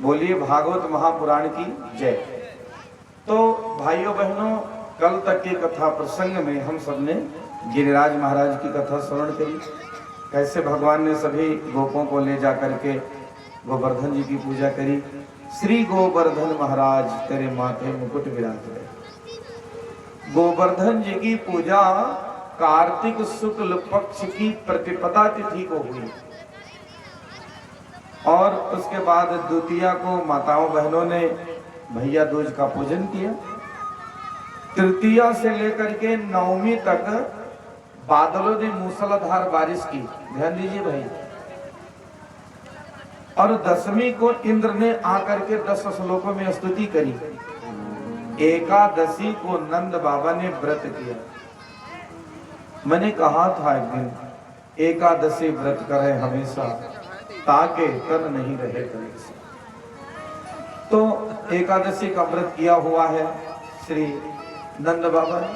बोलिए भागवत महापुराण की जय। तो भाइयों बहनों, कल तक की कथा प्रसंग में हम सबने गिरिराज महाराज की कथा श्रवण करी। कैसे भगवान ने सभी गोपों को ले जा करके गोवर्धन जी की पूजा करी। श्री गोवर्धन महाराज तेरे माथे मुकुट विराज रहे। गोवर्धन जी की पूजा कार्तिक शुक्ल पक्ष की प्रतिपदा तिथि को हुई और उसके बाद द्वितीया को माताओं बहनों ने भैया दूज का पूजन किया। तृतीया से लेकर के नवमी तक बादलों ने मूसलाधार बारिश की, ध्यान दीजिए भाई। और दसवीं को इंद्र ने आकर के 10 श्लोकों में स्तुति करी। एकादशी को नंद बाबा ने व्रत किया। मैंने कहा था एक दिन, एकादशी व्रत करे हमेशा ताके तन नहीं रहे कलेश। तो एकादशी का व्रत किया हुआ है श्री नंद बाबा ने।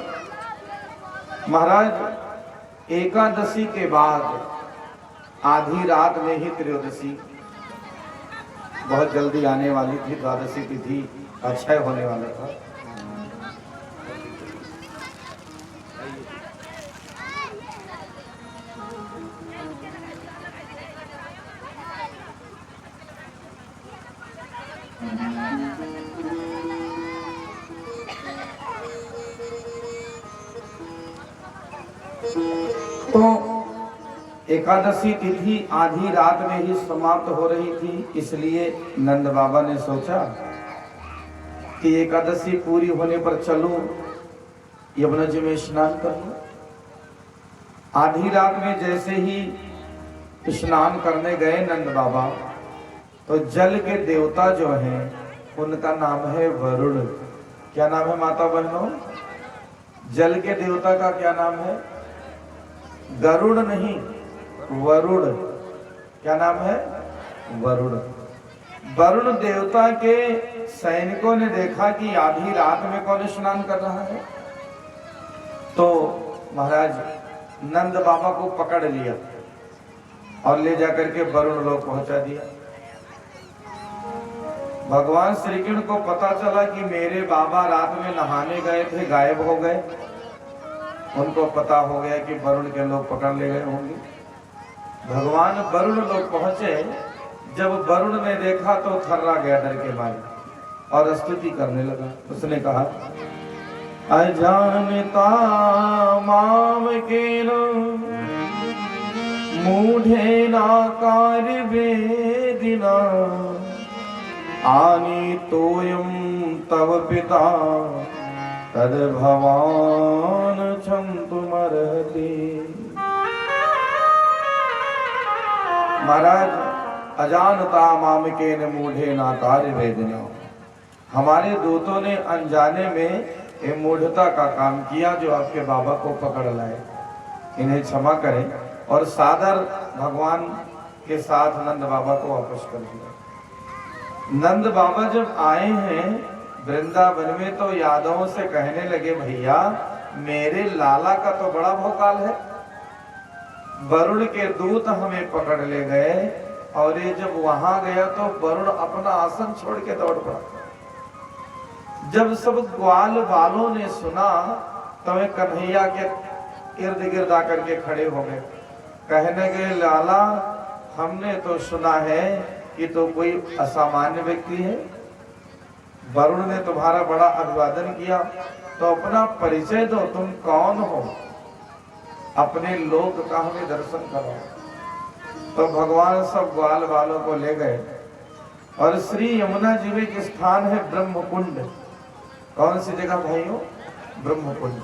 महाराज एकादशी के बाद आधी रात में ही त्रयोदशी बहुत जल्दी आने वाली थी। द्वादशी तिथि अक्षय होने वाला था। तो एकादशी तिथि आधी रात में ही समाप्त हो रही थी, इसलिए नंद बाबा ने सोचा कि एकादशी पूरी होने पर चलूं यमुना जी में स्नान कर लूं। आधी रात में जैसे ही स्नान करने गए नंद बाबा, तो जल के देवता जो हैं उनका नाम है वरुण। क्या नाम है माता बहनों? जल के देवता का क्या नाम है? गरुड़ नहीं, वरुण। क्या नाम है? वरुण। वरुण देवता के सैनिकों ने देखा कि आधी रात में कौन स्नान कर रहा है, तो महाराज नंद बाबा को पकड़ लिया और ले जाकर के वरुण लोक पहुंचा दिया। भगवान श्री कृष्ण को पता चला कि मेरे बाबा रात में नहाने गए थे, गायब हो गए। उनको पता हो गया कि वरुण के लोग पकड़ ले गए होंगे। भगवान वरुण लोग पहुंचे। जब वरुण ने देखा तो थर्रा गया डर के मारे और स्तुति करने लगा। उसने कहा, अजानता माम केन मूढ़े नाकार वेदिना आनी तोयम तव पिता तद भवान क्षन्तुमर्हति। महाराज अजानता मामकेन मूढ़े नाकार वेदना, हमारे दूतों ने अनजाने में मूढ़ता का काम किया जो आपके बाबा को पकड़ लाए। इन्हें क्षमा करें। और सादर भगवान के साथ नंद बाबा को वापस कर दिया। नंद बाबा जब आए हैं वृंदावन में तो यादवों से कहने लगे, भैया मेरे लाला का तो बड़ा भौकाल है। वरुण के दूत हमें पकड़ ले गए और ये जब वहां गया तो वरुण अपना आसन छोड़ के दौड़ पड़ा। जब सब ग्वाल वालों ने सुना तो वे कन्हैया के इर्द गिर्द आकर के खड़े हो गए। कहने गए, लाला हमने तो सुना है कि तो कोई असामान्य व्यक्ति है। वरुण ने तुम्हारा बड़ा अभिवादन किया, तो अपना परिचय दो, तुम कौन हो, अपने लोक का हमें दर्शन करो। तो भगवान सब ग्वाल वालों को ले गए और श्री यमुना जी में एक स्थान है ब्रह्मकुंड। कौन सी जगह भाइयों? ब्रह्मकुंड।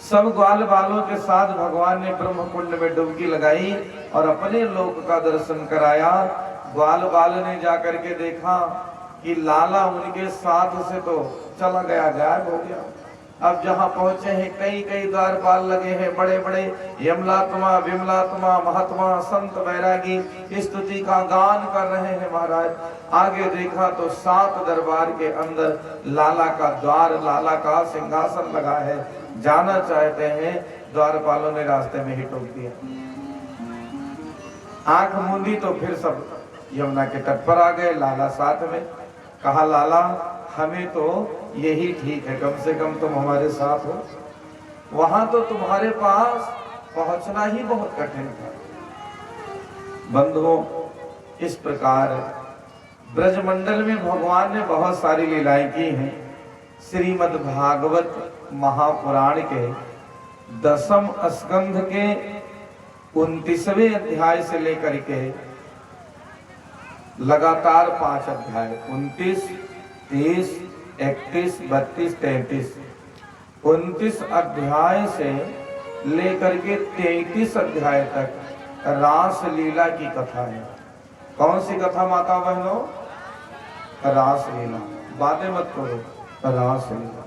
सब ग्वाल वालों के साथ भगवान ने ब्रह्मकुंड में डुबकी लगाई और अपने लोक का दर्शन कराया। ग्वाल वाल ने जाकर के देखा कि लाला उनके साथ से तो चला गया, गायब हो गया। अब जहां पहुंचे हैं कई कई द्वारपाल लगे हैं, बड़े बड़े यमलात्मा विमलात्मा महात्मा संत बैरागी स्तुति का गान कर रहे हैं। महाराज आगे देखा तो 7 दरबार के अंदर लाला का द्वार, लाला का सिंहासन लगा है। जाना चाहते हैं, द्वारपालों ने रास्ते में ही टोक दिया। आंख मूंदी तो फिर सब यमुना के तट पर आ गए, लाला साथ में। कहा लाला हमें तो यही ठीक है, कम से कम तुम हमारे साथ हो, वहां तो तुम्हारे पास पहुंचना ही बहुत कठिन था। बंधुओं, इस प्रकार ब्रजमंडल में भगवान ने बहुत सारी लीलाएं की हैं। श्रीमद् भागवत महापुराण के 10वें स्कंध के 29वें अध्याय से लेकर के लगातार 5 अध्याय 29, 30, 31, 32, 33, 29 अध्याय से लेकर के 33 अध्याय तक रास लीला की कथा है। कौन सी कथा माता बहनों? रास लीला। बातें मत करो, रास लीला।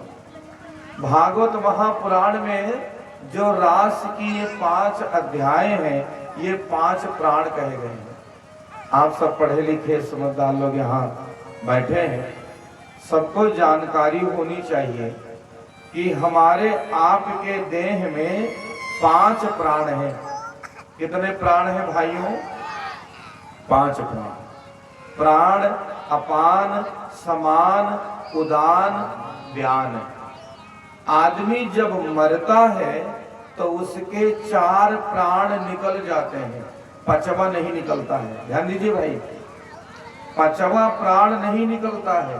भागवत महापुराण में जो रास की ये 5 अध्याय हैं, ये 5 प्राण कहे गए हैं। आप सब पढ़े लिखे समझदार लोग यहाँ बैठे हैं, सबको जानकारी होनी चाहिए कि हमारे आपके देह में 5 प्राण हैं। कितने प्राण हैं भाइयों? 5 प्राण। प्राण अपान, समान, उदान, व्यान। आदमी जब मरता है तो उसके 4 प्राण निकल जाते हैं, 5वां नहीं निकलता है। ध्यान दीजिए भाई, 5वां प्राण नहीं निकलता है।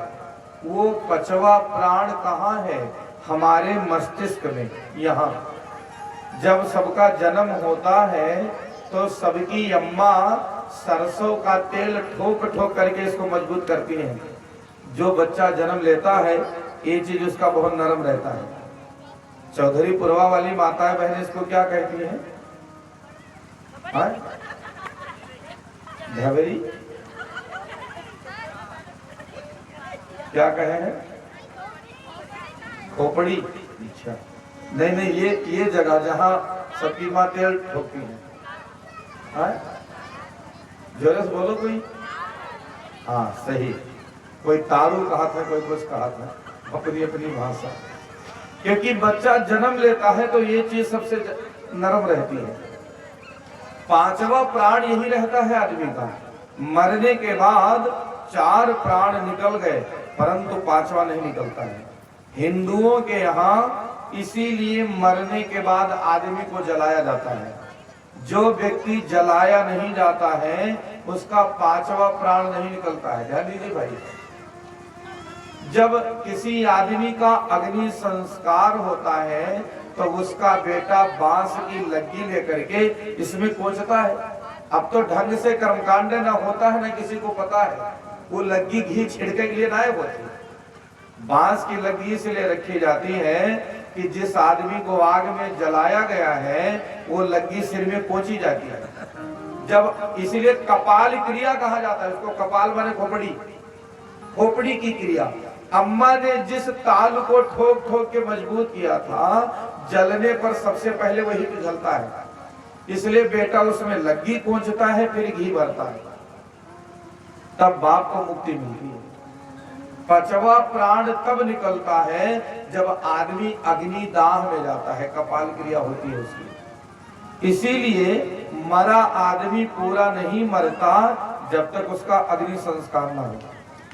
वो 5वां प्राण कहाँ है? हमारे मस्तिष्क में। यहाँ जब सबका जन्म होता है तो सबकी अम्मा सरसों का तेल ठोक ठोक करके इसको मजबूत करती है। जो बच्चा जन्म लेता है ये चीज उसका बहुत नरम रहता है। चौधरी पुरवा वाली माताएं बहनें इसको क्या कहती हैं? धवेरी क्या कहे हैं? खोपड़ी। अच्छा, नहीं, ये जगह जहां सबकी माँ तेल ठोकती है। जोरे से बोलो कोई। हाँ सही, कोई तारू कहा था, कोई कुछ कहा था, अपनी अपनी भाषा। क्योंकि बच्चा जन्म लेता है तो ये चीज सबसे नरम रहती है। 5वां प्राण यही रहता है आदमी का। मरने के बाद 4 प्राण निकल गए परंतु 5वां नहीं निकलता है। हिंदुओं के यहाँ इसीलिए मरने के बाद आदमी को जलाया जाता है। जो व्यक्ति जलाया नहीं जाता है उसका 5वां प्राण नहीं निकलता है। ध्यान दीजिए भाई, जब किसी आदमी का अग्नि संस्कार होता है तो उसका बेटा बांस की लग्गी लेकर के इसमें कोचता है। अब तो ढंग से कर्मकांड ना होता है, ना किसी को पता है। वो लग्गी घी छिड़के के लिए ना होती, बांस की लग्गी इसलिए रखी जाती है कि जिस आदमी को आग में जलाया गया है वो लग्गी सिर में कोची जाती है। जब इसीलिए कपाल क्रिया कहा जाता है उसको। कपाल माने खोपड़ी, खोपड़ी की क्रिया। अम्मा ने जिस ताल को ठोक ठोक के मजबूत किया था, जलने पर सबसे पहले वही पिघलता है। इसलिए बेटा उसमें लग्गी कोंचता है, फिर घी भरता है, तब बाप को मुक्ति मिलती है। 5वां प्राण तब निकलता है जब आदमी अग्निदाह में जाता है, कपाल क्रिया होती है उसकी। इसीलिए मरा आदमी पूरा नहीं मरता जब तक उसका अग्नि संस्कार ना हो।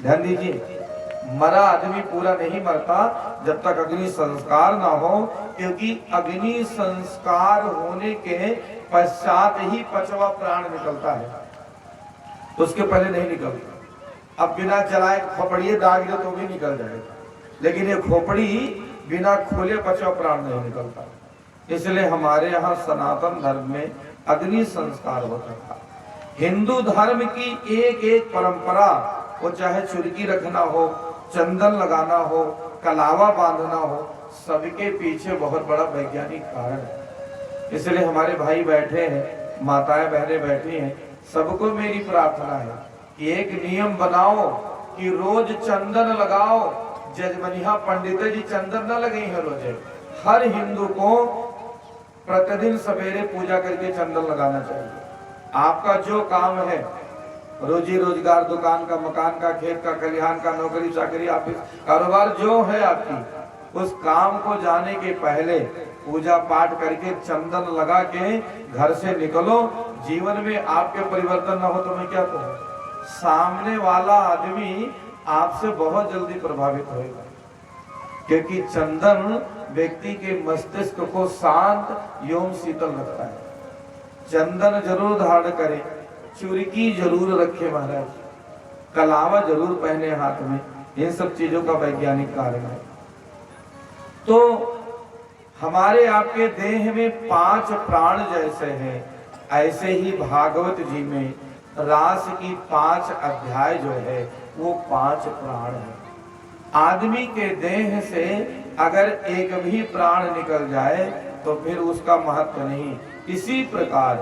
ध्यान दीजिए, मरा आदमी पूरा नहीं मरता जब तक अग्नि संस्कार ना हो, क्योंकि अग्नि संस्कार होने के पश्चात ही 5वां प्राण निकलता है, उसके पहले नहीं निकलता। अब बिना जलाए खोपड़िए दाग दे तो भी निकल जाएगा, लेकिन ये खोपड़ी बिना खोले 5वां प्राण नहीं निकलता। इसलिए हमारे यहाँ सनातन धर्म में अग्नि संस्कार होता था। हिंदू धर्म की एक एक परंपरा, वो चाहे चुरकी रखना हो, चंदन लगाना हो, कलावा बांधना हो, सबके पीछे बहुत बड़ा वैज्ञानिक कारण है। इसलिए हमारे भाई बैठे हैं, माताएं बहनें बैठी हैं, सबको मेरी प्रार्थना है कि एक नियम बनाओ कि रोज चंदन लगाओ। जजमनिया पंडित जी चंदन न लगे हैं रोजे। हर हिंदू को प्रतिदिन सवेरे पूजा करके चंदन लगाना चाहिए। आपका जो काम है, रोजी रोजगार, दुकान का, मकान का, खेत का, खलिहान का, नौकरी चाकरी, ऑफिस, कारोबार जो है आपकी, उस काम को जाने के पहले पूजा पाठ करके चंदन लगा के घर से निकलो। जीवन में आपके परिवर्तन ना हो तो मैं क्या कहूँ? सामने वाला आदमी आपसे बहुत जल्दी प्रभावित होगा, क्योंकि चंदन व्यक्ति के मस्तिष्क को शांत एवं शीतल रखता है। चंदन जरूर धारण करें, चुरकी जरूर रखे महाराज, कलावा जरूर पहने हाथ में। इन सब चीजों का वैज्ञानिक कारण है। तो हमारे आपके देह में 5 प्राण जैसे हैं, ऐसे ही भागवत जी में रास की 5 अध्याय जो है वो 5 प्राण है। आदमी के देह से अगर एक भी प्राण निकल जाए तो फिर उसका महत्व नहीं। इसी प्रकार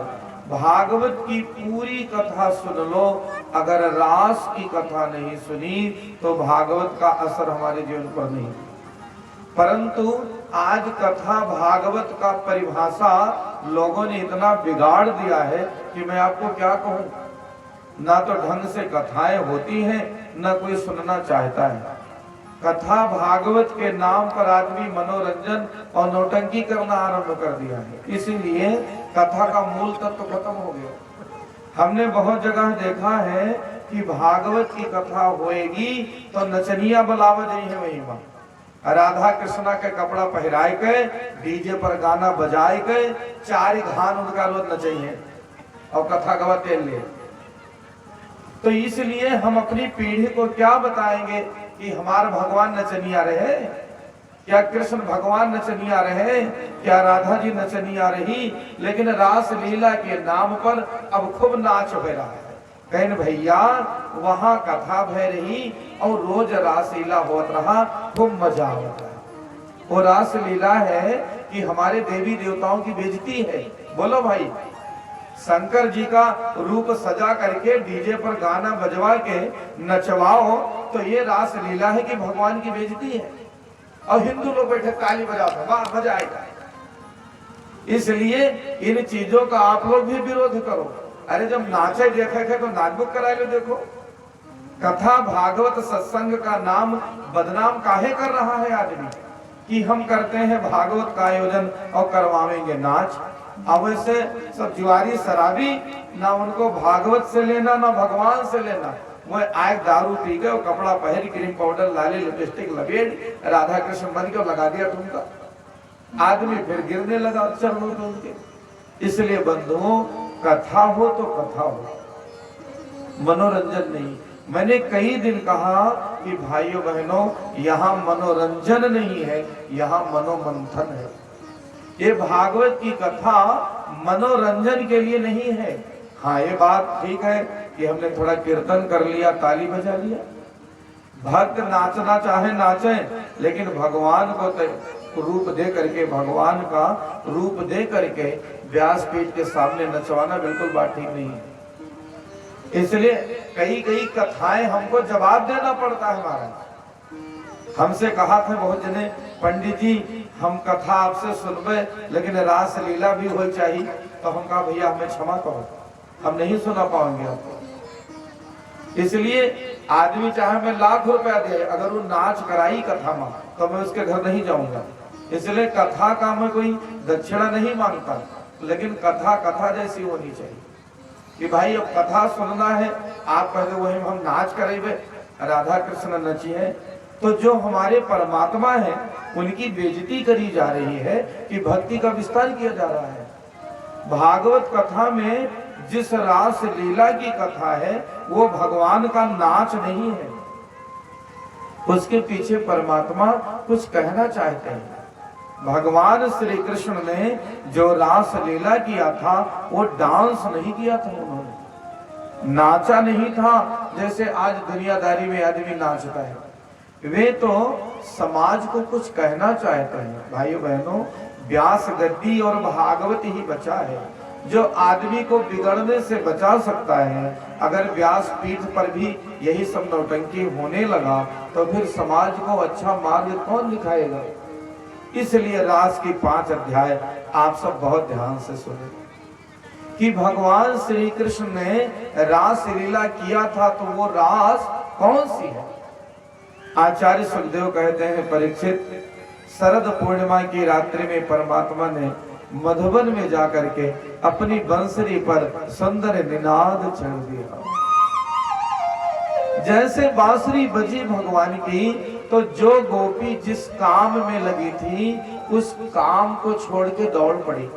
भागवत की पूरी कथा सुन लो, अगर रास की कथा नहीं सुनी तो भागवत का असर हमारे जीवन पर नहीं। परंतु आज कथा भागवत का परिभाषा लोगों ने इतना बिगाड़ दिया है कि मैं आपको क्या कहूं। ना तो ढंग से कथाएं होती हैं, ना कोई सुनना चाहता है। कथा भागवत के नाम पर आदमी मनोरंजन और नौटंकी करना आरंभ कर दिया है, इसीलिए कथा का मूल तत्व खत्म हो गया। हमने बहुत जगह देखा है कि भागवत की कथा होएगी तो नचनिया बुलावा जाई है वही माँ, राधा कृष्णा के कपड़ा पहराए के, डीजे पर गाना बजाए के, 4 घान उनका रोज नचाइए और कथा गवा तेल ले। तो इसलिए हम अपनी पीढ़ी को क्या बताएंगे कि हमारे भगवान नचनिया रहे, क्या कृष्ण भगवान नचनिया रहे, क्या राधा जी नचनिया रही। लेकिन रास लीला के नाम पर अब खूब नाच हो रहा है। कहन भैया वहां कथा भय रही और रोज रास लीला होत रहा, खूब मजा होता है। वो रास लीला है कि हमारे देवी देवताओं की बेइज्जती है। बोलो भाई, शंकर जी का रूप सजा करके डीजे पर गाना बजवा के नचवाओ तो ये रास लीला है कि भगवान की बेइज्जती है। और हिंदू लोग बैठे ताली बजाते, वाह मजा आएगा। इसलिए इन चीजों का आप लोग भी विरोध करो। अरे जब नाचे देखे थे तो नाचबुक करा लो। देखो कथा भागवत सत्संग का नाम बदनाम काहे कर रहा है आदमी कि हम करते हैं भागवत का आयोजन और करवाएंगे नाच। अब वैसे सब जुआरी शराबी, ना उनको भागवत से लेना ना भगवान से लेना। वो आए दारू पी गए, कपड़ा पहन, क्रीम पाउडर लाले, लिपस्टिक लपेट, राधा कृष्ण बन के लगा दिया तुमका, आदमी फिर गिरने लगा चरणों में उनके। इसलिए बंधुओं, कथा हो तो कथा हो, मनोरंजन नहीं। मैंने कई दिन कहा कि भाइयों बहनों, यहाँ मनोरंजन नहीं है, यहाँ मनोमंथन है। ये भागवत की कथा मनोरंजन के लिए नहीं है। हाँ, ये बात ठीक है कि हमने थोड़ा कीर्तन कर लिया, ताली बजा लिया। भक्त नाचना चाहे नाचे, लेकिन भगवान को रूप दे करके, भगवान का रूप दे करके व्यासपीठ के सामने नचवाना बिल्कुल बात ठीक नहीं है। इसलिए कई कथाएं हमको जवाब देना पड़ता है। महाराज हमसे कहा था बहुत जने, पंडित जी हम कथा आपसे सुनबे लेकिन रास लीला भी हो चाहिए। तो हम कहा भैया हमें क्षमा करो, हम नहीं सुना पाएंगे आपको। इसलिए आदमी चाहे मैं लाख रुपया दे, अगर वो नाच कराई कथा में तो मैं उसके घर नहीं जाऊंगा। इसलिए कथा का मैं कोई दक्षिणा नहीं मांगता, लेकिन कथा कथा जैसी होनी चाहिए कि भाई अब कथा सुनना है, आप कहते वही हम नाच करेंगे, राधा कृष्ण नची है। तो जो हमारे परमात्मा है उनकी बेइज्जती करी जा रही है कि भक्ति का विस्तार किया जा रहा है। भागवत कथा में जिस रास लीला की कथा है वो भगवान का नाच नहीं है, उसके पीछे परमात्मा कुछ कहना चाहते हैं। भगवान श्री कृष्ण ने जो रास लीला किया था वो डांस नहीं किया था, उन्होंने नाचा नहीं था जैसे आज दुनियादारी में आदमी नाचता है। वे तो समाज को कुछ कहना चाहते हैं। भाइयों बहनों, व्यास गद्दी और भागवत ही बचा है जो आदमी को बिगड़ने से बचा सकता है। अगर व्यास पीठ पर भी यही सब नौटंकी होने लगा तो फिर समाज को अच्छा मार्ग कौन दिखाएगा। इसलिए रास की 5 अध्याय आप सब बहुत ध्यान से सुने कि भगवान श्री कृष्ण ने रास लीला किया था, तो वो रास कौन सी है। आचार्य सुखदेव कहते हैं, परीक्षित, शरद पूर्णिमा की रात्रि में परमात्मा ने मधुबन में जाकर के अपनी बंसरी पर सुंदर निनाद छेड़ दिया। जैसे बांसुरी बजी भगवान की, तो जो गोपी जिस काम में लगी थी उस काम को छोड़ के दौड़ पड़ी।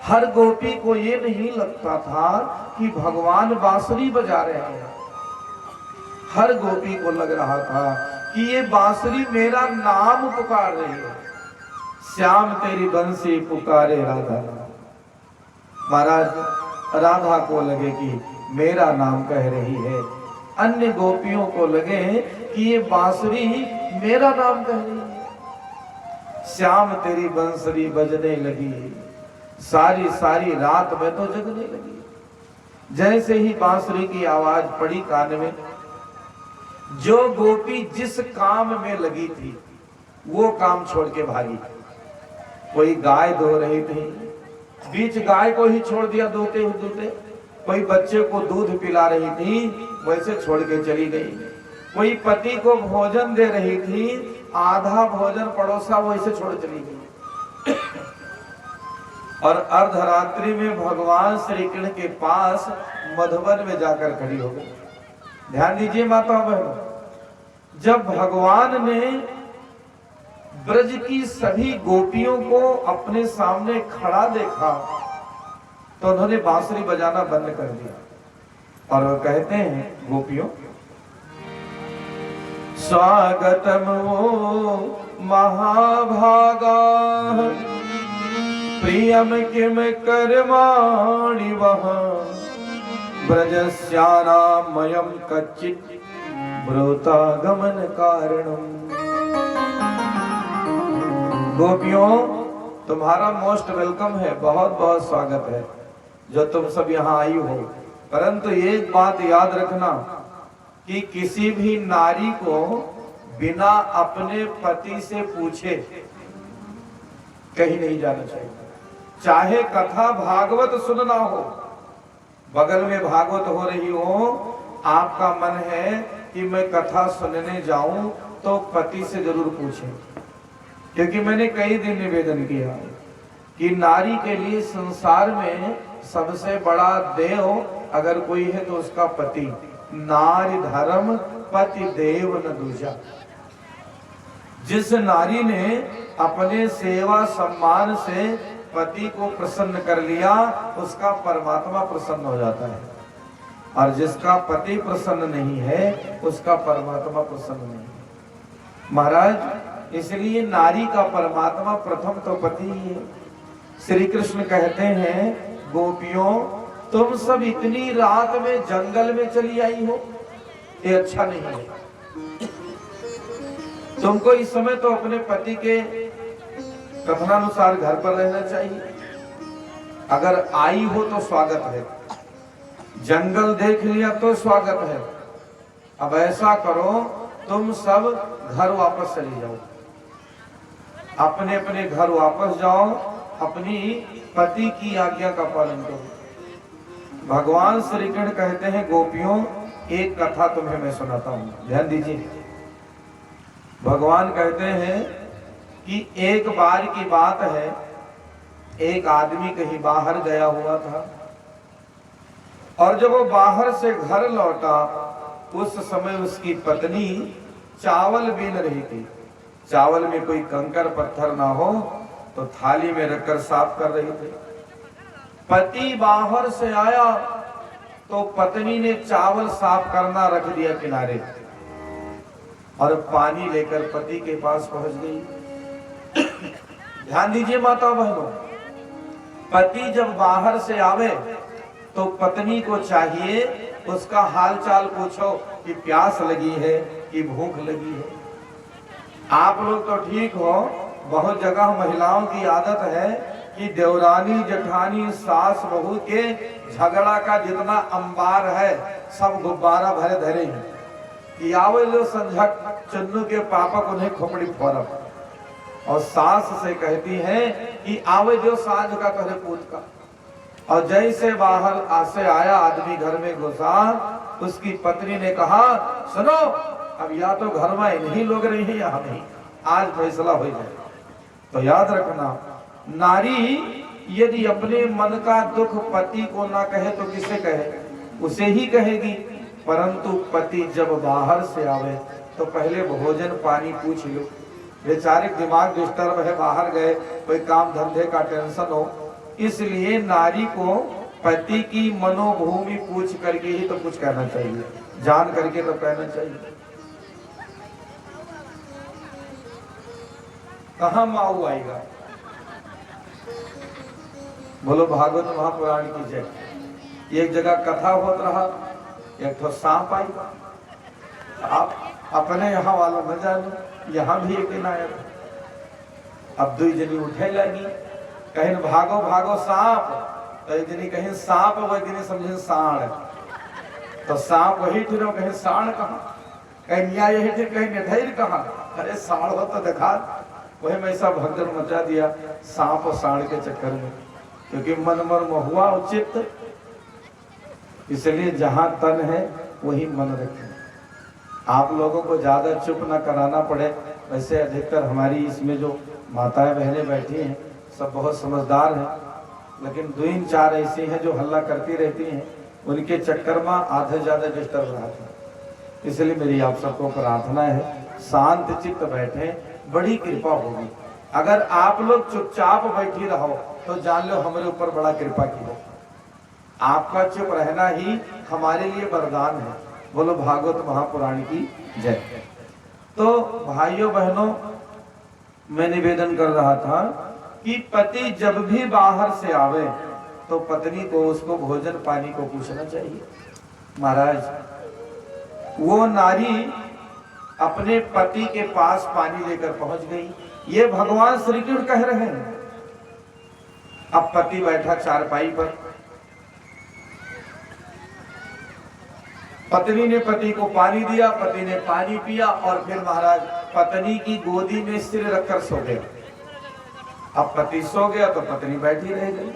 हर गोपी को ये नहीं लगता था कि भगवान बांसुरी बजा रहे हैं। हर गोपी को लग रहा था कि ये बांसुरी मेरा नाम पुकार रही है। श्याम तेरी बंसी पुकारे राधा। महाराज राधा को लगे कि मेरा नाम कह रही है, अन्य गोपियों को लगे कि ये बांसुरी मेरा नाम कह रही है। श्याम तेरी बंसुरी बजने लगी, सारी सारी रात में तो जगने लगी। जैसे ही बांसुरी की आवाज पड़ी कान में, जो गोपी जिस काम में लगी थी वो काम छोड़ के भागी। कोई गाय धो रही थी, बीच गाय को ही छोड़ दिया धोते धोते। कोई बच्चे को दूध पिला रही थी, वैसे छोड़ के चली गई। कोई पति को भोजन दे रही थी, आधा भोजन पड़ोसा वैसे छोड़ चली गई। और अर्धरात्रि में भगवान श्री कृष्ण के पास मधुवन में जाकर खड़ी हो गई। ध्यान दीजिए माता बहनों, जब भगवान ने ब्रज की सभी गोपियों को अपने सामने खड़ा देखा तो उन्होंने बांसुरी बजाना बंद कर दिया। और वो कहते हैं गोपियों, स्वागतम वो महाभागा प्रियम किम कर्माणि वहाँ ब्रजस्यानामयं कच्चित् ब्रूतागमन कारणम। गोपियों, तुम्हारा मोस्ट वेलकम है, बहुत बहुत स्वागत है जो तुम सब यहाँ आई हो। परंतु एक बात याद रखना कि किसी भी नारी को बिना अपने पति से पूछे कहीं नहीं जाना चाहिए। चाहे कथा भागवत सुनना हो, बगल में भागवत हो रही हो, आपका मन है कि मैं कथा सुनने जाऊं तो पति से जरूर पूछें। क्योंकि मैंने कई दिन निवेदन किया कि नारी के लिए संसार में सबसे बड़ा देव अगर कोई है तो उसका पति। नारी धर्म पति देव न दूजा। जिस नारी ने अपने सेवा सम्मान से पति को प्रसन्न कर लिया, उसका परमात्मा प्रसन्न हो जाता है। और जिसका पति प्रसन्न नहीं है, उसका परमात्मा प्रसन्न नहीं है। महाराज, इसलिए नारी का परमात्मा प्रथम तो पति ही है। श्री कृष्ण कहते हैं, गोपियों तुम सब इतनी रात में जंगल में चली आई हो, ये अच्छा नहीं है। तुमको इस समय तो अपने पति के कथनानुसार घर पर रहना चाहिए। अगर आई हो तो स्वागत है, जंगल देख लिया तो स्वागत है। अब ऐसा करो, तुम सब घर वापस चली जाओ, अपने अपने घर वापस जाओ, अपनी पति की आज्ञा का पालन करो। भगवान श्री कृष्ण कहते हैं, गोपियों एक कथा तुम्हें मैं सुनाता हूं, ध्यान दीजिए। भगवान कहते हैं कि एक बार की बात है, एक आदमी कहीं बाहर गया हुआ था और जब वो बाहर से घर लौटा उस समय उसकी पत्नी चावल बीन रही थी। चावल में कोई कंकर पत्थर ना हो तो थाली में रखकर साफ कर रही थी। पति बाहर से आया तो पत्नी ने चावल साफ करना रख दिया किनारे और पानी लेकर पति के पास पहुंच गई। ध्यान दीजिए माता बहनों, पति जब बाहर से आवे तो पत्नी को चाहिए उसका हाल चाल पूछो कि प्यास लगी है कि भूख लगी है। आप लोग तो ठीक हो, बहुत जगह महिलाओं की आदत है कि देवरानी जेठानी सास बहू के झगड़ा का जितना अंबार है सब गुब्बारा भरे धरे हैं कि आवे लो संझक चन्नू के पापा को नहीं खोपड़ी फोरब। और सास से कहती है कि आवे जो साँझ का करे पूत का। और जैसे बाहर आसे आया आदमी घर में घुसा, उसकी पत्नी ने कहा, सुनो अब या तो घर में इन्हीं लोग रही हैं या हम ही, आज फैसला हो जाए। तो याद रखना, नारी यदि अपने मन का दुख पति को ना कहे तो किसे कहे? उसे ही कहेगी। परंतु पति जब बाहर से आवे तो पहले भोजन पानी पूछ लो। बेचारे दिमाग डिस्टर्ब है, बाहर गए, कोई काम धंधे का टेंशन हो, इसलिए नारी को पति की मनोभूमि पूछ करके ही तो कुछ कहना चाहिए, जान करके तो कहना चाहिए। कहाँ माऊ आएगा? बोलो भागवत महापुराण की जय। एक जगह कथा होत रहा, एक तो सांप आई। आप अपने यहाँ वाला न जानो, यहाँ भी एक दिन आया था। अब 2 जनी उठे लगी, कहीं भागो भागो सांप, तो एक जनी कहीं सांप, वही जनी समझे सांड। तो सांप वही ठिरो, कहीं सांड कहाँ, कहीं मियाँ यही ठिर, कहीं निधैर कहाँ। अरे सांड हो तो देखा, वही में ऐसा भगदड़ मचा दिया सांप और सांड के चक्कर में, क्योंकि मन मर महुआ उचित, इसलिए जहां तन है वही मन रखें। आप लोगों को ज्यादा चुप न कराना पड़े। वैसे अधिकतर हमारी इसमें जो माताएं बहनें बैठी हैं सब बहुत समझदार हैं, लेकिन 2-4 ऐसी हैं जो हल्ला करती रहती हैं, उनके चक्कर में आधे ज्यादा डिस्टर्ब रहते हैं। इसलिए मेरी आप सबको प्रार्थना है, शांत चित्त बैठे, बड़ी कृपा होगी। अगर आप लोग चुपचाप बैठी रहो तो जान लो हमारे ऊपर बड़ा कृपा की हो। आपका चुप रहना ही हमारे लिए वरदान है। बोलो भागवत महापुराण की जय। तो भाइयों बहनों, मैं निवेदन कर रहा था कि पति जब भी बाहर से आवे तो पत्नी को उसको भोजन पानी को पूछना चाहिए। महाराज, वो नारी अपने पति के पास पानी लेकर पहुंच गई, ये भगवान श्री कृष्ण कह रहे हैं। अब पति बैठा चारपाई पर, पत्नी ने पति को पानी दिया, पति ने पानी पिया और फिर महाराज पत्नी की गोदी में सिर रखकर सो गया। अब पति सो गया तो पत्नी बैठी रह गई।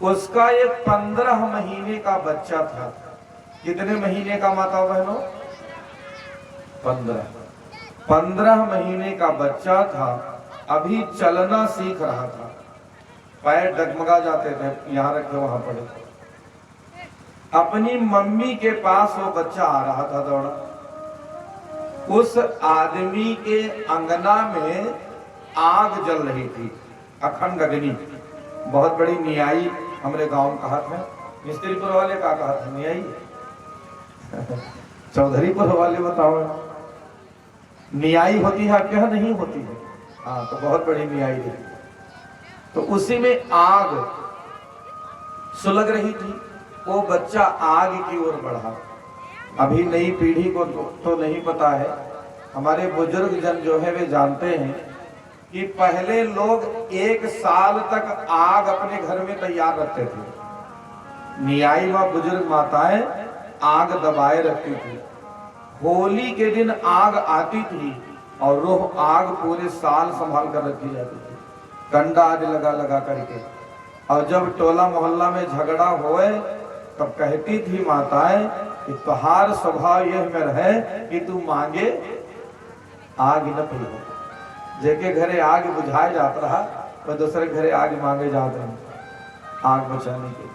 उसका एक 15 महीने का बच्चा था। कितने महीने का माता बहनों? 15 महीने का बच्चा था, अभी चलना सीख रहा था, पैर डगमगा जाते थे, यहाँ रखे वहां पड़े। अपनी मम्मी के पास वो बच्चा आ रहा था दौड़ा। उस आदमी के अंगना में आग जल रही थी, अखंड अग्नि, बहुत बड़ी नियाई हमारे गांव में कहा था। मिस्त्रीपुर वाले का कहा था नियाई चौधरीपुर वाले बताओ नियाई होती है क्या? नहीं होती है। हाँ, तो बहुत बड़ी नियाई थी। तो उसी में आग सुलग रही थी। वो बच्चा आग की ओर बढ़ा। अभी नई पीढ़ी को तो नहीं पता है, हमारे बुजुर्ग जन जो है वे जानते हैं कि पहले लोग 1 साल तक आग अपने घर में तैयार रखते थे। नियाई व बुजुर्ग माताएं आग दबाए रखती थी। होली के दिन आग आती थी और वो आग पूरे साल संभाल कर रखी जाती थी, कंडा आदि लगा लगा करके। और जब टोला मोहल्ला में झगड़ा होए तब कहती थी माताएं कि तुम्हार स्वभाव यह में रहे कि तू मांगे आग न पिलो। जेके घरे आग बुझाए जाता रहा, वह दूसरे घरे आग मांगे जाते हैं आग बचाने के लिए,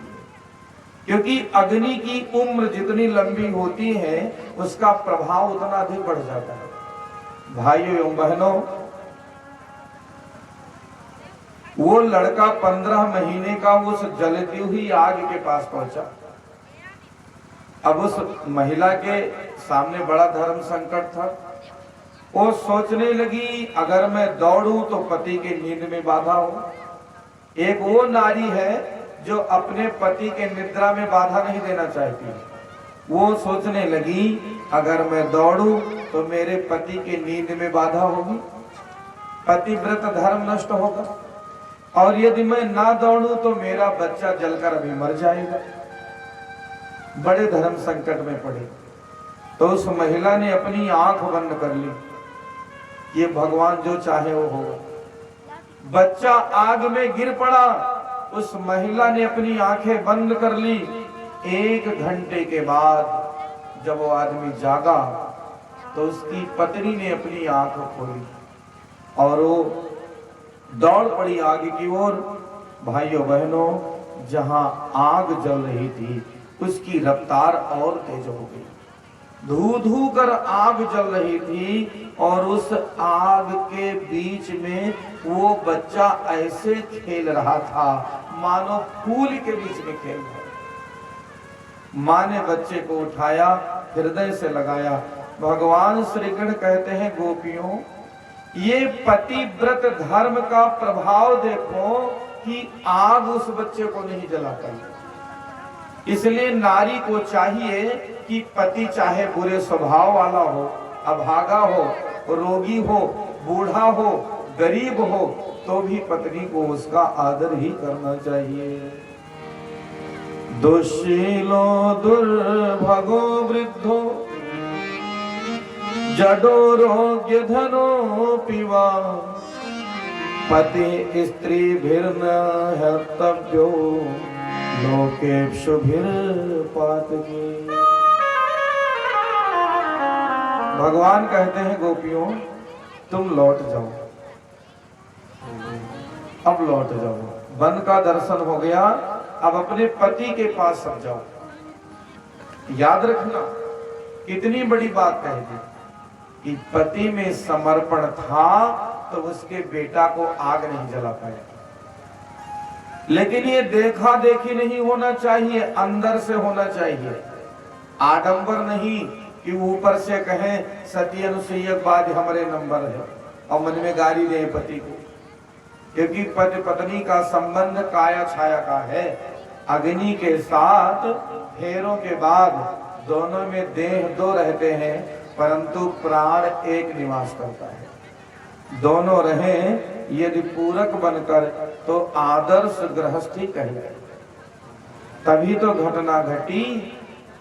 क्योंकि अग्नि की उम्र जितनी लंबी होती है उसका प्रभाव उतना अधिक बढ़ जाता है। भाइयों एवं बहनों, वो लड़का 15 महीने का उस जलती हुई आग के पास पहुंचा। अब उस महिला के सामने बड़ा धर्म संकट था। वो सोचने लगी अगर मैं दौड़ूं तो पति के नींद में बाधा हो। एक वो नारी है जो अपने पति के निद्रा में बाधा नहीं देना चाहती। वो सोचने लगी अगर मैं दौड़ूं तो मेरे पति के नींद में बाधा होगी, पतिव्रत धर्म नष्ट होगा, और यदि मैं ना दौड़ूं तो मेरा बच्चा जलकर अभी मर जाएगा। बड़े धर्म संकट में पड़े तो उस महिला ने अपनी आंख बंद कर ली, ये भगवान जो चाहे वो होगा। बच्चा आग में गिर पड़ा, उस महिला ने अपनी आंखें बंद कर ली। 1 घंटे के बाद जब वो आदमी जागा तो उसकी पत्नी ने अपनी आंख खोली और वो दौड़ पड़ी आग की ओर। भाइयों बहनों, जहां आग जल रही थी उसकी रफ्तार और तेज हो गई। धू धू कर आग जल रही थी और उस आग के बीच में वो बच्चा ऐसे खेल रहा था मानो फूल के बीच में खेल रहा। माँ ने बच्चे को उठाया, हृदय से लगाया। भगवान श्री कृष्ण कहते हैं, गोपियों, ये पतिव्रत धर्म का प्रभाव देखो कि आग उस बच्चे को नहीं जला पाई। इसलिए नारी को चाहिए कि पति चाहे बुरे स्वभाव वाला हो, अभागा हो, रोगी हो, बूढ़ा हो, गरीब हो, तो भी पत्नी को उसका आदर ही करना चाहिए। दुशीलो दुर्भगो वृद्धो जडो रोग्य धनो पिवा पति स्त्री भिर्न हर्तव्यो लोकेषु पातकी। भगवान कहते हैं, गोपियों, तुम लौट जाओ, अब लौट जाओ। वन का दर्शन हो गया, अब अपने पति के पास सब जाओ। याद रखना कितनी बड़ी बात कह दी कि पति में समर्पण था तो उसके बेटा को आग नहीं जला पाया। लेकिन ये देखा देखी नहीं होना चाहिए, अंदर से होना चाहिए। आडंबर नहीं कि ऊपर से कहें सती अनुसुईया बाद हमारे नंबर है और मन में गाली दे पति को, क्योंकि पति पत्नी का संबंध काया छाया का है। अग्नि के साथ फेरों के बाद दोनों में देह दो रहते हैं, परंतु प्राण एक निवास करता है। दोनों रहें यदि पूरक बनकर तो आदर्श गृहस्थी कहलाए। तभी तो घटना घटी,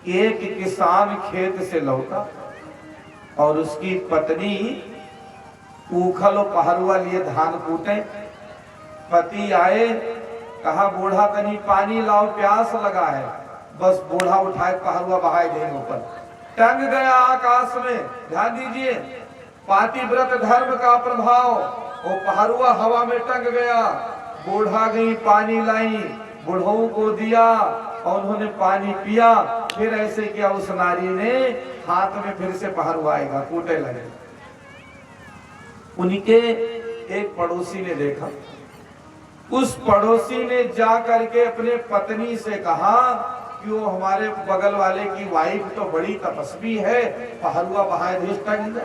एक किसान खेत से लौटा और उसकी पत्नी ऊखल और पहरुआ लिए धान कूटे। पति आए, कहा बूढ़ा तनी पानी लाओ, प्यास लगा है। बस बूढ़ा उठाए पहरुआ बहाए देंगे ऊपर, टंग गया आकाश में। ध्यान दीजिए, पातिव्रत धर्म का प्रभाव। वो पहरुआ हवा में टंग गया। बूढ़ा गई, पानी लाई, बूढ़ों को दिया और उन्होंने पानी पिया। फिर ऐसे किया, उस नारी ने हाथ में फिर से पहरुआ आएगा, कूटे लगे। उनके एक पड़ोसी ने देखा, उस पड़ोसी ने जा करके अपने पत्नी से कहा कि वो हमारे बगल वाले की वाइफ तो बड़ी तपस्वी है, पहरुआ बहाए भेजता नहीं।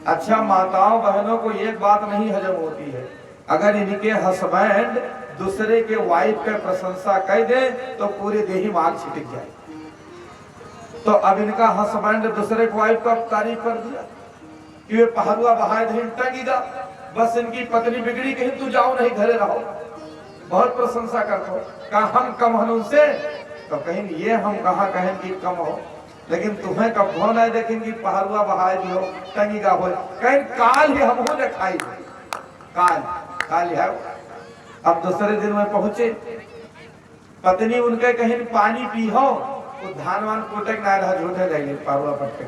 अच्छा, माताओं बहनों को एक बात नहीं हजम होती है, अगर इनके हस्बैंड दूसरे के वाइफ पे प्रशंसा कर दे तो पूरे देही मार छिटक जाए। तो अब इनका हस्बैंड दूसरे की वाइफ का तारीफ कर दिया कि वे पहरुआ बहाए भेज टंगीगा। बस इनकी पत्नी बिगड़ी, कहीं तू जाओ नहीं, घरे रहो। बहुत प्रशंसा करते हो, कहा हम कम हन उनसे, तो कहीं ये हम कहा कहें कि कम हो, लेकिन तुम्हें कब फोन आए देखेंगे पहरुआ बहाए दियो टंगीगा हो, कहीं काल ही हम हो खाई, काल है। अब दूसरे दिन में पहुंचे, पत्नी उनके कहीं पानी पी हो, तो धान वान कोटे ना रहा, झूठे जाइए पहरुआ पट्टे,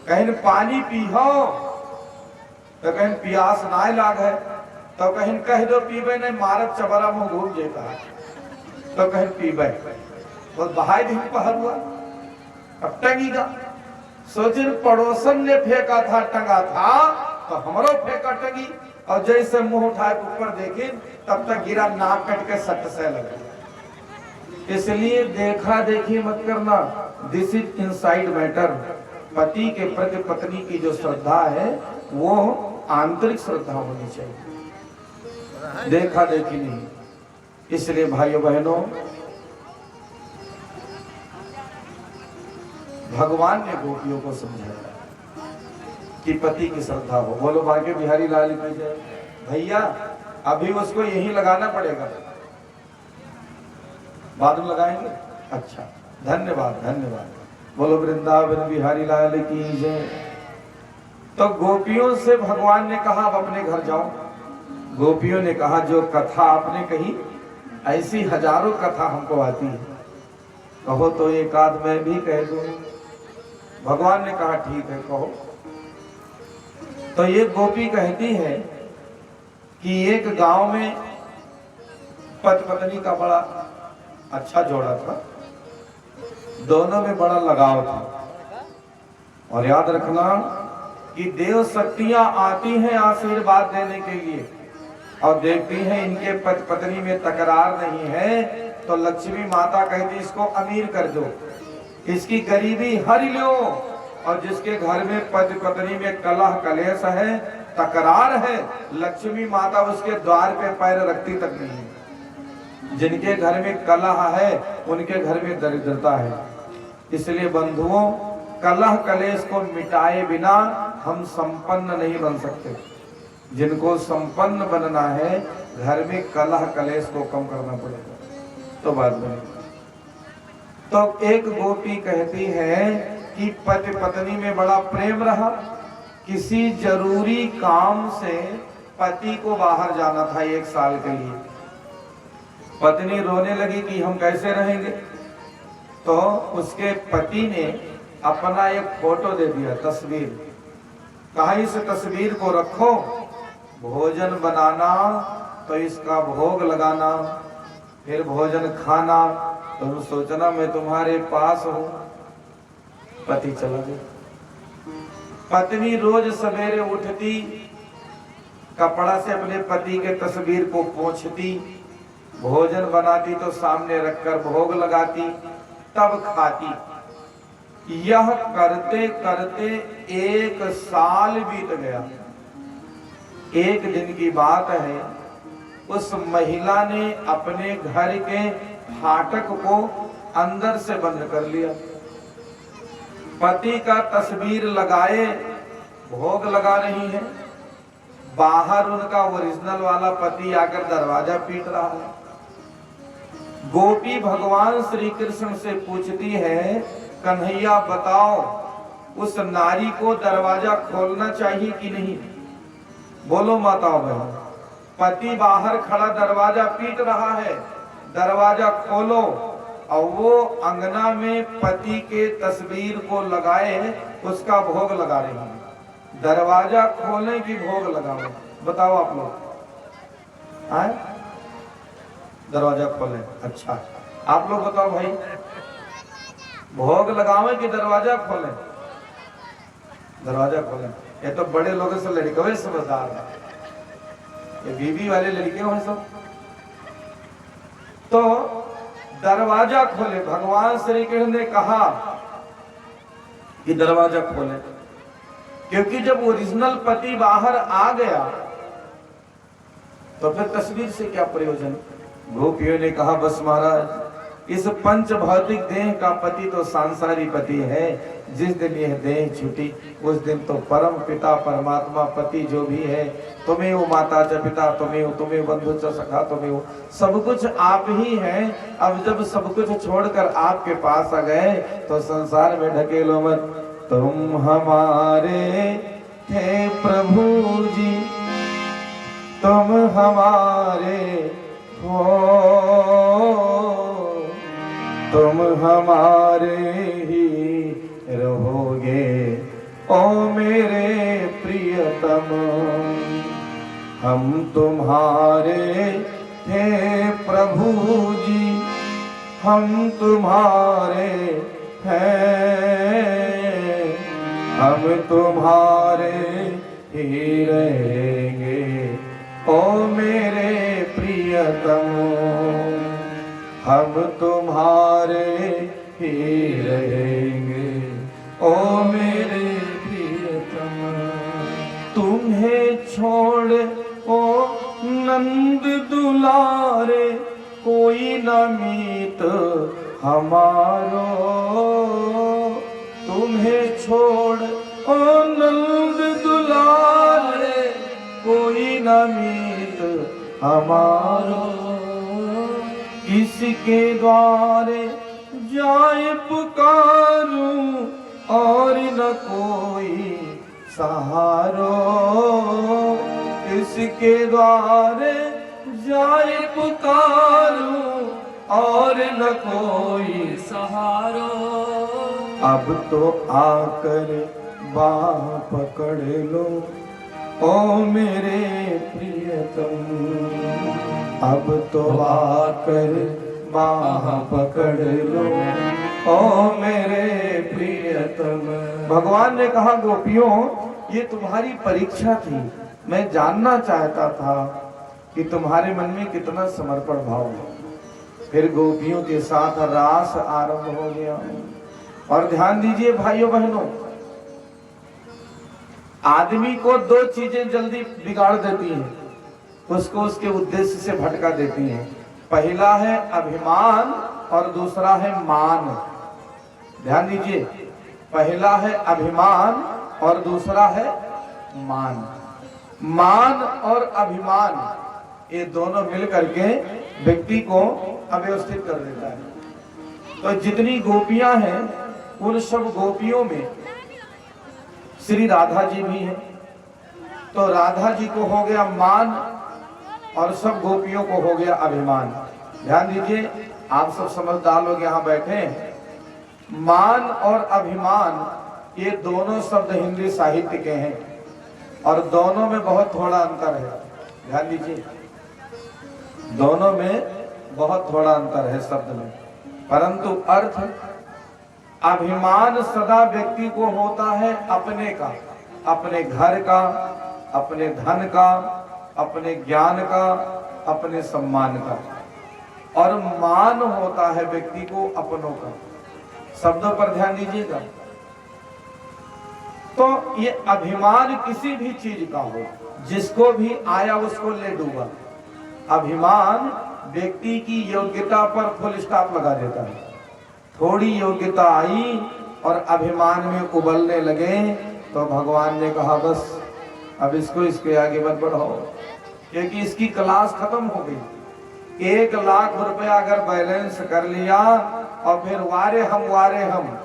कहीं पानी पी हो तो कहीं प्यास ना लाग है, तो कहीं कह दो पीबे नहीं, मारत चबरा में घूम जेता है, तो कहीं पीबे तो बहाई दिन पहरुआ अब टंगीगा। सोचे पड़ोसन ने फेंका था, टंगा था, तो हमरो फेंका टंगी। और जैसे मुंह उठाए ऊपर देखे तब तक गिरा, नाक कट के सट से लगा। इसलिए देखा देखी मत करना, दिस इज इनसाइड मैटर। पति के प्रति पत्नी की जो श्रद्धा है वो आंतरिक श्रद्धा होनी चाहिए, देखा देखी नहीं। इसलिए भाइयों बहनों, भगवान ने गोपियों को समझाया कि पति की श्रद्धा हो। बोलो भाग्य बिहारी लाल की जय। भैया अभी उसको यही लगाना पड़ेगा, बाद में लगाएंगे। अच्छा, धन्यवाद धन्यवाद। बोलो वृंदावन बिहारी लाल की जय। तो गोपियों से भगवान ने कहा अब अपने घर जाओ। गोपियों ने कहा जो कथा आपने कही ऐसी हजारों कथा हमको आती है, कहो तो एक आध मैं भी कह दूं। भगवान ने कहा ठीक है कहो। तो ये गोपी कहती है कि एक गांव में पति पत्नी का बड़ा अच्छा जोड़ा था। दोनों में बड़ा लगाव था। और याद रखना कि देव शक्तियां आती हैं आशीर्वाद देने के लिए और देखती हैं इनके पति पत्नी में तकरार नहीं है तो लक्ष्मी माता कहती इसको अमीर कर दो, इसकी गरीबी हर लो। और जिसके घर में पति पत्नी में कलह कलेश है, तकरार है, लक्ष्मी माता उसके द्वार पे पैर रखती तक नहीं है। जिनके घर में कलह है उनके घर में दरिद्रता है। इसलिए बंधुओं, कलह कलेश को मिटाए बिना हम संपन्न नहीं बन सकते। जिनको संपन्न बनना है घर में कलह कलेश को कम करना पड़ेगा तो बात बनेगी। तो एक गोपी कहती है कि पति पत्नी में बड़ा प्रेम रहा, किसी जरूरी काम से पति को बाहर जाना था 1 साल के लिए। पत्नी रोने लगी कि हम कैसे रहेंगे, तो उसके पति ने अपना एक फोटो दे दिया, तस्वीर। कहा इस तस्वीर को रखो, भोजन बनाना तो इसका भोग लगाना, फिर भोजन खाना तुम सोचना मैं तुम्हारे पास हूं। पति चला गया। पत्नी रोज सवेरे उठती, कपड़ा से अपने पति के तस्वीर को पोंछती, भोजन बनाती तो सामने रखकर भोग लगाती, तब खाती। यह करते करते 1 साल बीत गया। एक दिन की बात है, उस महिला ने अपने घर के फाटक को अंदर से बंद कर लिया। पति का तस्वीर लगाए भोग लगा रही है, बाहर उनका ओरिजिनल वाला पति आकर दरवाजा पीट रहा है। गोपी भगवान श्री कृष्ण से पूछती है, कन्हैया बताओ उस नारी को दरवाजा खोलना चाहिए कि नहीं? बोलो माताओं बहनों, पति बाहर खड़ा दरवाजा पीट रहा है, दरवाजा खोलो। और वो अंगना में पति के तस्वीर को लगाए उसका भोग लगा रही है। दरवाजा खोलने की भोग लगाओ, बताओ आप लोग आए? दरवाजा खोले, अच्छा आप लोग बताओ भाई, भोग लगावे कि दरवाजा खोले? दरवाजा खोले। ये तो बड़े लोगों से लड़के समझदार है, ये बीवी वाले लड़के हैं सब। तो दरवाजा खोले, भगवान श्री कृष्ण ने कहा कि दरवाजा खोले, क्योंकि जब ओरिजिनल पति बाहर आ गया तो फिर तस्वीर से क्या प्रयोजन। गोपियों ने कहा बस महाराज, इस पंच भौतिक देह का पति तो सांसारिक पति है। जिस दिन यह देह छूटी उस दिन तो परम पिता परमात्मा पति जो भी है, तुम्हें वो माता च पिता, तुम्हें बंधु च सखा, तुम्हें वो सब कुछ आप ही हैं। अब जब सब कुछ छोड़कर आपके पास आ गए तो संसार में ढकेलो मत। तुम हमारे थे प्रभु जी, तुम हमारे हो, तुम हमारे ही रहोगे ओ मेरे प्रियतम। हम तुम्हारे थे प्रभु जी, हम तुम्हारे हैं, हम तुम्हारे ही रहेंगे ओ मेरे प्रियतम। हम तुम्हारे ही रहेंगे ओ मेरे प्रियतम। तुम्हें छोड़ ओ नंद दुलारे, कोई न मीत हमारो। तुम्हें छोड़ ओ नंद दुलारे, कोई न मीत हमारो। किसके द्वारे जाए पुकारूं और न कोई सहारो। किसके द्वारे जाए पुकारूं और न कोई सहारो। अब तो आकर बाह पकड़ लो ओ मेरे प्रियतम। अब तो आकर बाह पकड़ लो ओ मेरे प्रियतम। भगवान ने कहा गोपियों ये तुम्हारी परीक्षा थी, मैं जानना चाहता था कि तुम्हारे मन में कितना समर्पण भाव है। फिर गोपियों के साथ रास आरंभ हो गया। और ध्यान दीजिए भाइयों बहनों, आदमी को दो चीजें जल्दी बिगाड़ देती हैं, उसको उसके उद्देश्य से भटका देती हैं। पहला है अभिमान और दूसरा है मान। ध्यान दीजिए, पहला है अभिमान और दूसरा है मान। मान और अभिमान ये दोनों मिलकर के व्यक्ति को अव्यवस्थित कर देता है। तो जितनी गोपियां हैं उन सब गोपियों में श्री राधा जी भी हैं। तो राधा जी को हो गया मान और सब गोपियों को हो गया अभिमान। ध्यान दीजिए, आप सब समझदार लोग यहाँ बैठे हैं। मान और अभिमान ये दोनों शब्द हिंदी साहित्य के हैं और दोनों में बहुत थोड़ा अंतर है। ध्यान दीजिए, दोनों में बहुत थोड़ा अंतर है शब्द में, परंतु अर्थ अभिमान सदा व्यक्ति को होता है अपने का, अपने घर का, अपने धन का, अपने ज्ञान का, अपने सम्मान का। और मान होता है व्यक्ति को अपनों का। शब्दों पर ध्यान दीजिएगा। तो ये अभिमान किसी भी चीज का हो, जिसको भी आया उसको ले डूबा। अभिमान व्यक्ति की योग्यता पर फुल स्टॉप लगा देता है। थोड़ी योग्यता आई और अभिमान में उबलने लगे तो भगवान ने कहा बस अब इसको इसके आगे मत बढ़ाओ, क्योंकि इसकी क्लास खत्म हो गई। 1 लाख रुपया अगर बैलेंस कर लिया और फिर वारे हम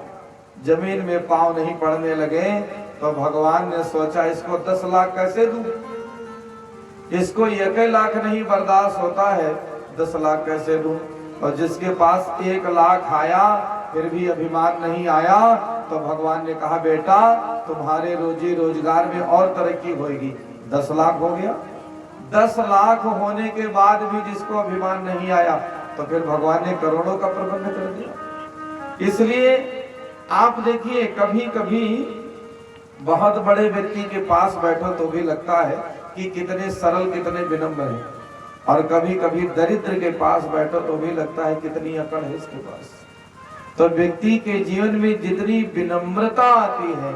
जमीन में पांव नहीं पड़ने लगे तो भगवान ने सोचा इसको 10 लाख कैसे दूं। इसको 1 लाख नहीं बर्दाश्त होता है, 10 लाख कैसे दूं। और जिसके पास 1 लाख आया फिर भी अभिमान नहीं आया तो भगवान ने कहा बेटा तुम्हारे रोजी रोजगार में और तरक्की होगी। 10 लाख हो गया। 10 लाख होने के बाद भी जिसको अभिमान नहीं आया तो फिर भगवान ने करोड़ों का प्रबंध कर दिया। इसलिए आप देखिए, कभी कभी बहुत बड़े व्यक्ति के पास बैठो तो भी लगता है कि कितने सरल, कितने विनम्र हैं, और कभी कभी दरिद्र के पास बैठो तो भी लगता है कितनी अकड़ है इसके पास। तो व्यक्ति के जीवन में जितनी विनम्रता आती है,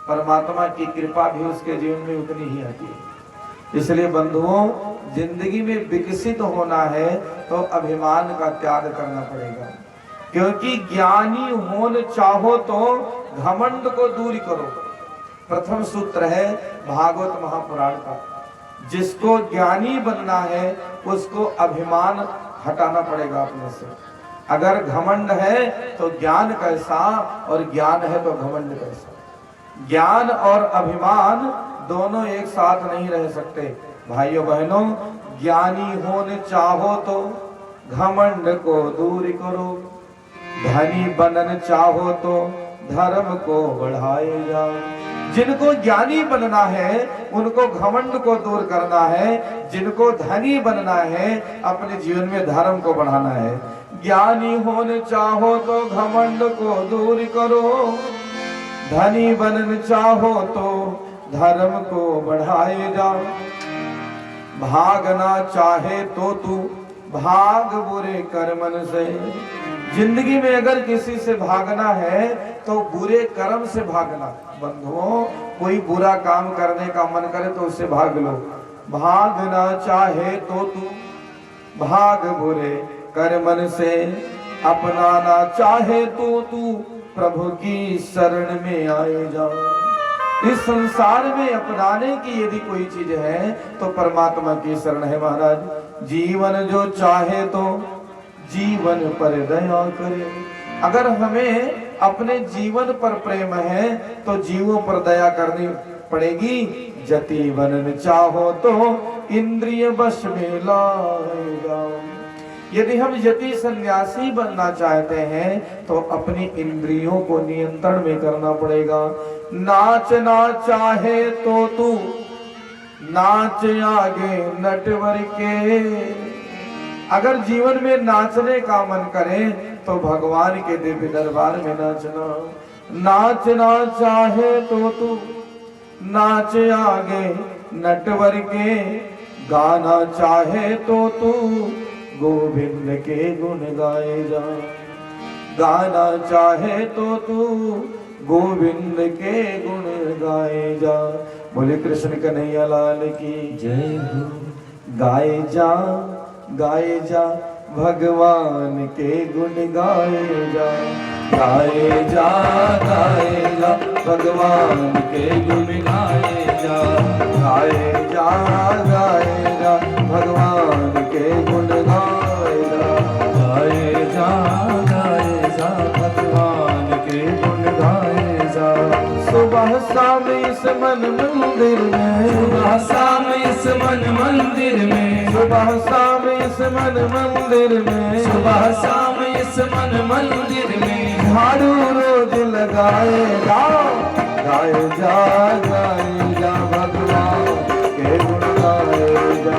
परमात्मा की कृपा भी उसके जीवन में उतनी ही आती है। इसलिए बंधुओं, जिंदगी में विकसित होना है तो अभिमान का त्याग करना पड़ेगा, क्योंकि ज्ञानी होने चाहो तो घमंड को दूर करो। प्रथम सूत्र है भागवत महापुराण का। जिसको ज्ञानी बनना है उसको अभिमान हटाना पड़ेगा अपने से। अगर घमंड है तो ज्ञान कैसा, और ज्ञान है तो घमंड कैसा। ज्ञान और अभिमान दोनों एक साथ नहीं रह सकते। भाइयों बहनों, ज्ञानी होने चाहो तो घमंड को दूर करो, धनी बनन चाहो तो धर्म को बढ़ाए जाओ। जिनको ज्ञानी बनना है उनको घमंड को दूर करना है, जिनको धनी बनना है अपने जीवन में धर्म को बढ़ाना है। ज्ञानी होने चाहो तो घमंड को दूर करो, धनी बनना चाहो तो धर्म को बढ़ाए जाओ। भागना चाहे तो तू भाग बुरे कर्मन से। जिंदगी में अगर किसी से भागना है तो बुरे कर्म से भागना। बंधुओं, कोई बुरा काम करने का मन करे तो उससे भाग लो। भागना चाहे तो तू भाग बुरे कर्मन से, अपनाना चाहे तो तू प्रभु की शरण में आए जाओ। इस संसार में अपनाने की यदि कोई चीज है तो परमात्मा की शरण है महाराज। जीवन जो चाहे तो जीवन पर दया करे। अगर हमें अपने जीवन पर प्रेम है तो जीवों पर दया करनी पड़ेगी। जति बनन चाहो तो इंद्रिय वश में लाए जाओ। यदि हम यति सन्यासी बनना चाहते हैं तो अपनी इंद्रियों को नियंत्रण में करना पड़ेगा। नाचना चाहे तो तू नाच आगे नटवर के। अगर जीवन में नाचने का मन करे तो भगवान के दिव्य दरबार में नाचना। नाचना चाहे तो तू नाच आगे नटवर के, गाना चाहे तो तू गोविंद के गुण गाए जा। गाना चाहे तो तू गोविंद के गुण गाए जा। बोले कृष्ण कन्हैया लाल की जय हो। गाए जा भगवान के गुण गाए जा। गाए जा भगवान के गुण गाए जा। गाए जा भगवान के गुण गाए जा। गाए जा भगवान के गुण गाए जा। सुबह शाम इस मन मंदिर में, सुबह शाम इस मन मंदिर में, सुबह शाम इस मन मंदिर में, सुबह शाम इस मन मंदिर में झाड़ू रोज लगाए जा। गाए जा भगवान के गुण गाए जा।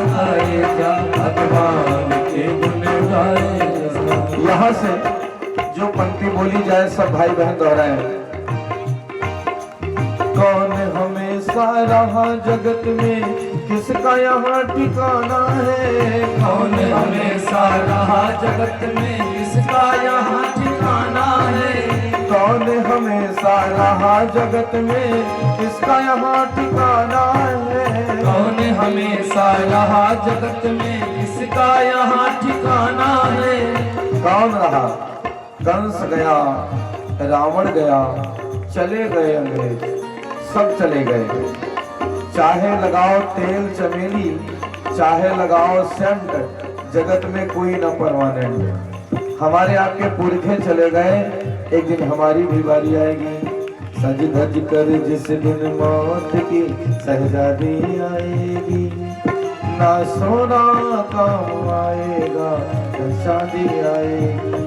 गाए जा भगवान के गुण गाए जा। यहाँ से जो पंक्ति बोली जाए सब भाई बहन दोहराए। कौन हमेशा रहा जगत में, किसका यहाँ ठिकाना है। कौन हमेशा रहा जगत में, किसका यहाँ ठिकाना है। कौन हमेशा रहा जगत में, किसका यहाँ ठिकाना है। कौन हमेशा रहा जगत में, किसका यहाँ ठिकाना है। कौन रहा। कंस गया, रावण गया, चले गए अंग्रेज, सब चले गए। चाहे लगाओ तेल चमेली, चाहे लगाओ सेंट, जगत में कोई न परमानेंट। हमारे आपके पुरखे चले गए, एक दिन हमारी भी बारी आएगी। सज धज कर जिस दिन मौत की शहजादी आएगी, ना सोना काम आएगा न शादी आएगी।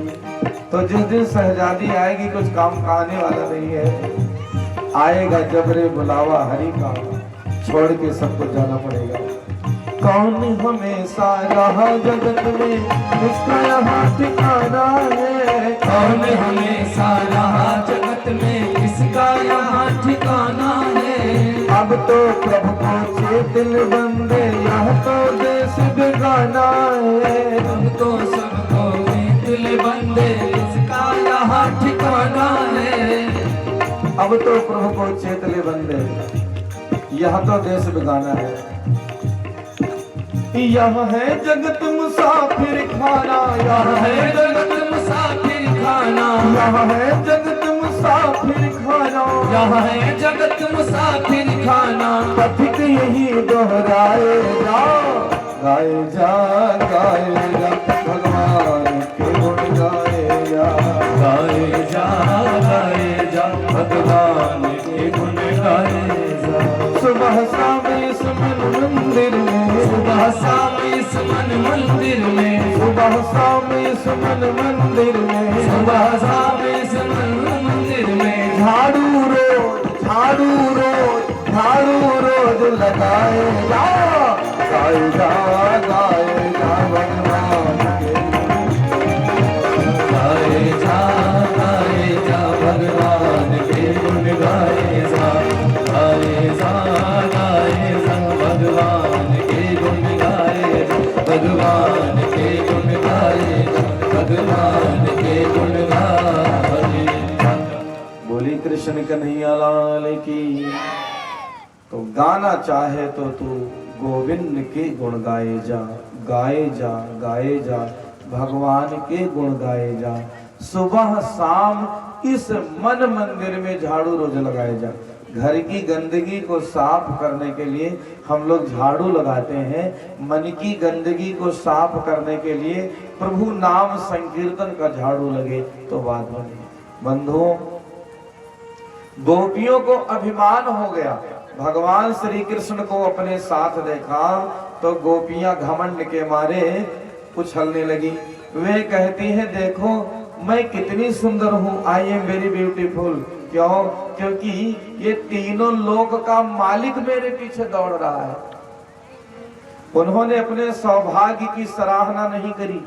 तो जिस दिन शहजादी आएगी कुछ काम का आने वाला नहीं है। आएगा जबरे बुलावा हरि का, छोड़ के सबको जाना पड़ेगा। कौन हमेशा रहा जगत में, किसका यहाँ ठिकाना है। कौन हमेशा रहा जगत में, किसका यहाँ ठिकाना है। अब तो प्रभु को चेतन बंदे, यह तो देश बेगाना है। अब तो सबको दिल बंदे, किसका यहाँ ठिकाना है। अब तो प्रभु को चेतले बंदे, यह तो देश बेगाना है। यह है जगत मुसाफिर खाना, यह है जगत मुसाफिर खाना, यह है जगत मुसाफिर खाना, यह है जगत मुसाफिर खाना। पथिक यही दोहराए जा। गाए जा भगवान के गुण गाए जा। गाए जा भगवान के गुण गाए जा। सुबह शाम इस मन मंदिर में, सुबह शाम इस मन मंदिर में, सुबह शाम इस मन मंदिर में, सुबह शाम इस मन मंदिर में झाड़ू रोज लगाए जा। गाए जा भगवान के, गाए जा भगवान के गुण गाए जा। गाए जा भगवान के गुण गाए जा। भगवान के गुण गाए जा, भगवान के गुण गाए जा। बोली कृष्ण कन्हैया लाल की। तो गाना चाहे तो तू गोविंद के गुण गाए जा। गाए जा भगवान के गुण गाए जा। सुबह शाम इस मन मंदिर में झाड़ू रोज लगाए जा। घर की गंदगी को साफ करने के लिए हम लोग झाड़ू लगाते हैं। मन की गंदगी को साफ करने के लिए प्रभु नाम संकीर्तन का झाड़ू लगे तो बात बने। बंधुओं, गोपियों को अभिमान हो गया। भगवान श्री कृष्ण को अपने साथ देखा तो गोपियां घमंड के मारे उछलने लगी। वे कहती हैं, देखो मैं कितनी सुंदर हूँ, आई एम वेरी ब्यूटीफुल। क्यों? क्योंकि ये तीनों लोक का मालिक मेरे पीछे दौड़ रहा है। उन्होंने अपने सौभाग्य की सराहना नहीं करी,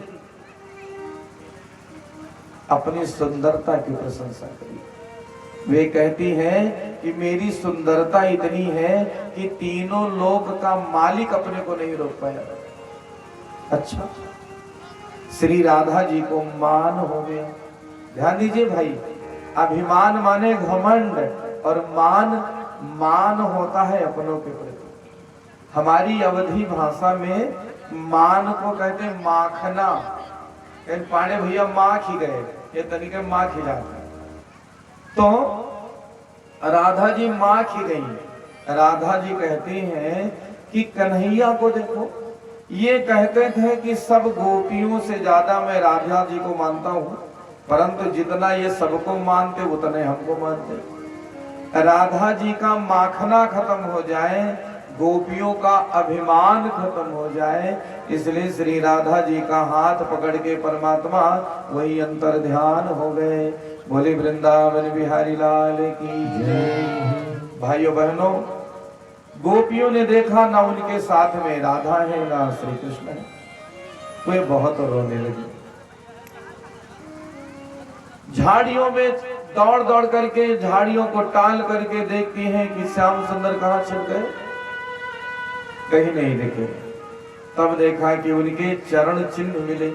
अपनी सुंदरता की प्रशंसा करी। वे कहती हैं कि मेरी सुंदरता इतनी है कि तीनों लोक का मालिक अपने को नहीं रोक पाया। अच्छा, श्री राधा जी को मान हो गया। ध्यान दीजिए भाई, अभिमान माने घमंड, और मान होता है अपनों के प्रति। हमारी अवधी भाषा में मान को कहते हैं माखना। पांडे भैया माँ खी गए, ये तरीके माँ खी जाते हैं। तो राधा जी माँ खी गई। राधा जी कहती हैं कि कन्हैया को देखो, ये कहते थे कि सब गोपियों से ज्यादा मैं राधा जी को मानता हूँ, परंतु जितना ये सबको मानते उतने हमको मानते। राधा जी का माखना खत्म हो जाए, गोपियों का अभिमान खत्म हो जाए, इसलिए श्री राधा जी का हाथ पकड़ के परमात्मा वही अंतर ध्यान हो गए। बोले वृंदावन बिहारी लाल की जय। भाइयों बहनों, गोपियों ने देखा ना उनके साथ में राधा है ना श्री कृष्ण है, वे बहुत रोने लगी। झाड़ियों में दौड़ दौड़ करके, झाड़ियों को टाल करके देखती हैं कि श्याम सुंदर कहाँ छिप गए, कहीं नहीं दिखे। तब देखा कि उनके चरण चिन्ह मिले।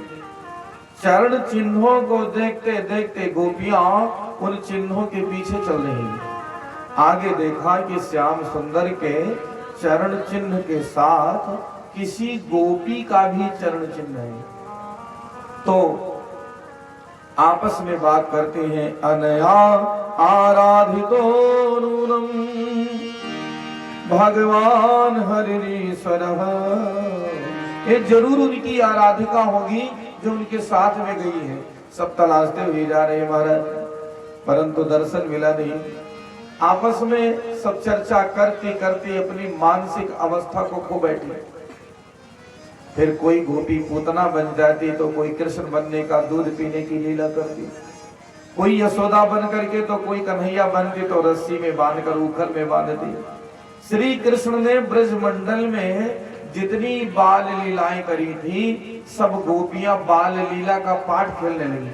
चरण चिन्हों को देखते देखते गोपियां उन चिन्हों के पीछे चल रही हैं। आगे देखा कि श्याम सुंदर के चरण चिन्ह के साथ किसी गोपी का भी चरण चिन्ह है। तो आपस में बात करते हैं, अनया आराधितो नूनम भगवान हरिश्वरः। ये जरूर उनकी आराधिका होगी जो उनके साथ में गई है। सब तलाशते हुए जा रहे महाराज, परंतु दर्शन मिला नहीं। आपस में सब चर्चा करती करती अपनी मानसिक अवस्था को खो बैठी। फिर कोई गोपी पूतना बन जाती तो कोई कृष्ण बनने का दूध पीने की लीला करती, कोई यशोदा बन करके तो कोई कन्हैया बनती तो रस्सी में बांधकर उखल में बांधती। श्री कृष्ण ने ब्रज मंडल में जितनी बाल लीलाएं करी थी, सब गोपियां बाल लीला का पाठ खेलने लगी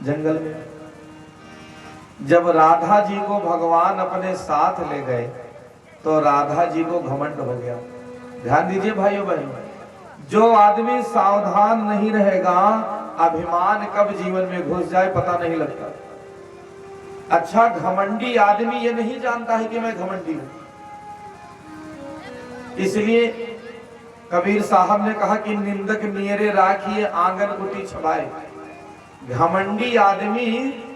जंगल में। जब राधा जी को भगवान अपने साथ ले गए तो राधा जी को घमंड हो गया। ध्यान दीजिए भाइयों बहनों, जो आदमी सावधान नहीं रहेगा, अभिमान कब जीवन में घुस जाए पता नहीं लगता। अच्छा, घमंडी आदमी ये नहीं जानता है कि मैं घमंडी हूं। इसलिए कबीर साहब ने कहा कि निंदक नियरे राखिए आंगन कुटी छबाए। घमंडी आदमी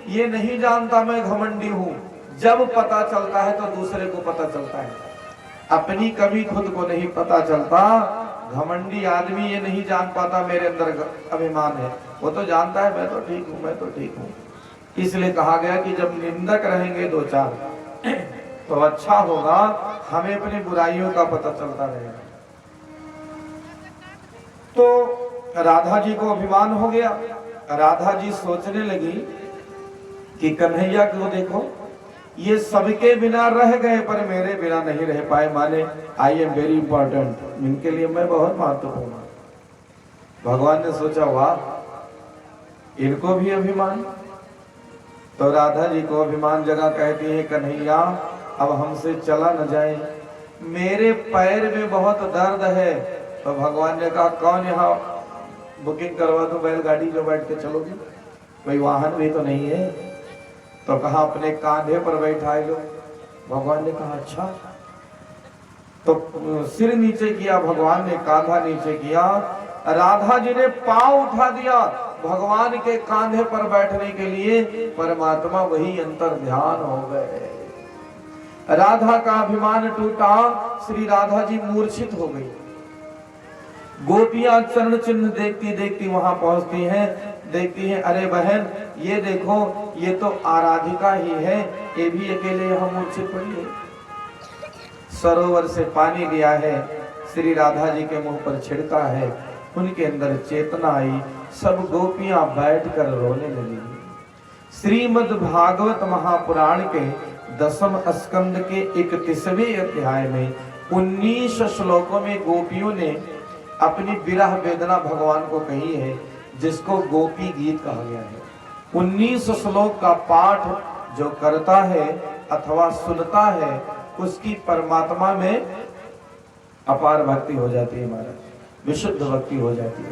ये नहीं जानता मैं घमंडी हूं, जब पता चलता है तो दूसरे को पता चलता है, अपनी कभी खुद को नहीं पता चलता। घमंडी आदमी ये नहीं जान पाता मेरे अंदर अभिमान है, वो तो जानता है मैं तो ठीक हूं, मैं तो ठीक हूं। इसलिए कहा गया कि जब निंदक रहेंगे दो चार तो अच्छा होगा, हमें अपनी बुराइयों का पता चलता रहेगा। तो राधा जी को अभिमान हो गया। राधा जी सोचने लगी कि कन्हैया को देखो, ये सबके बिना रह गए पर मेरे बिना नहीं रह पाए, माने आई एम वेरी इंपॉर्टेंट, इनके लिए मैं बहुत महत्वपूर्ण हूं। भगवान ने सोचा वाह, इनको भी अभिमान। तो राधा जी को अभिमान जगह कहती है, कन्हैया अब हमसे चला न जाए, मेरे पैर में बहुत दर्द है। तो भगवान ने कहा कौन यहाँ बुकिंग करवा दूं बैलगाड़ी जो बैठ के चलोगे, कोई वाहन भी तो नहीं है। तो कहा अपने कांधे पर बैठाए लो। भगवान ने कहा अच्छा। तो सिर नीचे किया भगवान ने, कांधा नीचे किया, राधा जी ने पांव उठा दिया भगवान के कांधे पर बैठने के लिए। परमात्मा वही अंतर ध्यान हो गए। राधा का अभिमान टूटा, श्री राधा जी मूर्छित हो गई। गोपियां चरण चिन्ह देखती देखती वहां पहुंचती हैं, देखती हैं अरे बहन ये देखो, ये तो आराधिका ही है, ये भी अकेले यहाँ मूर्छित पड़ी है। सरोवर से पानी लिया है, श्री राधा जी के मुंह पर छिड़का है, उनके अंदर चेतना आई, सब गोपियां बैठकर रोने लगी। श्रीमद् भागवत महापुराण के 10वें स्कंद के 31वें अध्याय में 19 श्लोकों में गोपियों ने अपनी विरह वेदना भगवान को कही है, जिसको गोपी गीत कहा गया है। 19 श्लोक का पाठ जो करता है अथवा सुनता है उसकी परमात्मा में अपार भक्ति हो जाती है महाराज, विशुद्ध भक्ति हो जाती है।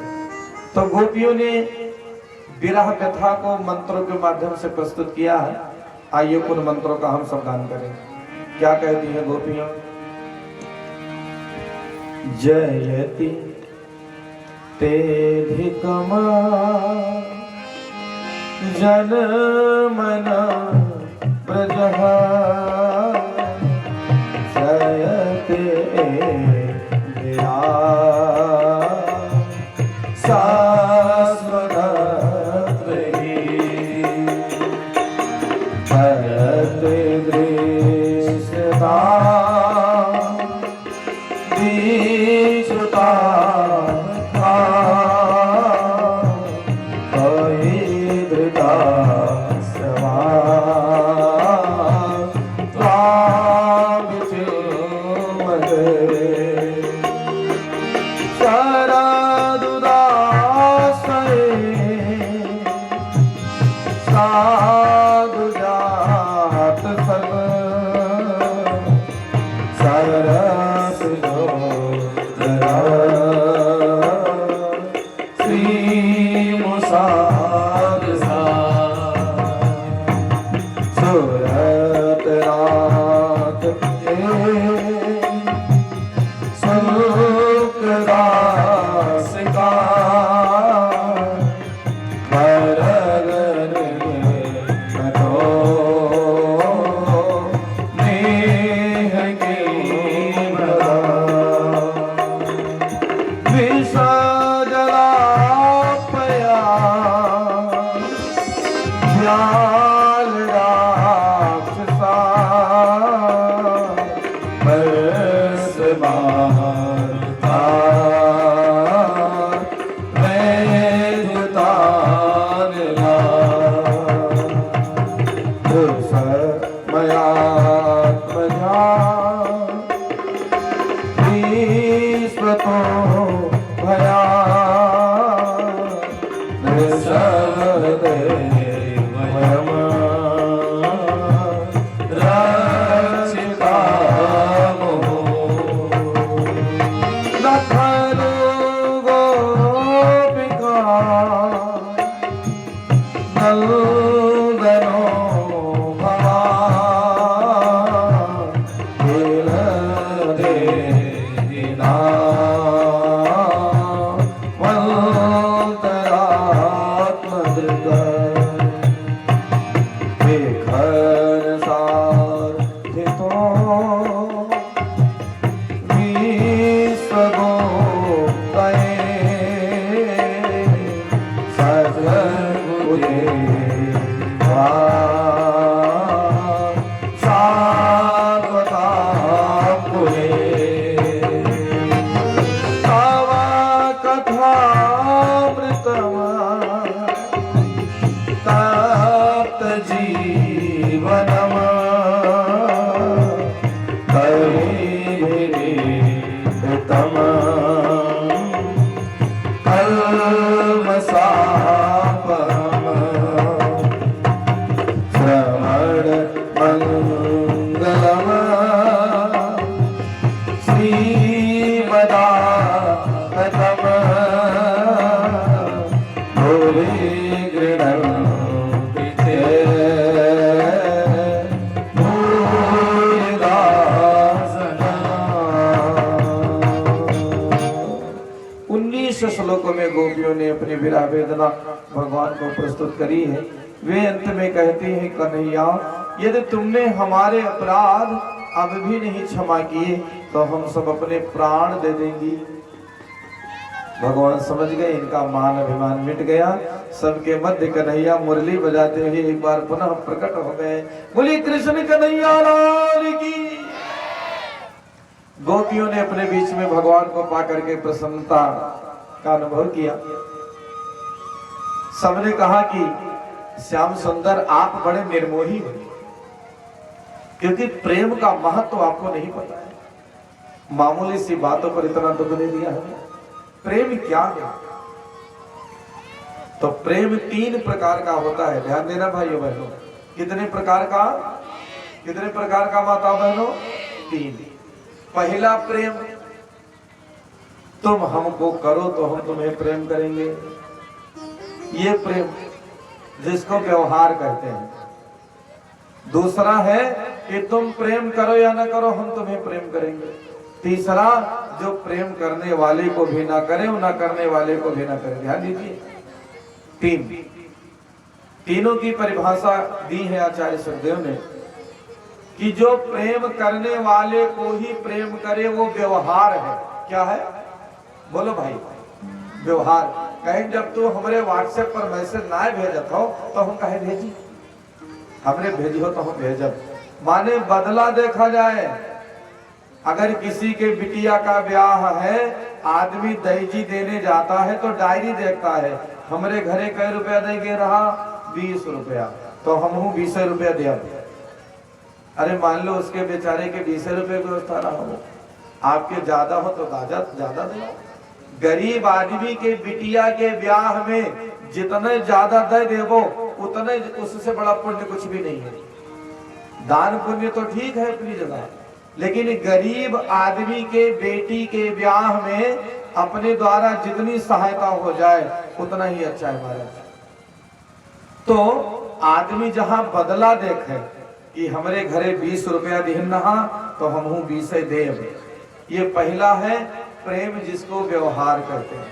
तो गोपियों ने विरह व्यथा को मंत्रों के माध्यम से प्रस्तुत किया है। आइए उन मंत्रों का हम सब गान करें। क्या कहती है गोपियां? जयति तेधिकमा जन मन ब्रजः जयते श्लोकों में गोपियों ने अपनी विरह वेदना भगवान को प्रस्तुत करी है। वे अंत में कहते हैं, कन्हैया यदि तुमने हमारे अपराध अब भी नहीं क्षमा किए तो हम सब अपने प्राण दे देंगी। भगवान समझ गए इनका मान अभिमान मिट गया। सबके मध्य कन्हैया मुरली बजाते हुए एक बार पुनः प्रकट हो गए। बोली कृष्ण कन्हैया लाल की। गोपियों ने अपने बीच में भगवान को पाकर के प्रसन्नता का अनुभव किया। सबने कहा कि श्याम सुंदर आप बड़े निर्मोही हो, क्योंकि प्रेम का महत्व तो आपको नहीं पता है। मामूली सी बातों पर इतना दुख दे दिया है। प्रेम क्या है? तो प्रेम 3 प्रकार का होता है, ध्यान देना भाइयों बहनों। कितने प्रकार का? कितने प्रकार का माता बहनों? 3। पहला प्रेम, तुम हमको करो तो हम तुम्हें प्रेम करेंगे, ये प्रेम जिसको व्यवहार कहते हैं। दूसरा है कि तुम प्रेम करो या ना करो हम तुम्हें प्रेम करेंगे। तीसरा, जो प्रेम करने वाले को भी ना करे और ना करने वाले को भी ना करे। ध्यान दीजिए, 3। तीनों की परिभाषा दी है आचार्य सुखदेव ने कि जो प्रेम करने वाले को ही प्रेम करे वो व्यवहार है। क्या है? बोलो भाई, व्यवहार। कहीं जब तू हमारे व्हाट्सएप पर मैसेज ना भेजत हो तो हम कहे भेजी, हमने भेजी हो तो हम भेजब, माने बदला देखा जाए। अगर किसी के बिटिया का ब्याह है, आदमी दहेजी देने जाता है तो डायरी देखता है, हमारे घरे कई रुपया दे गे रहा, 20 रुपया, तो हम 20 रुपया दिया। अरे मान लो उसके बेचारे के 20 रुपये व्यवस्था रहा हो, आपके ज्यादा हो तो ज्यादा दे। गरीब आदमी के बिटिया के ब्याह में जितने ज्यादा दे देवो उतने, उससे बड़ा पुण्य कुछ भी नहीं है। दान पुण्य तो ठीक है अपनी जगह, लेकिन गरीब आदमी के बेटी के ब्याह में अपने द्वारा जितनी सहायता हो जाए उतना ही अच्छा है महाराज। तो आदमी जहां बदला देखे कि हमारे घरे 20 रुपया दिहन नहा तो हम 20 देव, ये पहला है प्रेम जिसको व्यवहार करते हैं।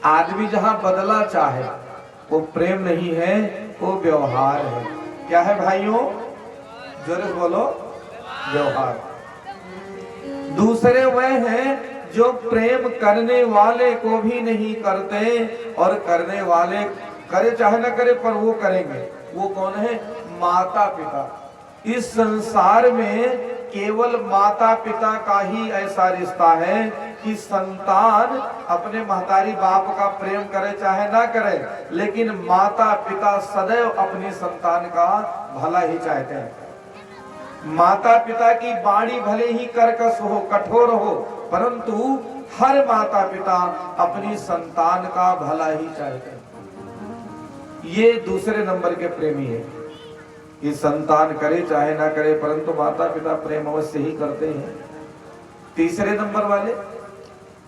आदमी जहां बदला चाहे वो प्रेम नहीं है, वो व्यवहार है। क्या है भाइयों? जोर से बोलो, व्यवहार। दूसरे वह हैं जो प्रेम करने वाले को भी नहीं करते और करने वाले करे चाहे ना करे पर वो करेंगे। वो कौन है? माता पिता। इस संसार में केवल माता पिता का ही ऐसा रिश्ता है कि संतान अपने महतारी बाप का प्रेम करे चाहे ना करे, लेकिन माता पिता सदैव अपनी संतान का भला ही चाहते हैं। माता पिता की वाणी भले ही कर्कश हो, कठोर हो, परंतु हर माता पिता अपनी संतान का भला ही चाहते हैं। ये दूसरे नंबर के प्रेमी है कि संतान करे चाहे ना करे परंतु माता पिता प्रेम अवश्य ही करते हैं। तीसरे नंबर वाले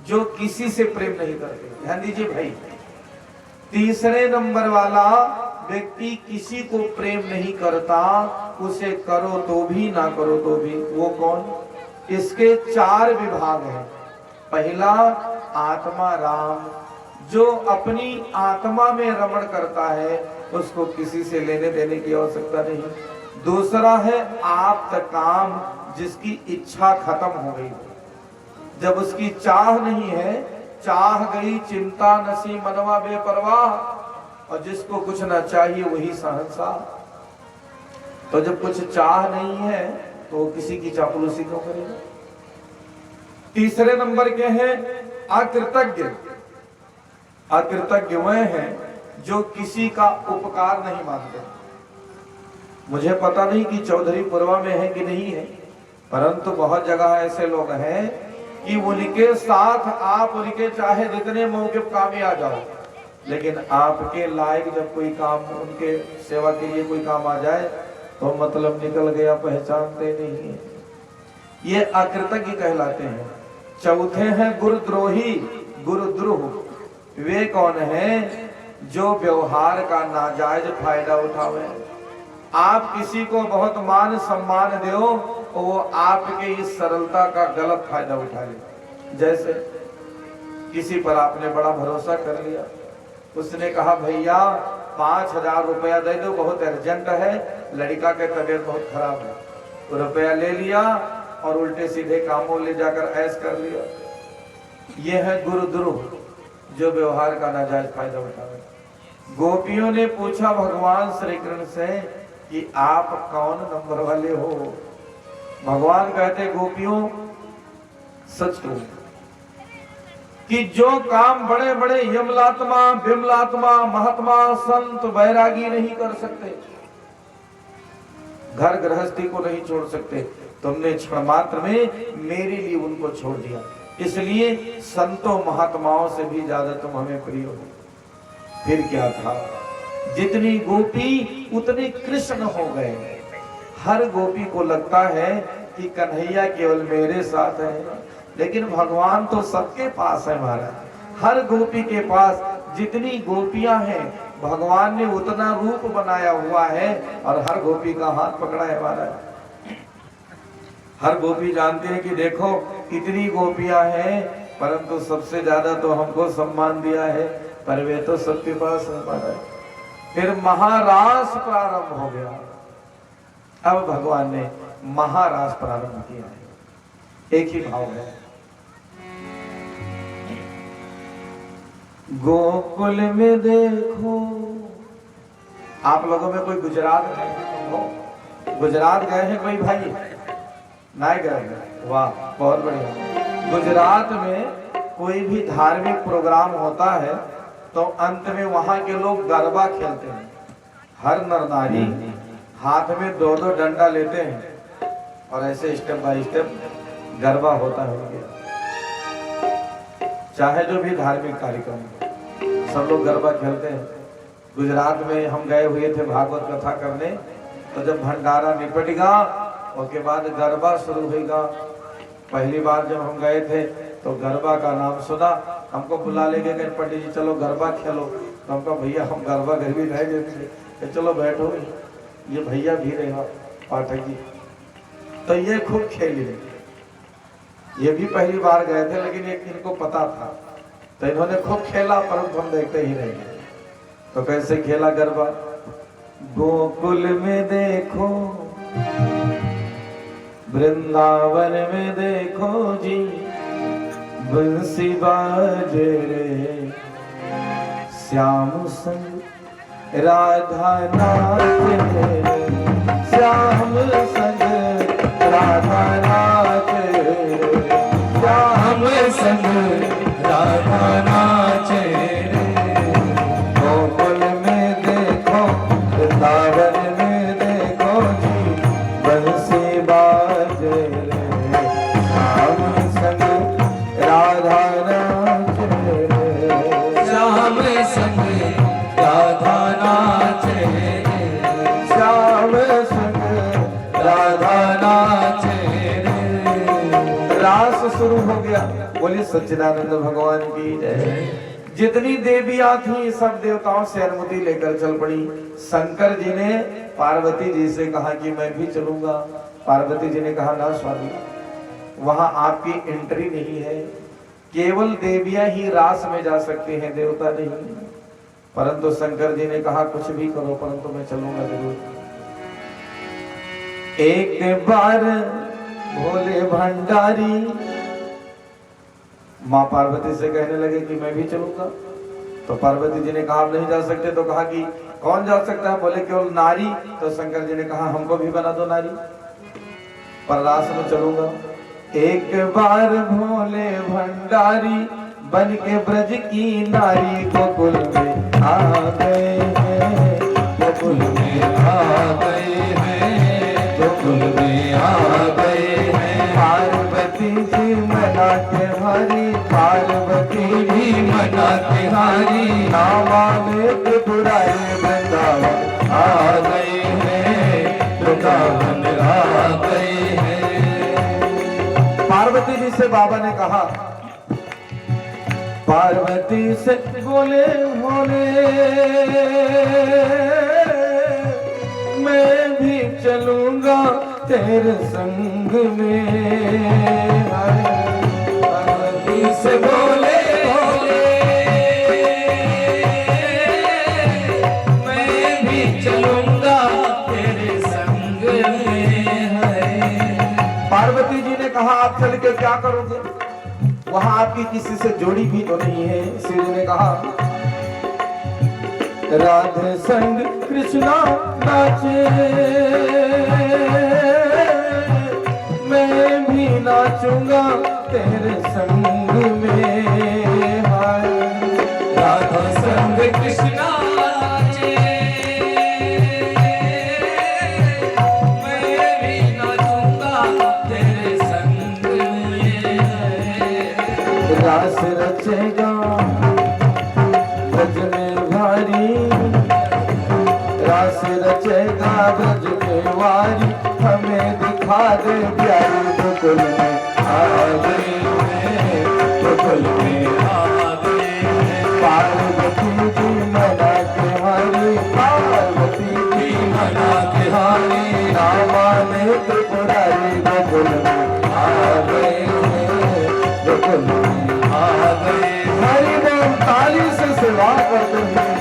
जो किसी से प्रेम नहीं करते। ध्यान दीजिए भाई, तीसरे नंबर वाला व्यक्ति किसी को प्रेम नहीं करता, उसे करो तो भी ना करो तो भी। वो कौन? इसके 4 विभाग हैं। पहला आत्मा राम, जो अपनी आत्मा में रमण करता है उसको किसी से लेने देने की आवश्यकता नहीं। दूसरा है आप्त काम, जिसकी इच्छा खत्म हो गई, जब उसकी चाह नहीं है, चाह गई चिंता नसी मनवा बेपरवाह, और जिसको कुछ ना चाहिए वही सहनशाह। तो जब कुछ चाह नहीं है तो वो किसी की चापलूसी क्यों करेगा। तीसरे नंबर के हैं अकृतज्ञ। अकृतज्ञ वह हैं जो किसी का उपकार नहीं मानते। मुझे पता नहीं कि चौधरी पुरवा में है कि नहीं है, परंतु बहुत जगह ऐसे लोग हैं कि उनके साथ आप उनके चाहे जितने मौके काम आ जाओ, लेकिन आपके लायक जब कोई काम, उनके सेवा के लिए कोई काम आ जाए तो मतलब निकल गया, पहचानते नहीं है। ये अकृतज्ञ कहलाते हैं। चौथे हैं गुरुद्रोही। गुरुद्रोह वे कौन है? जो व्यवहार का नाजायज फायदा उठावे। आप किसी को बहुत मान सम्मान दो और वो आपके इस सरलता का गलत फायदा उठा ले। जैसे किसी पर आपने बड़ा भरोसा कर लिया, उसने कहा भैया 5000 रुपया दे दो, बहुत अर्जेंट है, लड़का के तबीयत बहुत खराब है। तो रुपया ले लिया और उल्टे सीधे कामों ले जाकर ऐश कर लिया। यह है गुरुद्रोह, जो व्यवहार का नाजायज फायदा उठावे। गोपियों ने पूछा भगवान श्री कृष्ण से कि आप कौन नंबर वाले हो। भगवान कहते गोपियों सच कहूं कि जो काम बड़े बड़े यमलात्मा, विमलात्मा, महात्मा, संत, बैरागी नहीं कर सकते, घर गृहस्थी को नहीं छोड़ सकते, तुमने क्षण मात्र में मेरे लिए उनको छोड़ दिया। इसलिए संतों महात्माओं से भी ज्यादा तुम हमें प्रिय हो। फिर क्या था, जितनी गोपी उतने कृष्ण हो गए। हर गोपी को लगता है कि कन्हैया केवल मेरे साथ है, लेकिन भगवान तो सबके पास है महाराज। हर गोपी के पास जितनी गोपियां हैं, भगवान ने उतना रूप बनाया हुआ है और हर गोपी का हाथ पकड़ा है महाराज। हर गोपी जानते हैं कि देखो इतनी गोपियां हैं, परंतु सबसे ज्यादा तो हमको सम्मान दिया है, पर वे तो सबके पास है महाराज। फिर महारास प्रारंभ हो गया। अब भगवान ने महारास प्रारंभ किया है। एक ही भाव है, गोकुल में देखो। आप लोगों में कोई गुजरात गए हैं? हो गुजरात गए हैं कोई भाई? नहीं गए? वाह, बहुत बढ़िया। गुजरात में कोई भी धार्मिक प्रोग्राम होता है तो अंत में वहां के लोग गरबा खेलते हैं। हर नर नारी हाथ में 2-2 डंडा लेते हैं और ऐसे स्टेप बाय स्टेप गरबा होता है। चाहे जो भी धार्मिक कार्यक्रम, सब लोग गरबा खेलते हैं। गुजरात में हम गए हुए थे भागवत कथा करने, तो जब भंडारा निपटेगा उसके बाद गरबा शुरू होगा। पहली बार जब हम गए थे तो गरबा का नाम सुना, हमको बुला ले गए पंडित जी, चलो गरबा खेलो। तो हमको भैया हम गरबा घर भी नहीं देते, चलो बैठो, ये भैया भी रहेगा पाठक जी। तो ये खूब खेली, ये भी पहली बार गए थे, लेकिन एक इनको पता था तो इन्होंने खूब खेला, परंतु हम देखते ही नहीं। तो कैसे खेला गरबा? गोकुल में देखो, वृंदावन में देखो जी, बंसी बाजे रे, श्याम संग राधा नाचे रे, श्याम संग राधा नाचे रे, श्याम संग राधा नाचे रे। गोकुल में देखो, वृंदावन में देखो जी, बंसी बाजे रे, श्याम संग राधा नाचे रे, श्याम संग राधा नाचे रे, श्याम संग राधा नाचे रे। रास शुरू हो गया। बोली सच्चिदानंद भगवान की जय। जितनी देवियां थी सब देवताओं से अनुमति लेकर चल पड़ी। शंकर जी ने पार्वती जी से कहा कि मैं भी चलूंगा। पार्वती जी ने कहा ना स्वामी, वहां आपकी एंट्री नहीं है, केवल देवियां ही रास में जा सकते हैं, देवता नहीं। परंतु शंकर जी ने कहा कुछ भी करो, परंतु मैं चलूंगा जरूर। एक बार भोले भंडारी माँ पार्वती से कहने लगे कि मैं भी चलूंगा। तो पार्वती जी ने कहा आप नहीं जा सकते। तो कहा कि कौन जा सकता है? बोले केवल नारी। तो शंकर जी ने कहा हमको भी बना दो नारी, पर रास में चलूंगा। एक बार भोले भंडारी बन के ब्रज की नारी गोकुल में आ गए हैं, गोकुल में आ गए हैं, गोकुल में आ गए हैं। पार्वती जी मना के हरी, पार्वती जी मना के हरी, नामाने त्रिपुरारी वृंदावन आ गए हैं, वृंदावन आ गए हैं। पार्वती जी से बाबा ने कहा, पार्वती से बोले बोले मैं भी चलूंगा तेरे संग में। पार्वती से बोले बोले मैं भी चलूंगा तेरे संग में। पार्वती जी ने कहा आप चल के क्या करोगे? वहां आपकी किसी से जोड़ी भी तो नहीं है। शिव जी ने कहा राधे संग कृष्णा नाचे, मैं भी नाचूंगा तेरे संग में। हाय राधा संग कृष्णा नाचे, मैं भी नाचूंगा तेरे संग में। रास रचेगा भजन भाई हमें दिखा दे प्यारी गोकुल में आ गए हैं, गोकुल में आ गए हैं। पार्वती जी मना के हारी, पार्वती जी मना के हारी, रामाने त्रिपुरारी गोकुल में आ गए हैं, गोकुल में आ गए। हरि बोल ताली से सेवा करते हैं।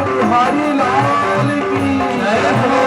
बिहारी लाल की जय हो।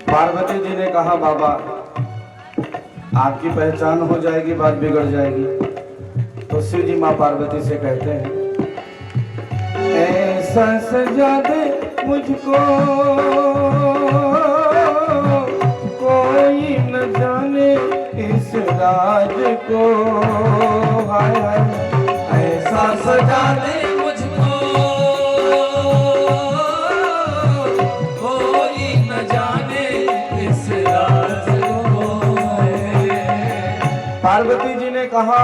पार्वती जी ने कहा बाबा आपकी पहचान हो जाएगी, बात बिगड़ जाएगी। तो शिव जी माँ पार्वती से कहते हैं ऐसा सजा दे मुझको कोई न जाने इस राज को, हाय हाय ऐसा सजा दे पार्वती जी ने कहा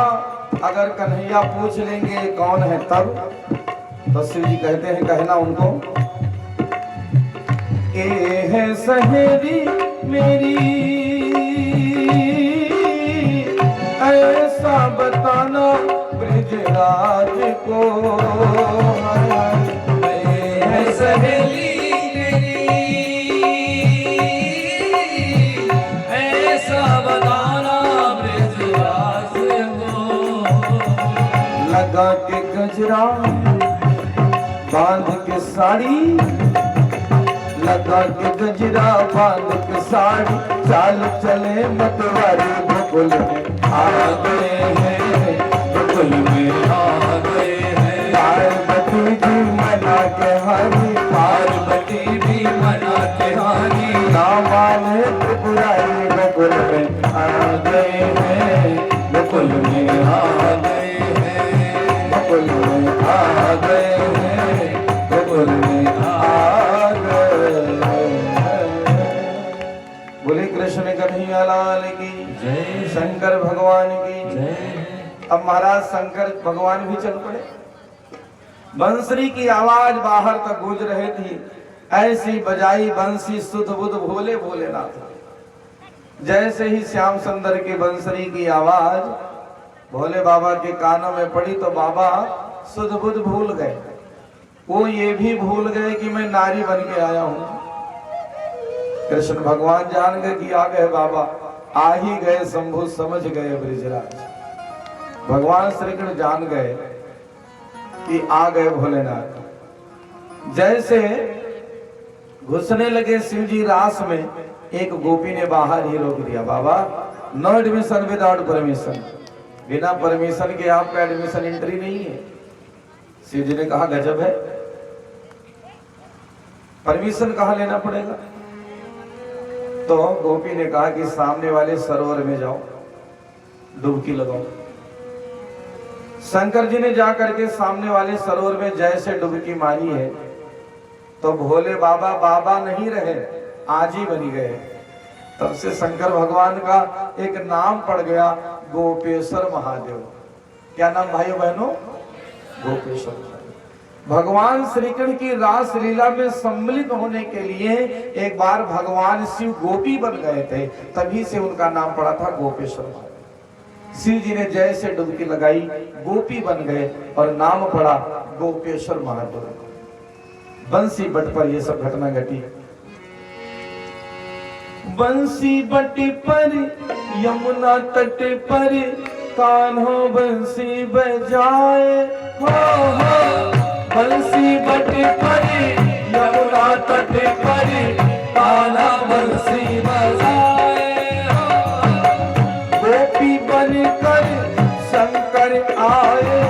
अगर कन्हैया पूछ लेंगे कौन है तब, तो शिव जी कहते हैं कहना उनको ए है सहेली मेरी ऐसा बताना ब्रजराज को, ए है सहेली लगा के गजरा बांध के साड़ी, लगा के गजरा बांध के साड़ी, चाल चले मतवारी गोकुल में आ गए हैं, गोकुल में आ गए हैं। पार्वती जी मना के हारी, पार्वती भी मना के हारी, रामाने त्रिपुरारी गोकुल में आ गए हैं, गोकुल में आ गए, गोकुल में आ गए हैं, गोकुल में आ गए। बोले कृष्ण कन्हैया लाल की जय, शंकर भगवान की जय। अब महाराज शंकर भगवान भी चल पड़े। बंसरी की आवाज बाहर तक गूंज रही थी, ऐसी बजाई बंसी सुध बुध भोले भोलेनाथ। जैसे ही श्याम सुंदर की बंसरी की आवाज भोले बाबा के कानों में पड़ी तो बाबा सुध बुध भूल गए। वो ये भी भूल गए कि मैं नारी बन के आया हूं। कृष्ण भगवान जान गए कि आ गए बाबा, आ ही गए शंभु समझ गए ब्रिजराज। भगवान श्री कृष्ण जान गए कि आ गए भोलेनाथ। जैसे घुसने लगे शिव जी रास में, एक गोपी ने बाहर ही रोक दिया, बाबा नो एडमिशन विदाउट परमिशन, बिना परमिशन के आपका एडमिशन एंट्री नहीं है। शिव जी ने कहा गजब है, परमिशन कहाँ लेना पड़ेगा? तो गोपी ने कहा कि सामने वाले सरोवर में जाओ, डुबकी लगाओ। शंकर जी ने जाकर के सामने वाले सरोवर में जैसे डुबकी मारी है तो भोले बाबा बाबा नहीं रहे, आजी बनी गए। तब से शंकर भगवान का एक नाम पड़ गया, गोपेश्वर महादेव। क्या नाम भाइयों बहनों? गोपेश्वर। भगवान श्री कृष्ण की रास लीला में सम्मिलित होने के लिए एक बार भगवान शिव गोपी बन गए थे, तभी से उनका नाम पड़ा था गोपेश्वर। शिव जी ने जैसे डुबकी लगाई गोपी बन गए और नाम पड़ा गोपेश्वर महादेव। बंसी बट पर यह सब घटना घटी। बंसी बट पर यमुना तट पर कान्हा बंसी बजाए, हो बंसी बट पर यमुना तट पर कान्हा बंसी बजाए, गोपी बनकर शंकर आए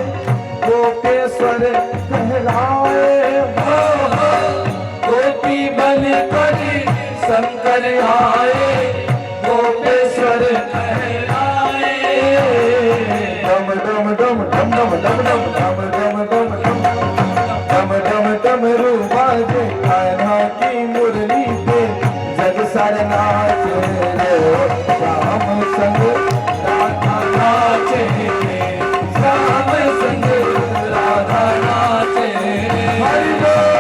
गोपेश्वर कहलाए, गोपी बनकर शंकर आए गोपेश्वर कहलाए। डम डम डम डम डम डम डम डम डम डम डम डम डम रूबाजे कान्हा की मुरली पे जग सारे नाचे रे, श्याम संग राधा नाचे, श्याम संग राधा नाचे। हरि बोल।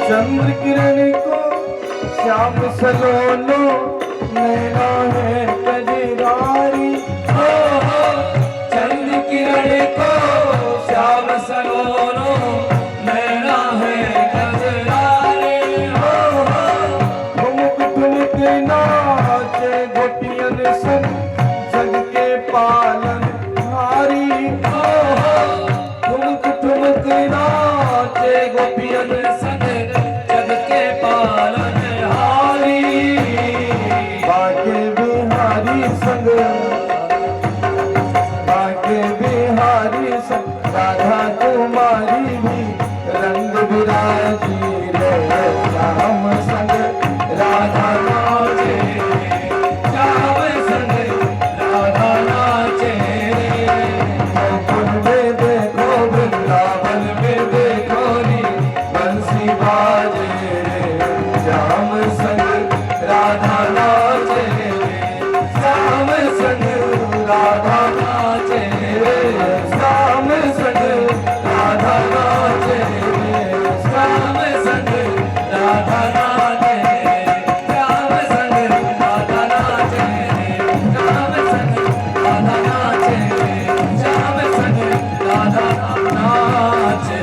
चंद्र किरण को श्याम सलोनो नैना है कजरारी, हो चंद्र किरण को श्याम सलोनो नैना है कजरारी, हो ठुमक ठुमक नाचे गोपियन सन जग के पालन हारी, हो ठुमक ठुमक नाचे गोपियन सन संग, बाके बिहारी संग राधा कुमारी भी रंग बिराजी रे, श्याम संग राधा नाचे, श्याम संग राधा नाचे। गोकुल में देखो वृंदावन में देखो नी बंसी बाजे रे, श्याम संग राधा नाचे, श्याम संग राधा नाचे, श्याम संग राधा नाचे, श्याम संग राधा नाचे, श्याम संग राधा नाचे, श्याम संग राधा नाचे, श्याम संग राधा नाचे।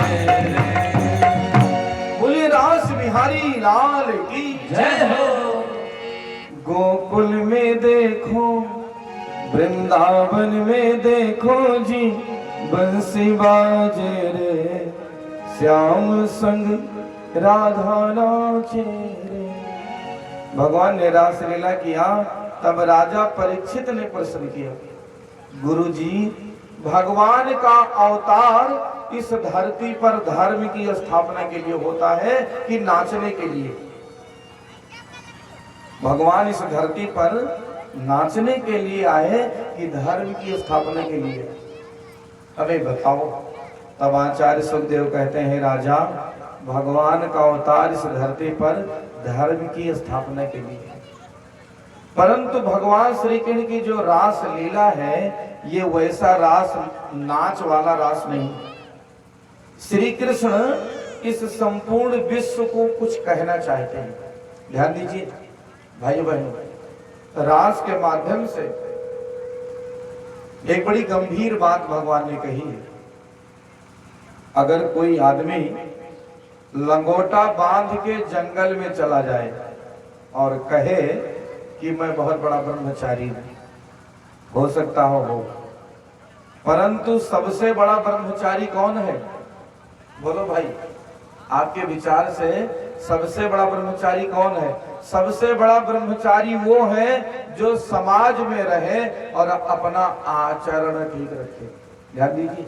बोलिए रास बिहारी लाल की जय हो। गोकुल में देखो वृंदावन में देखो जी बंसी बाजे रे, श्याम संग राधा नाचे रे। भगवान ने रास लीला किया, तब राजा परीक्षित ने प्रश्न किया, गुरुजी भगवान का अवतार इस धरती पर धर्म की स्थापना के लिए होता है कि नाचने के लिए? भगवान इस धरती पर नाचने के लिए आए कि धर्म की स्थापना के लिए? अबे बताओ। तब आचार्य सुखदेव कहते हैं, राजा भगवान का अवतार इस धरती पर धर्म की स्थापना के लिए, परंतु भगवान श्री कृष्ण की जो रास लीला है ये वैसा रास नाच वाला रास नहीं। श्री कृष्ण इस संपूर्ण विश्व को कुछ कहना चाहते हैं। ध्यान दीजिए भाइयों बहनों, रास के माध्यम से एक बड़ी गंभीर बात भगवान ने कही है। अगर कोई आदमी लंगोटा बांध के जंगल में चला जाए और कहे कि मैं बहुत बड़ा ब्रह्मचारी हूं, हो सकता हो, परंतु सबसे बड़ा ब्रह्मचारी कौन है? बोलो भाई, आपके विचार से सबसे बड़ा ब्रह्मचारी कौन है? सबसे बड़ा ब्रह्मचारी वो है जो समाज में रहे और अपना आचरण ठीक रखे। ध्यान दीजिए,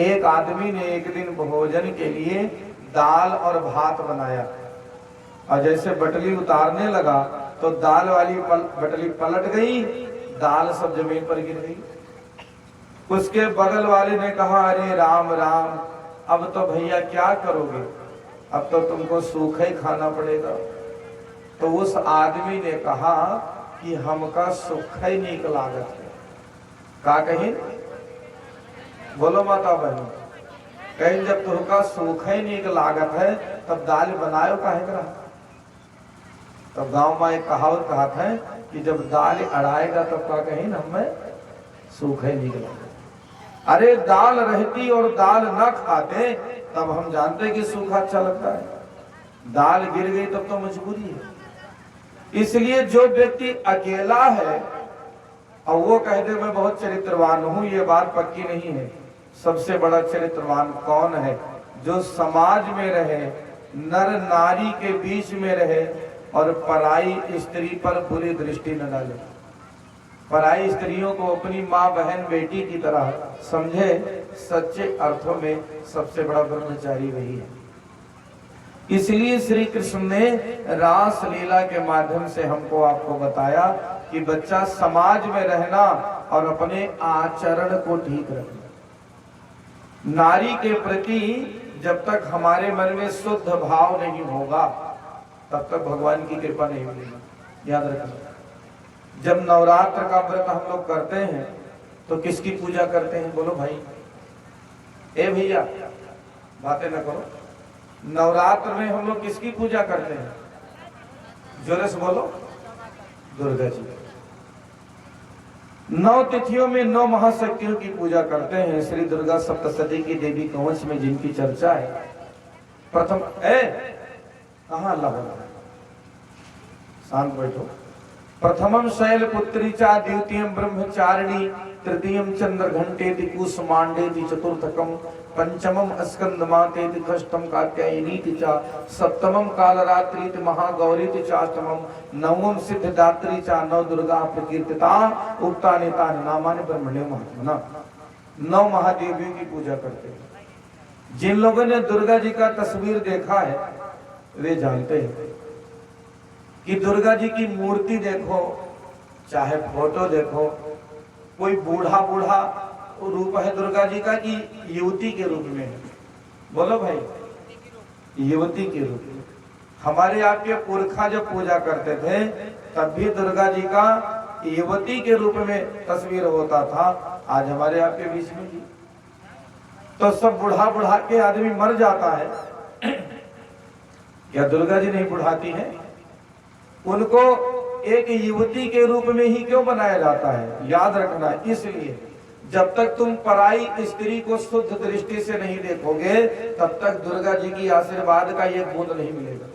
एक आदमी ने एक दिन भोजन के लिए दाल और भात बनाया और जैसे बटली उतारने लगा तो दाल वाली बटली पलट गई, दाल सब जमीन पर गिर गई। उसके बगल वाले ने कहा, अरे राम राम, अब तो भैया क्या करोगे, अब तो तुमको सूखा ही खाना पड़ेगा। तो उस आदमी ने कहा कि हमका सूखा ही नीक लागत है। का कहीं? बोलो माता बहन, कहीं जब तुमका सूखा ही नीक लागत है तब दाल बनायो काहे करा? तब गांव में एक कहावत कहत है कि जब दाल अड़ाएगा तब का कहीं न हमें सूखा ही नीक लागत। अरे दाल रहती और दाल न खाते तब हम जानते कि सूखा अच्छा लगता है। दाल गिर गई तब तो मजबूरी है। इसलिए जो व्यक्ति अकेला है और वो कहते मैं बहुत चरित्रवान हूं, ये बात पक्की नहीं है। सबसे बड़ा चरित्रवान कौन है? जो समाज में रहे, नर नारी के बीच में रहे और पराई स्त्री पर बुरी दृष्टि न डाले, पराई स्त्रियों को अपनी माँ बहन बेटी की तरह समझे। सच्चे अर्थों में सबसे बड़ा ब्रह्मचारी वही है। इसलिए श्री कृष्ण ने रास लीला के माध्यम से हमको आपको बताया कि बच्चा समाज में रहना और अपने आचरण को ठीक रखना। नारी के प्रति जब तक हमारे मन में शुद्ध भाव नहीं होगा तब तक भगवान की कृपा नहीं मिलेगी। याद रखना, जब नवरात्र का व्रत हम लोग करते हैं तो किसकी पूजा करते हैं? बोलो भाई, ए भैया बातें न करो। नवरात्र में हम लोग किसकी पूजा करते हैं? जोरे से बोलो, दुर्गा जी। 9 तिथियों में 9 महाशक्तियों की पूजा करते हैं। श्री दुर्गा सप्तशती की देवी कवच में जिनकी चर्चा है, प्रथम कहां अल्लाह बोला? शांत बैठो। प्रथमम शैलपुत्री चा, द्वितीयम ब्रह्मचारिणी, तृतीयम चंद्र घंटेति कुसुमांडेति, चतुर्थकम पंचमम स्कंदमातेति, षष्ठम कात्यायनीति चा, सप्तमम कालरात्रीति महागौरीति चाष्टमम, नवम सिद्धदात्री चा, नव दुर्गा प्रकीर्तिता उक्तानि तानि नामानि ब्रह्मण्यो महात्मना। 9 महादेवियों की पूजा करते हैं। जिन लोगों ने दुर्गा जी का तस्वीर देखा है वे जानते हैं कि दुर्गा जी की मूर्ति देखो चाहे फोटो देखो, कोई बूढ़ा बूढ़ा रूप है दुर्गा जी का कि युवती के रूप में है? बोलो भाई, युवती के रूप में। हमारे आपके पुरखा जब पूजा करते थे तब भी दुर्गा जी का युवती के रूप में तस्वीर होता था। आज हमारे आपके बीच में भी तो सब बुढ़ा बुढ़ा के आदमी मर जाता है। क्या दुर्गा जी नहीं बुढ़ाती है? उनको एक युवती के रूप में ही क्यों बनाया जाता है? याद रखना, इसलिए जब तक तुम पराई स्त्री को शुद्ध दृष्टि से नहीं देखोगे तब तक दुर्गा जी की आशीर्वाद का एक बूंद नहीं मिलेगा।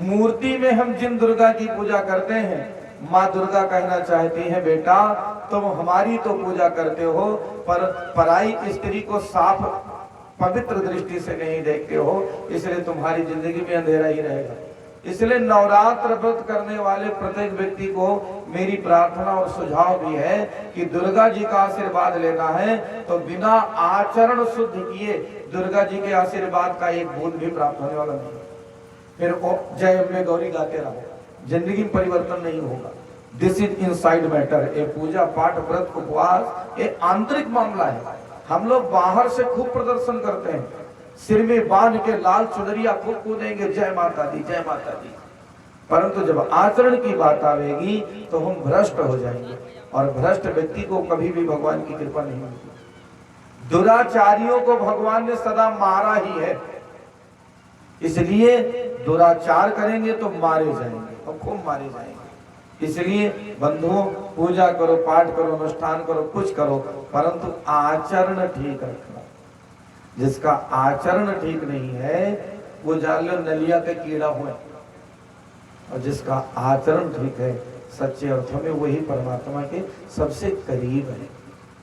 मूर्ति में हम जिन दुर्गा की पूजा करते हैं, माँ दुर्गा कहना चाहती है बेटा तुम हमारी तो पूजा करते हो पर पराई स्त्री को साफ पवित्र दृष्टि से नहीं देखते हो, इसलिए तुम्हारी जिंदगी में अंधेरा ही रहेगा। इसलिए नवरात्र व्रत करने वाले प्रत्येक व्यक्ति को मेरी प्रार्थना और सुझाव भी है कि दुर्गा जी का आशीर्वाद लेना है तो बिना आचरण शुद्ध किए दुर्गा जी के आशीर्वाद का एक बूंद भी प्राप्त होने वाला नहीं। फिर जय अम्बे गौरी गाते रहो, जिंदगी में परिवर्तन नहीं होगा। This is inside matter. ये पूजा पाठ व्रत उपवास ये आंतरिक मामला है। हम लोग बाहर से खूब प्रदर्शन करते हैं, सिर में बांध के लाल चुनरिया खूब कूदेंगे जय माता दी जय माता दी, परंतु जब आचरण की बात आवेगी तो हम भ्रष्ट हो जाएंगे और भ्रष्ट व्यक्ति को कभी भी भगवान की कृपा नहीं मिलती। दुराचारियों को भगवान ने सदा मारा ही है, इसलिए दुराचार करेंगे तो मारे जाएंगे और खूब मारे जाएंगे। इसलिए बंधुओं पूजा करो, पाठ करो, अनुष्ठान करो, कुछ करो, परंतु आचरण ठीक रखना। जिसका आचरण ठीक नहीं है वो जान लो नलिया के कीड़ा हुए, और जिसका आचरण ठीक है सच्चे अर्थों में वही परमात्मा के सबसे करीब है।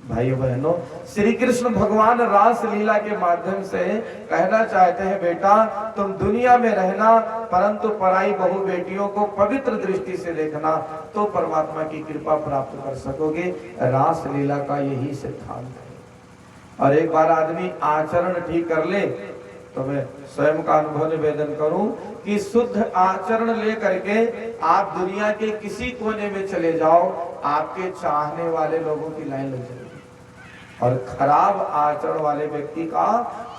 भाइयों बहनों, श्री कृष्ण भगवान रास लीला के माध्यम से कहना चाहते हैं, बेटा तुम दुनिया में रहना परंतु पराई बहु बेटियों को पवित्र दृष्टि से देखना, तो परमात्मा की कृपा प्राप्त कर सकोगे। रास लीला का यही सिद्धांत है। और एक बार आदमी आचरण ठीक कर ले, तो मैं स्वयं का अनुभव निवेदन करूं कि शुद्ध आचरण लेकर के आप दुनिया के किसी कोने में चले जाओ, आपके चाहने वाले लोगों की लाइन लग जाएगी। और खराब आचरण वाले व्यक्ति का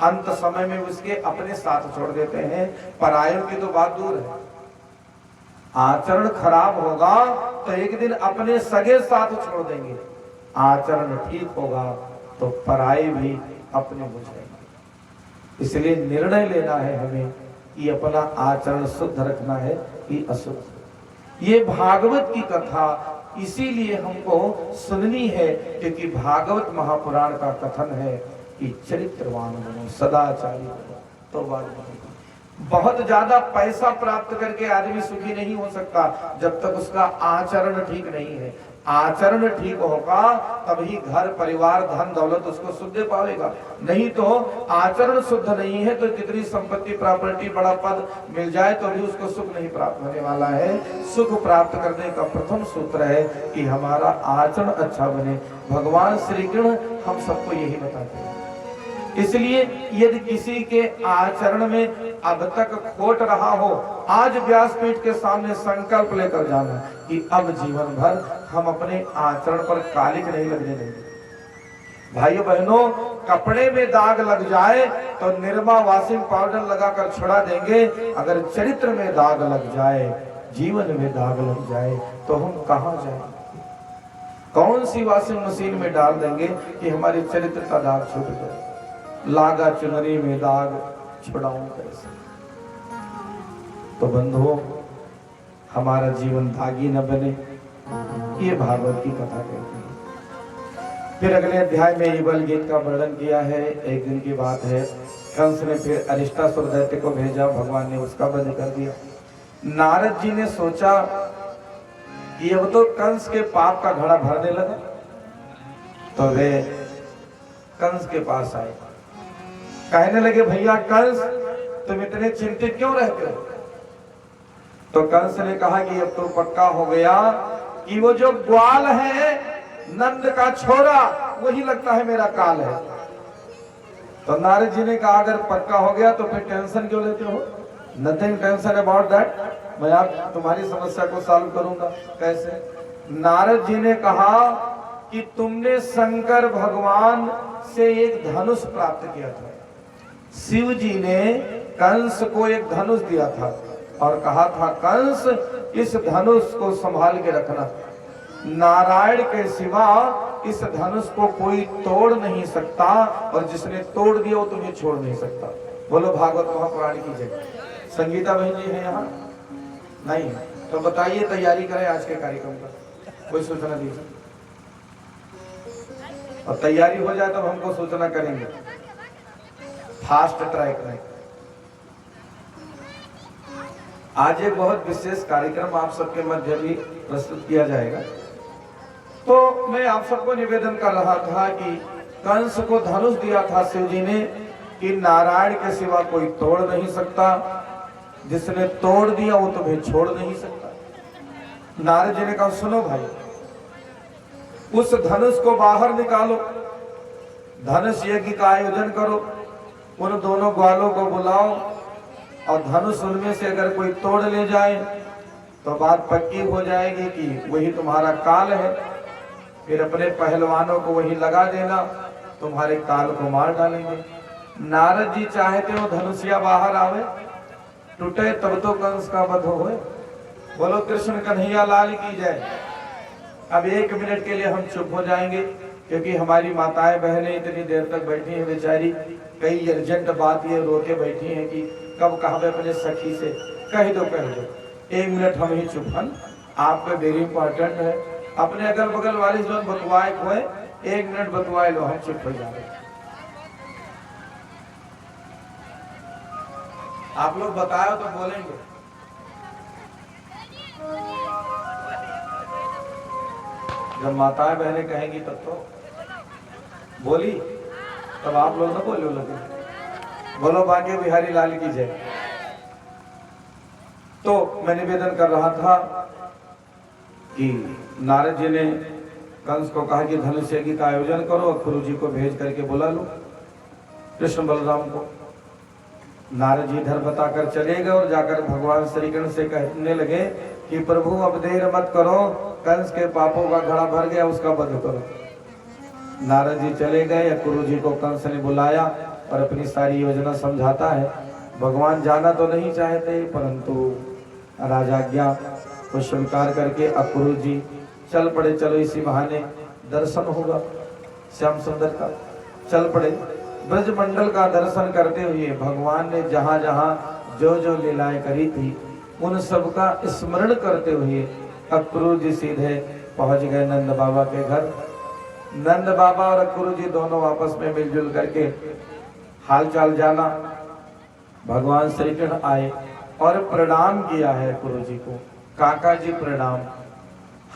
अंत समय में उसके अपने साथ छोड़ देते हैं, परायों की तो बात दूर है। आचरण खराब होगा तो एक दिन अपने सगे साथ छोड़ देंगे, आचरण ठीक होगा तो पराये भी अपने हो जाएंगे। इसलिए निर्णय लेना है हमें कि अपना आचरण शुद्ध रखना है कि अशुद्ध। ये भागवत की कथा इसीलिए हमको सुननी है क्योंकि भागवत महापुराण का कथन है कि चरित्रवान बनो, सदाचारी बनो, तो बात बनेगी। बहुत ज्यादा पैसा प्राप्त करके आदमी सुखी नहीं हो सकता जब तक उसका आचरण ठीक नहीं है। आचरण ठीक होगा तभी घर परिवार धन दौलत उसको शुद्ध पावेगा, नहीं तो आचरण शुद्ध नहीं है तो कितनी संपत्ति प्रॉपर्टी बड़ा पद मिल जाए तो भी उसको सुख नहीं प्राप्त होने वाला है। सुख प्राप्त करने का प्रथम सूत्र है कि हमारा आचरण अच्छा बने। भगवान श्री कृष्ण हम सबको यही बताते हैं। इसलिए यदि किसी के आचरण में अब तक खोट रहा हो, आज व्यासपीठ के सामने संकल्प लेकर जाना कि अब जीवन भर हम अपने आचरण पर कालिक नहीं लगने देंगे। भाइयों बहनों, कपड़े में दाग लग जाए तो निरमा वॉशिंग पाउडर लगाकर छुड़ा देंगे, अगर चरित्र में दाग लग जाए, जीवन में दाग लग जाए तो हम कहां जाएंगे? कौन सी वॉशिंग मशीन में डाल देंगे कि हमारे चरित्र का दाग छूट जाए? लागा चुनरी में दाग छुड़ाऊं कैसे? तो बंधुओं, हमारा जीवन दागी न बने, ये भागवत की कथा कहती है। फिर अगले अध्याय में युगल गीत का वर्णन किया है। एक दिन की बात है, कंस ने फिर अरिष्टासुर दैत्य को भेजा, भगवान ने उसका वध कर दिया। नारद जी ने सोचा कि अब तो कंस के पाप का घड़ा भरने लगा, तो वे कंस के पास आए, कहने लगे, भैया कंस, तुम इतने चिंतित क्यों रहते हो? तो कंस ने कहा कि अब तो पक्का हो गया कि वो जो ग्वाल है नंद का छोरा, वही लगता है मेरा काल है। तो नारद जी ने कहा, अगर पक्का हो गया तो फिर टेंशन क्यों लेते हो? नथिंग टेंशन अबाउट दैट, मैं आप तुम्हारी समस्या को सॉल्व करूंगा। कैसे? नारद जी ने कहा कि तुमने शंकर भगवान से एक धनुष प्राप्त किया था। शिव जी ने कंस को एक धनुष दिया था और कहा था, कंस इस धनुष को संभाल के रखना, नारायण के सिवा इस धनुष को कोई तोड़ नहीं सकता, और जिसने तोड़ दिया वो तुम्हें छोड़ नहीं सकता। बोलो भागवत महापुराण की जय। संगीता बहन जी है यहाँ? नहीं? तो बताइए, तैयारी करें आज के कार्यक्रम का, कोई सूचना दीजिए, और तैयारी हो जाए तो हमको सूचना करेंगे। फास्ट ट्रैक में आज एक बहुत विशेष कार्यक्रम आप सबके मध्य भी प्रस्तुत किया जाएगा। तो मैं आप सबको निवेदन कर रहा था कि कंस को धनुष दिया था शिव जी ने कि नारायण के सिवा कोई तोड़ नहीं सकता, जिसने तोड़ दिया वो तुम्हें छोड़ नहीं सकता। नारद जी ने कहा, सुनो भाई, उस धनुष को बाहर निकालो, धनुष यज्ञ का आयोजन करो, उन दोनों ग्वालों को बुलाओ, और धनुष उनमें से अगर कोई तोड़ ले जाए तो बात पक्की हो जाएगी कि वही तुम्हारा काल है। फिर अपने पहलवानों को वही लगा देना, तुम्हारे काल को मार डालेंगे। नारद जी चाहते हो धनुषिया बाहर आवे, टूटे तब तो कंस का वध होए। बोलो कृष्ण कन्हैया लाल की जय। अब 1 मिनट के लिए हम चुप हो जाएंगे, क्योंकि हमारी माताएं बहनें इतनी देर तक बैठी हैं बेचारी, कई अर्जेंट बात ये रोके बैठी हैं कि कब कहावे अपने सखी से कह दो। 1 मिनट हम ही चुप हन, आपका वेरी इंपॉर्टेंट है। अपने अगल बगल वाले जो बतवाए हुए 1 मिनट बतवाए लो, हम चुप हो जाए। आप लोग बताओ तो बोलेंगे। जब माताएं बहनें कहेंगी तब तो बोली तब आप लोग ना बोलो लगे, बोलो बांके बिहारी लाल की जय। तो मैं निवेदन कर रहा था कि नारद जी ने कंस को कहा कि धनुष यज्ञ का आयोजन करो, गुरु जी को भेज करके बुला लो कृष्ण बलराम को। नारद जी इधर बताकर चले गए और जाकर भगवान श्री कृष्ण से कहने लगे कि प्रभु अब देर मत करो, कंस के पापों का घड़ा भर गया, उसका वध करो। नारद जी चले गए, गुरु जी को कंस ने बुलाया और अपनी सारी योजना समझाता है। भगवान जाना तो नहीं चाहते, परंतु राजाज्ञा को स्वीकार करके अक्रूर जी चल पड़े। चलो इसी बहाने दर्शन होगा श्याम सुंदर का। चल पड़े। ब्रजमंडल का दर्शन करते हुए भगवान ने जहां जहां जो जो लीलाएं करी थी उन सब का स्मरण करते हुए अक्रूर जी सीधे पहुंच गए नंद बाबा के घर। नंद बाबा और अक्रूर जी दोनों आपस में मिलजुल करके हाल चाल जाना। भगवान श्री कृष्ण आए और प्रणाम किया है गुरु जी को। काका जी प्रणाम।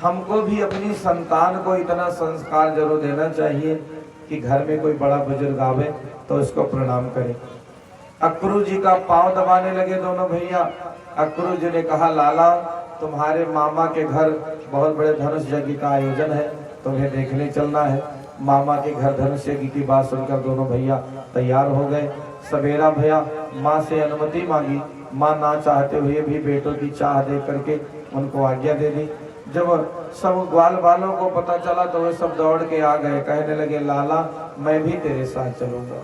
हमको भी अपनी संतान को इतना संस्कार जरूर देना चाहिए कि घर में कोई बड़ा बुजुर्ग आवे तो उसको प्रणाम करें। अक्रूर जी का पांव दबाने लगे दोनों भैया। अक्रूर जी ने कहा, लाला तुम्हारे मामा के घर बहुत बड़े धनुष यज्ञ का आयोजन है, तुम्हें देखने चलना है। मामा के घर धनुष यज्ञ की बात सुनकर दोनों भैया तैयार हो गए। सवेरा भैया माँ से अनुमति मांगी। माँ ना चाहते हुए भी बेटों की चाह दे करके उनको आज्ञा दे दी। जब सब ग्वाल बालों को पता चला तो वे सब दौड़ के आ गए, कहने लगे, लाला मैं भी तेरे साथ चलूंगा।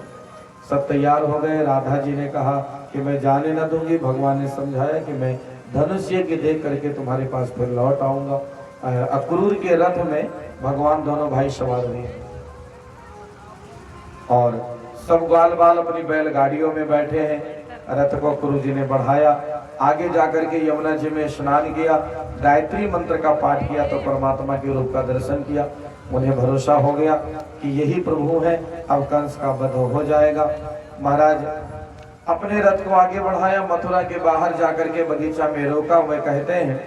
सब तैयार हो गए। राधा जी ने कहा कि मैं जाने न दूंगी। भगवान ने समझाया कि मैं धनुष यज्ञ देख करके तुम्हारे पास फिर लौट आऊंगा। अक्रूर के रथ में भगवान दोनों भाई सवार हुए और सब ग्वाल बाल अपनी बैलगाड़ियों में बैठे हैं। रथ को गुरु जी ने बढ़ाया। आगे जाकर के यमुना जी में स्नान किया, गायत्री मंत्र का पाठ किया तो परमात्मा के रूप का दर्शन किया। उन्हें भरोसा हो गया कि यही प्रभु है, अब कंस का वध हो जाएगा। महाराज अपने रथ को आगे बढ़ाया। मथुरा के बाहर जाकर के बगीचा में रोका। वह कहते हैं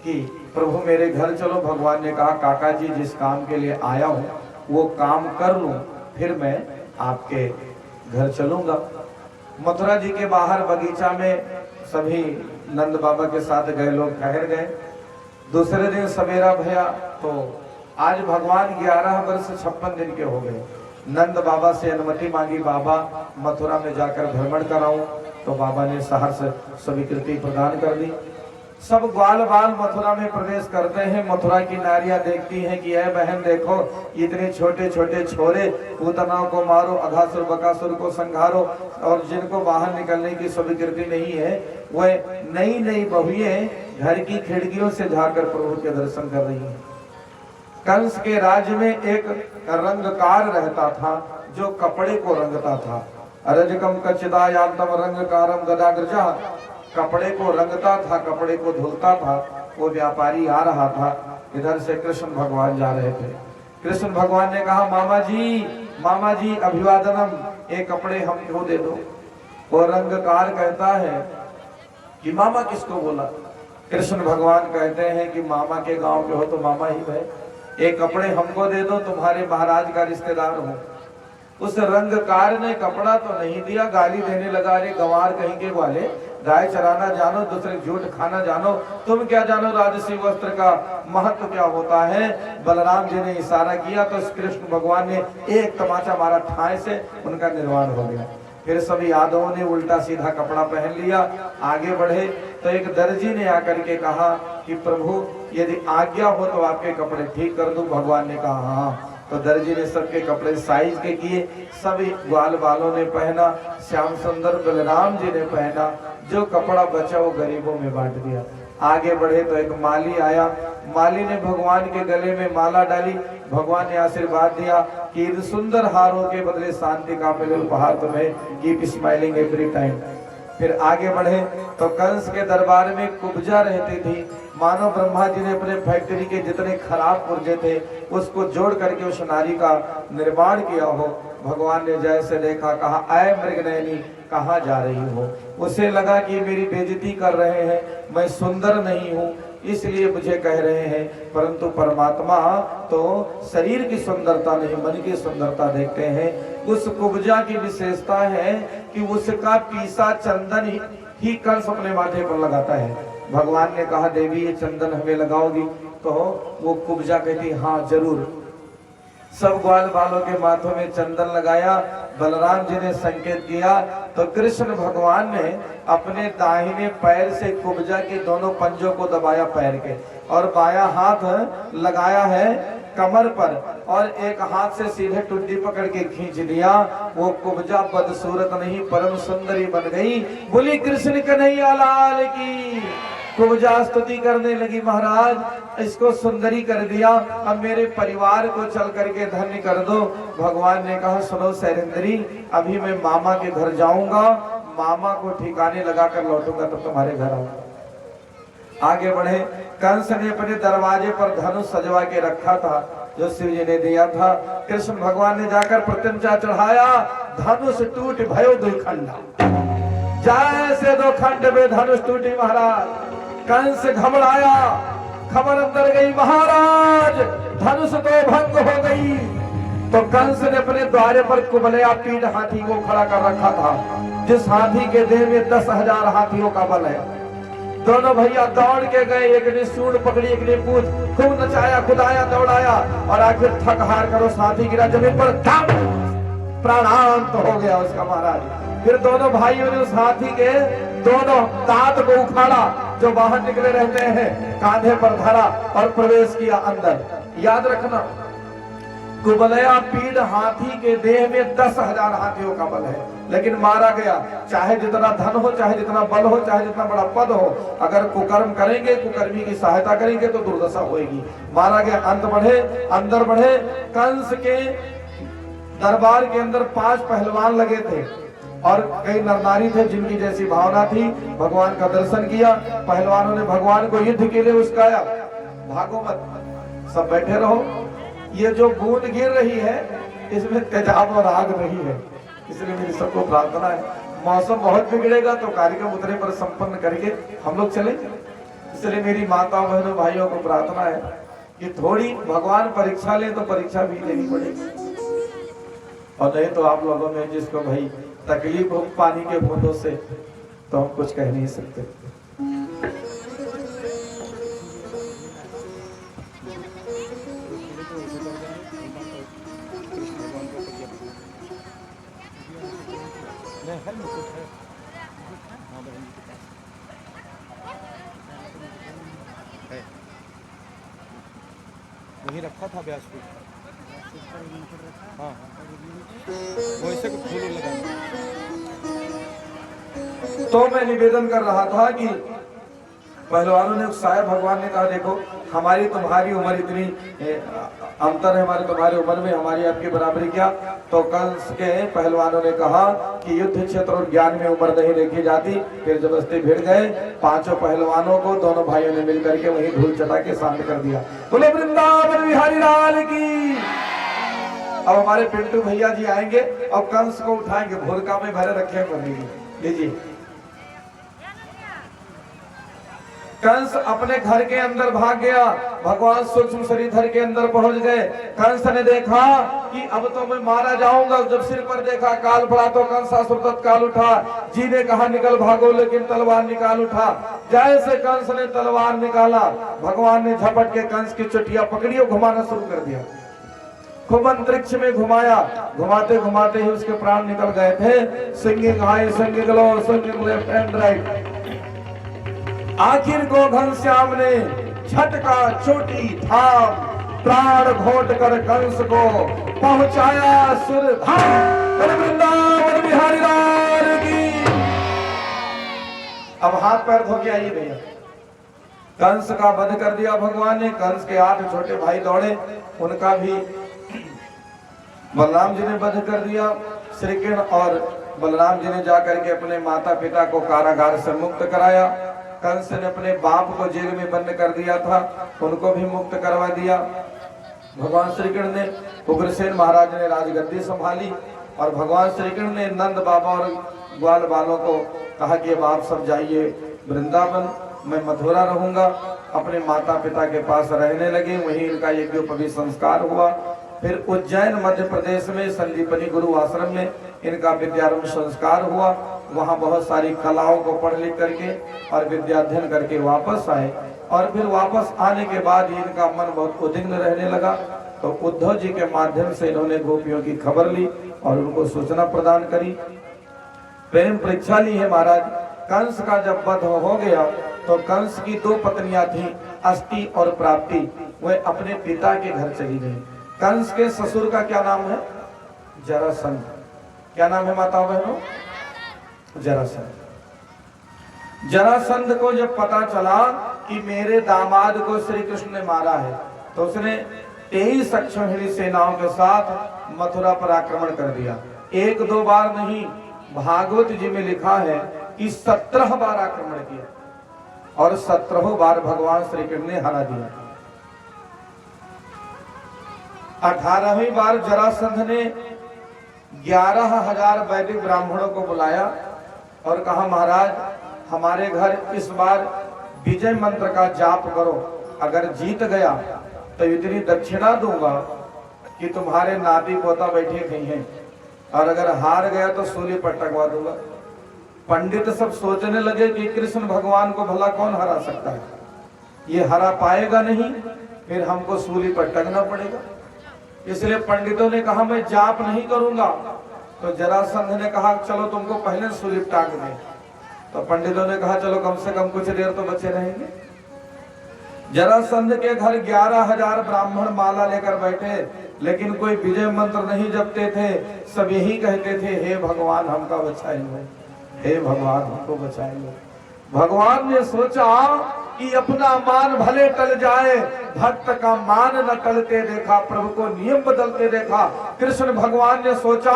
कि प्रभु मेरे घर चलो। भगवान ने कहा, काका जी जिस काम के लिए आया हूँ वो काम कर लूं, फिर मैं आपके घर चलूंगा। मथुरा जी के बाहर बगीचा में सभी नंद बाबा के साथ गए लोग ठहर गए। दूसरे दिन सवेरा भया तो आज भगवान 11 वर्ष 56 दिन के हो गए। नंद बाबा से अनुमति मांगी, बाबा मथुरा में जाकर भ्रमण कराऊं, तो बाबा ने सहर्ष स्वीकृति प्रदान कर दी। सब ग्वाल बाल मथुरा में प्रवेश करते हैं। मथुरा की नारियां देखती हैं कि ऐ बहन देखो, इतने छोटे छोटे छोरे, पूतनाओं को मारो, अघासुर बकासुर को संघारो, और जिनको बाहर निकलने की स्वीकृति नहीं है वह नई नई बहुएं घर की खिड़कियों से झांककर प्रभु के दर्शन कर रही हैं। कंस के राज्य में एक रंगकार रहता था जो कपड़े को रंगता था। अरजकम कचिदायांतम रंगकारम गदाग्रजा, कपड़े को रंगता था, कपड़े को धुलता था। वो व्यापारी आ रहा था, इधर से कृष्ण भगवान जा रहे थे। कृष्ण भगवान ने कहा, मामा जी अभिवादनम, एक कपड़े हमको दे दो। वो रंगकार कहता है कि मामा किसको बोला? कृष्ण भगवान कहते हैं कि मामा के गांव के हो तो मामा ही भाई, एक कपड़े हमको दे दो, तुम्हारे महाराज का रिश्तेदार हूँ। उस रंगकार ने कपड़ा तो नहीं दिया, गाली देने लगा, अरे गंवार कहीं के वाले, गाय चराना जानो, दूसरे झूठ खाना जानो, तुम क्या जानो राजसी वस्त्र का महत्व क्या होता है। बलराम जी ने इशारा किया तो कृष्ण भगवान ने एक तमाचा मारा, ठाई से उनका निर्वाण हो गया। फिर सभी यादवों ने उल्टा सीधा कपड़ा पहन लिया। आगे बढ़े तो एक दर्जी ने आकर के कहा कि प्रभु यदि आज्ञा हो तो आपके कपड़े ठीक कर दूं। भगवान ने कहा हाँ। तो दर्जी ने सबके कपड़े साइज के किए, सभी ग्वाल बालों ने पहना। श्याम सुंदर बलराम जी ने पहना, जो कपड़ा बचा वो गरीबों में बांट दिया। आगे बढ़े तो एक माली आया, माली ने भगवान के गले में माला डाली। भगवान ने आशीर्वाद दिया कि इन सुंदर हारों के बदले शांति का मिले उपहार तुम्हें, कीप स्माइलिंग एवरी टाइम। फिर आगे बढ़े तो कंस के दरबार में कुब्जा रहती थी। मानो ब्रह्मा जी ने अपने फैक्ट्री के जितने खराब पुर्जे थे उसको जोड़ करके उस नारी का निर्माण किया हो। भगवान ने जैसे देखा, कहा आए मृगनयनी, कहाँ जा रही हो? उसे लगा कि मेरी बेइज्जती कर रहे हैं, मैं सुंदर नहीं हूँ, इसलिए मुझे कह रहे हैं। परंतु परमात्मा तो शरीर की सुंदरता नहीं, मन की सुंदरता देखते हैं। उस कुब्जा की विशेषता है कि उसका पीसा चंदन ही कंस अपने माथे पर लगाता है। भगवान ने कहा देवी ये चंदन हमें लगाओगी? तो वो कुब्जा कहती हाँ जरूर। सब ग्वाल बालों के माथों में चंदन लगाया। बलराम जी ने संकेत किया तो कृष्ण भगवान ने अपने दाहिने पैर से कुब्जा के दोनों पंजों को दबाया पैर के, और बाया हाथ लगाया है कमर पर, और एक हाथ से सीधे टुड्डी पकड़ के खींच लिया। वो कुब्जा बदसूरत नहीं परम सुंदरी बन गई। बोली कृष्ण कन्हैया लाल की। कुब्जा स्तुति करने लगी, महाराज इसको सुंदरी कर दिया, अब मेरे परिवार को चल करके धन्य कर दो। भगवान ने कहा सुनो सैरेंद्री, अभी मैं मामा के घर जाऊंगा, मामा को ठिकाने लगाकर लौटूंगा तो तुम्हारे घर आऊंगा। आगे बढ़े। कंस ने अपने दरवाजे पर धनुष सजवा के रखा था जो शिव जी ने दिया था। कृष्ण भगवान ने जाकर प्रत्यंचा चढ़ाया, धनुष टूट भयो दो खंडा। जैसे दो खंड में धनुष टूटी महाराज, कंस घबराया, खबर अंदर गई महाराज धनुष तो भंग हो गई। तो कंस ने अपने द्वारे पर कुबलया पीठ हाथी को खड़ा कर रखा था, जिस हाथी के देह में 10,000 हाथियों का बल है। दोनों भैया दौड़ के गए, एक ने सूंड पकड़ी, एक ने पूछ, खूब नचाया, कुदाया, दौड़ाया, और आखिर थक हार कर उस हाथी गिरा जमीन पर, प्राणांत हो गया उसका महाराज। फिर दोनों भाइयों ने उस हाथी के दोनों दांत को उखाड़ा जो बाहर निकले रहते हैं, कांधे पर धरा और प्रवेश किया अंदर। याद रखना कुबलया पीठ हाथी के देह में 10,000 हाथियों का बल है, लेकिन मारा गया। चाहे जितना धन हो, चाहे जितना बल हो, चाहे जितना बड़ा पद हो, अगर कुकर्म करेंगे, कुकर्मी की सहायता करेंगे तो दुर्दशा होगी। मारा गया। अंत बढ़े, अंदर बढ़े। कंस के दरबार के अंदर 5 पहलवान लगे थे और कई नरनारी थे जिनकी जैसी भावना थी। भगवान का दर्शन किया, पहलवानों ने भगवान को युद्ध के लिए उस्काया। भागो मत, सब बैठे रहो, ये जो बूंद गिर रही है इसमें तेजाब और आग नहीं है। इसलिए मेरी सबको प्रार्थना है, मौसम बहुत बिगड़ेगा तो कार्यक्रम उतरे पर संपन्न करके हम लोग चले। इसलिए मेरी माताओं बहनों भाइयों को प्रार्थना है कि थोड़ी भगवान परीक्षा ले तो परीक्षा भी लेनी पड़ेगी, और नहीं तो आप लोगों में जिसको भाई तकलीफ हो पानी के बूंदों से तो हम कुछ कह नहीं सकते। वही रखा था ब्याज पे। हाँ वैसे को फूल लगा। तो मैं निवेदन कर रहा था कि पहलवानों ने उत्साह, भगवान ने कहा देखो हमारी तुम्हारी उम्र इतनी अंतर है, हमारी तुम्हारी उम्र में हमारी आपकी बराबरी क्या। तो कंस के पहलवानों ने कहा कि युद्ध क्षेत्र और ज्ञान में उम्र नहीं देखी जाती। फिर जबरदस्ती भिड़ गए। 5 पहलवानों को दोनों भाइयों ने मिलकर के वही धूल चटा के शांत कर दिया। बोले वृंदावन बिहारी लाल की। अब हमारे पिंटू भैया जी आएंगे और कंस को उठाएंगे, भोरका में भरे रखे हैं। लीजिए। कंस अपने घर के अंदर भाग गया, भगवान सूक्ष्म शरीर के अंदर पहुंच गए। कंस ने देखा कि अब तो मैं मारा जाऊंगा। जब सिर पर देखा काल पड़ा तो कंसासुर तत्काल उठा। जी ने कहा निकल भागो, लेकिन तलवार निकाल उठा। जैसे कंस ने तलवार निकाला, भगवान ने झपट के कंस की चुटिया पकड़ी और घुमाना शुरू कर दिया। खूब अंतरिक्ष में घुमाया, घुमाते घुमाते ही उसके प्राण निकल गए थे। Singing high, singing low, singing left and right. आखिर को घनश्याम ने झटका चोटी थाम, प्राण घोट कर कंस को पहुंचाया सुरधाम। वृंदावन बिहारी लाल की। अब हाथ पैर धो के आइए भैया। कंस का वध कर दिया भगवान ने। कंस के 8 छोटे भाई दौड़े, उनका भी बलराम जी ने वध कर दिया। श्री कृष्ण और बलराम जी ने जाकर के अपने माता पिता को कारागार से मुक्त कराया। कंस ने अपने बाप को जेल में बंद कर दिया था, उनको भी मुक्त करवा दिया। भगवान श्री कृष्ण ने, उग्रसेन महाराज ने राजगद्दी संभाली, और भगवान श्री कृष्ण ने नंद बाबा और ग्वाल बालों को कहा कि अब आप सब जाइए वृंदावन, मैं मथुरा रहूंगा। अपने माता पिता के पास रहने लगे। वहीं इनका यज्ञोपवीत संस्कार हुआ। फिर उज्जैन मध्य प्रदेश में संदीपनी गुरु आश्रम में इनका विद्यारंभ संस्कार हुआ। वहाँ बहुत सारी कलाओं को पढ़ लिख करके और विद्याध्ययन करके वापस आए। और फिर वापस आने के बाद इनका मन बहुत उद्विग्न रहने लगा। तो उद्धव जी के माध्यम से इन्होंने गोपियों की खबर ली और उनको सूचना प्रदान करी, प्रेम परीक्षा ली है महाराज। कंस का जब वध हो गया तो कंस की 2 पत्नियां थी, अष्टि और प्राप्ति। वह अपने पिता के घर चली गई। कंस के ससुर का क्या नाम है? जरासंध। क्या नाम है माताओं बहनों? जरासंध। जरासंध को जब पता चला कि मेरे दामाद को श्री कृष्ण ने मारा है तो उसने 23 अक्षौहिणी सेनाओं के साथ मथुरा पर आक्रमण कर दिया। 1-2 बार नहीं, भागवत जी में लिखा है कि 17 बार आक्रमण किया और 17 बार भगवान श्री कृष्ण ने हरा दिया। 18वीं बार जरासंध ने 11,000 वैदिक ब्राह्मणों को बुलाया और कहा महाराज हमारे घर इस बार विजय मंत्र का जाप करो, अगर जीत गया तो इतनी दक्षिणा दूंगा कि तुम्हारे नाती पोता बैठे कहीं हैं, और अगर हार गया तो सूली पर टंगवा दूंगा। पंडित सब सोचने लगे कि कृष्ण भगवान को भला कौन हरा सकता है, ये हरा पाएगा नहीं, फिर हमको सूली पर टंगना पड़ेगा। इसलिए पंडितों ने कहा मैं जाप नहीं करूंगा। तो जरासंध ने कहा चलो तुमको पहले सूली टांग दें। तो पंडितों ने कहा चलो कम से कम कुछ देर तो बचे रहेंगे। जरासंध के घर 11,000 ब्राह्मण माला लेकर बैठे, लेकिन कोई विजय मंत्र नहीं जपते थे। सब यही कहते थे हे भगवान हमका बचाए लो, हे भगवान हमको बचाए लो। भगवान ने सोचा कि अपना मान भले टल जाए, भक्त का मान न टलते देखा, प्रभु को नियम बदलते देखा। कृष्ण भगवान ने सोचा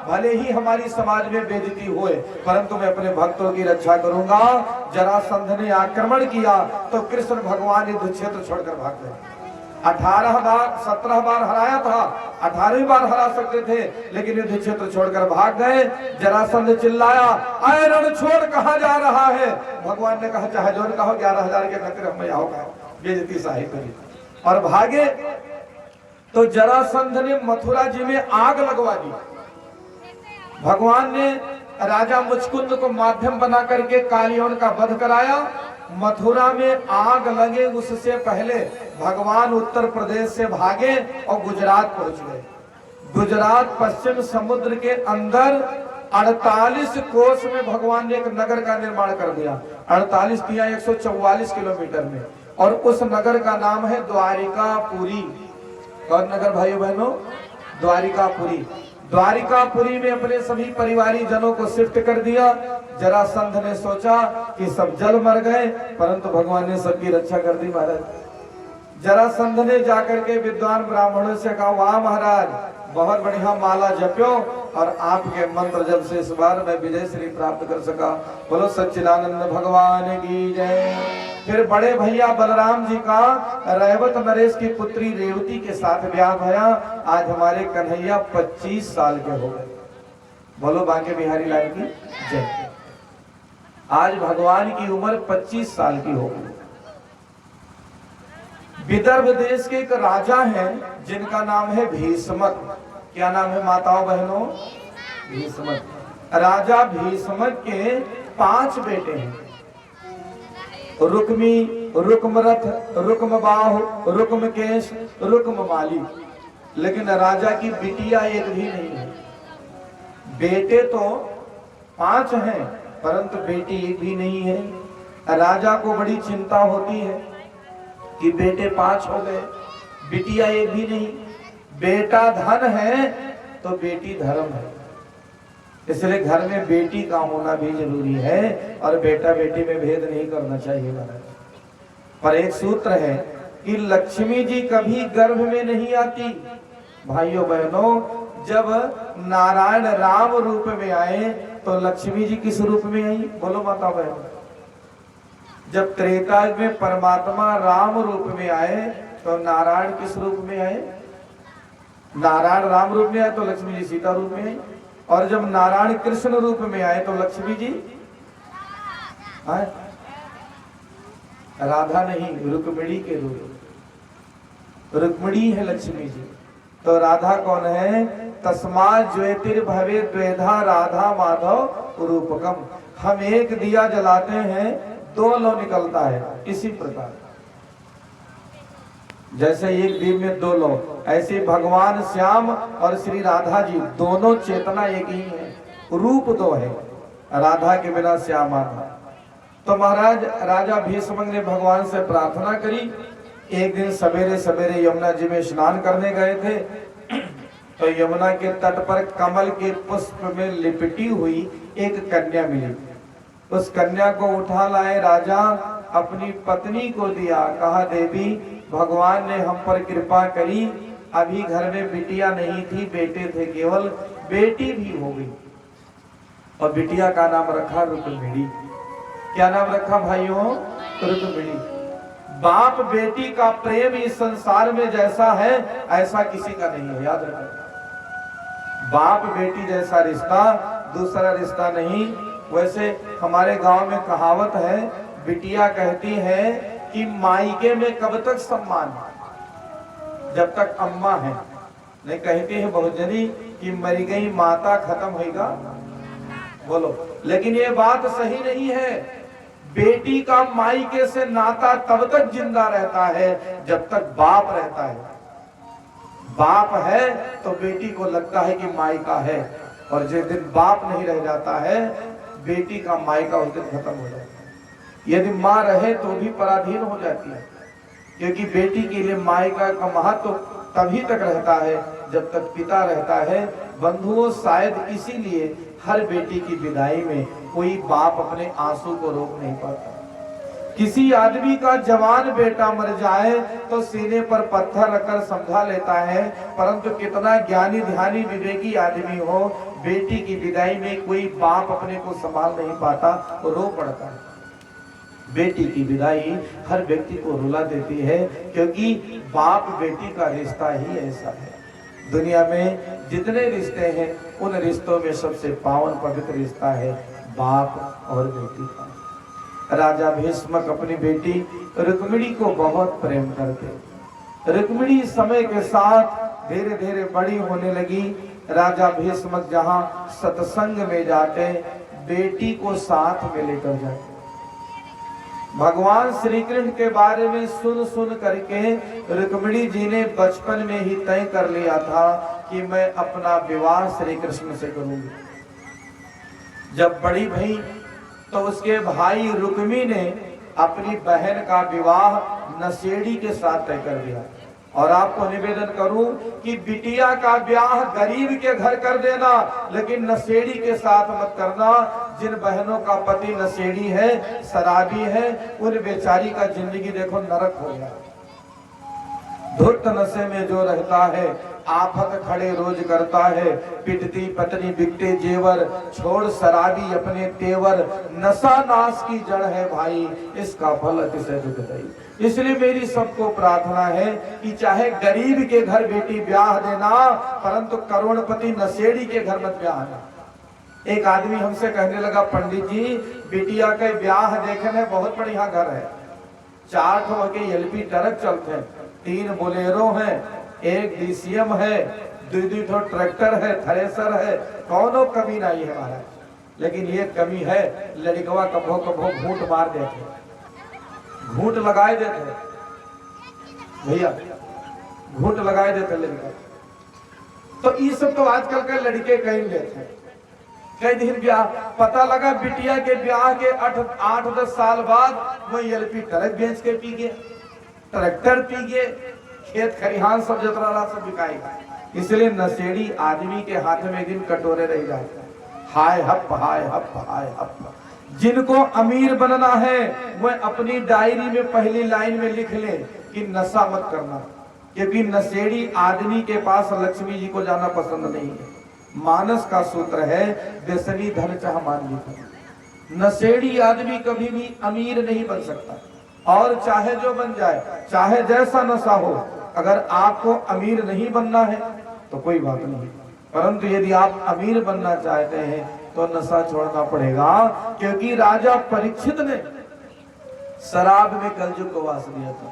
भले ही हमारी समाज में बेइज्जती होए, परंतु मैं अपने भक्तों की रक्षा करूंगा। जरासंध ने आक्रमण किया तो कृष्ण भगवान युद्ध क्षेत्र छोड़कर भाग गए। 17 बार हराया था, 18वीं बार हरा सकते थे, लेकिन युद्ध क्षेत्र छोड़कर भाग गए। जरासंध चिल्लाया आए रण छोड़ कहां जा रहा है? भगवान ने कहा चाहे जो कहो 11,000 के नगर हम यहाँ होगा, बेइज्जती साही करी और भागे। तो जरासंध ने मथुरा जी में आग लगवा दी। भगवान ने राजा मुचकुंद को माध्यम बना करके कालियों का वध कराया। मथुरा में आग लगे उससे पहले भगवान उत्तर प्रदेश से भागे और गुजरात पहुंच गए। गुजरात पश्चिम समुद्र के अंदर 48 कोस में भगवान ने एक नगर का निर्माण कर दिया। 48 दिया 144 किलोमीटर में, और उस नगर का नाम है द्वारिकापुरी। कौन नगर भाइयों बहनों? द्वारिकापुरी। द्वारिकापुरी में अपने सभी परिवारी जनों को शिफ्ट कर दिया। जरासंध ने सोचा कि सब जल मर गए, परंतु भगवान ने सबकी रक्षा कर दी महाराज। जरासंध ने जाकर के विद्वान ब्राह्मणों से कहा वाह महाराज बहुत बढ़िया माला जप्यो, और आपके मंत्र जब से इस बार मैं विजय श्री प्राप्त कर सका। बोलो सच्चिदानंद भगवान की जय। फिर बड़े भैया बलराम जी का रेवत नरेश की पुत्री रेवती के साथ ब्याह भया। आज हमारे कन्हैया 25 साल के हो गए। बोलो बांके बिहारी लाल की जय। आज भगवान की उम्र 25 साल की हो गई। विदर्भ देश के एक राजा हैं जिनका नाम है भीष्मक। क्या नाम है माताओं बहनों? भीष्मक। राजा भीष्मक के 5 बेटे हैं, रुक्मी, रुक्मरथ, रुक्मबाहु, रुक्मकेश, रुक्ममाली। लेकिन राजा की बिटिया एक भी नहीं है। बेटे तो 5 हैं परंतु बेटी एक भी नहीं है। राजा को बड़ी चिंता होती है कि बेटे 5 हो गए, बिटिया एक भी नहीं। बेटा धन है तो बेटी धर्म है, इसलिए घर में बेटी का होना भी जरूरी है और बेटा बेटी में भेद नहीं करना चाहिए महाराज। पर एक सूत्र है कि लक्ष्मी जी कभी गर्भ में नहीं आती। भाइयों बहनों, जब नारायण राम रूप में आए तो लक्ष्मी जी किस रूप में आई? बोलो माता बहनों। जब त्रेता में परमात्मा राम रूप में आए तो नारायण किस रूप में आए? नारायण राम रूप में आए तो लक्ष्मी जी सीता रूप में आई, और जब नारायण कृष्ण रूप में आए तो लक्ष्मी जी आए। राधा नहीं, रुक्मिणी के रूप। रुक्मिणी है लक्ष्मी जी। तो राधा कौन है? तस्मात् ज्योतिर्भवे द्वेधा राधा माधव रूपकम। हम एक दिया जलाते हैं, दो लौ निकलता है। इसी प्रकार जैसे एक दीप में दो लौ, ऐसे भगवान श्याम और श्री राधा जी दोनों चेतना एक ही है, रूप दो है। राधा के बिना श्याम आधा। तो महाराज राजा भीष्म ने भगवान से प्रार्थना करी। एक दिन सवेरे सवेरे यमुना जी में स्नान करने गए थे, तो यमुना के तट पर कमल के पुष्प में लिपटी हुई एक कन्या मिली। उस कन्या को उठा लाए राजा, अपनी पत्नी को दिया। कहा, देवी भगवान ने हम पर कृपा करी, अभी घर में बिटिया नहीं थी, बेटे थे केवल, बेटी भी हो गई। और बिटिया का नाम रखा रुक्मिणी। क्या नाम रखा भाइयों? रुक्मिणी। बाप बेटी का प्रेम इस संसार में जैसा है ऐसा किसी का नहीं है, याद रखना। बाप बेटी जैसा रिश्ता दूसरा रिश्ता नहीं। वैसे हमारे गांव में कहावत है, बिटिया कहती है कि मायके में कब तक सम्मान, जब तक अम्मा है। नहीं कहती है बहुत जनी कि मर गई माता खत्म होगा, बोलो। लेकिन ये बात सही नहीं है। बेटी का मायके से नाता तब तक जिंदा रहता है जब तक बाप रहता है। बाप है तो बेटी को लगता है कि मायका है, और जिस दिन बाप नहीं रह जाता है बेटी का मायका उस दिन खत्म हो जाता है। यदि माँ रहे तो भी पराधीन हो जाती है, क्योंकि बेटी के लिए मायका का महत्व तभी तक रहता है जब तक पिता रहता है। बंधुओं, शायद इसीलिए हर बेटी की विदाई में कोई बाप अपने आंसू को रोक नहीं पाता। किसी आदमी का जवान बेटा मर जाए तो सीने पर पत्थर रखकर समझा लेता है, परंतु कितना ज्ञानी ध्यानी विवेकी आदमी हो, बेटी की विदाई में कोई बाप अपने को संभाल नहीं पाता, रो पड़ता है। बेटी की विदाई हर व्यक्ति को रुला देती है, क्योंकि बाप बेटी का रिश्ता ही ऐसा है। दुनिया में जितने रिश्ते हैं उन रिश्तों में सबसे पावन पवित्र रिश्ता है बाप और बेटी का। राजा भीष्मक अपनी बेटी रुक्मिणी को बहुत प्रेम करते। रुक्मिणी समय के साथ धीरे धीरे बड़ी होने लगी। राजा भीष्मक जहाँ सत्संग में जाते, बेटी को साथ में लेकर जाते। भगवान श्री कृष्ण के बारे में सुन सुन करके रुक्मिणी जी ने बचपन में ही तय कर लिया था कि मैं अपना विवाह श्री कृष्ण से करूंगी। जब बड़ी भई तो उसके भाई रुक्मी ने अपनी बहन का विवाह नशेड़ी के साथ तय कर दिया। और आपको निवेदन करूं कि बिटिया का ब्याह गरीब के घर कर देना, लेकिन नशेड़ी के साथ मत करना। जिन बहनों का पति नशेड़ी है, शराबी है, उन बेचारी का जिंदगी देखो नरक हो गया। धुर्त नशे में जो रहता है, आफत खड़े रोज करता है। पिटती पत्नी बिकते जेवर, छोड़ शराबी अपने तेवर। नशा नाश की जड़ है भाई, इसका फल अतिशय दुखदाई। इसलिए मेरी सबको प्रार्थना है कि चाहे गरीब के घर बेटी ब्याह देना, परंतु करोड़पति नशेड़ी के घर मत ब्याह देना। एक आदमी हमसे कहने लगा, पंडित जी बिटिया के ब्याह देखे में बहुत बढ़िया घर है, 4 ठो के एलपी ट्रक चलते हैं, 3 बोलेरो हैं, 1 डीसीएम है, 2 ठो ट्रैक्टर है, थ्रेसर है, कौनो कमी नहीं है महाराज। लेकिन ये कमी है, लड़कवा कभो कभो घूंट मार देते, घूंट लगाए देते भैया, घूंट लगाए देते लड़का। तो ये सब तो आजकल के लड़के कहीं लेते हैं। कई दिन ब्याह, पता लगा बिटिया के ब्याह के 8-10 साल बाद वो एलपी ट्रक बेच के पी गए, ट्रैक्टर पी गए, खेत खरिहान सब जतरा सब बिकाएगा। इसलिए नशेड़ी आदमी के हाथ में एक दिन कटोरे रह जाते, हाय हप हाय हप हाय हप। जिनको अमीर बनना है वह अपनी डायरी में पहली लाइन में लिख ले कि नशा मत करना, क्योंकि नशेड़ी आदमी के पास लक्ष्मी जी को जाना पसंद नहीं है। मानस का सूत्र है, व्यसनी धन चाह मान ली। नशेड़ी आदमी कभी भी अमीर नहीं बन सकता, और चाहे जो बन जाए, चाहे जैसा नशा हो, अगर आपको अमीर नहीं बनना है तो कोई बात नहीं, परंतु यदि आप अमीर बनना चाहते हैं तो नशा छोड़ना पड़ेगा। क्योंकि राजा परीक्षित ने शराब में कलयुग को वास दिया था।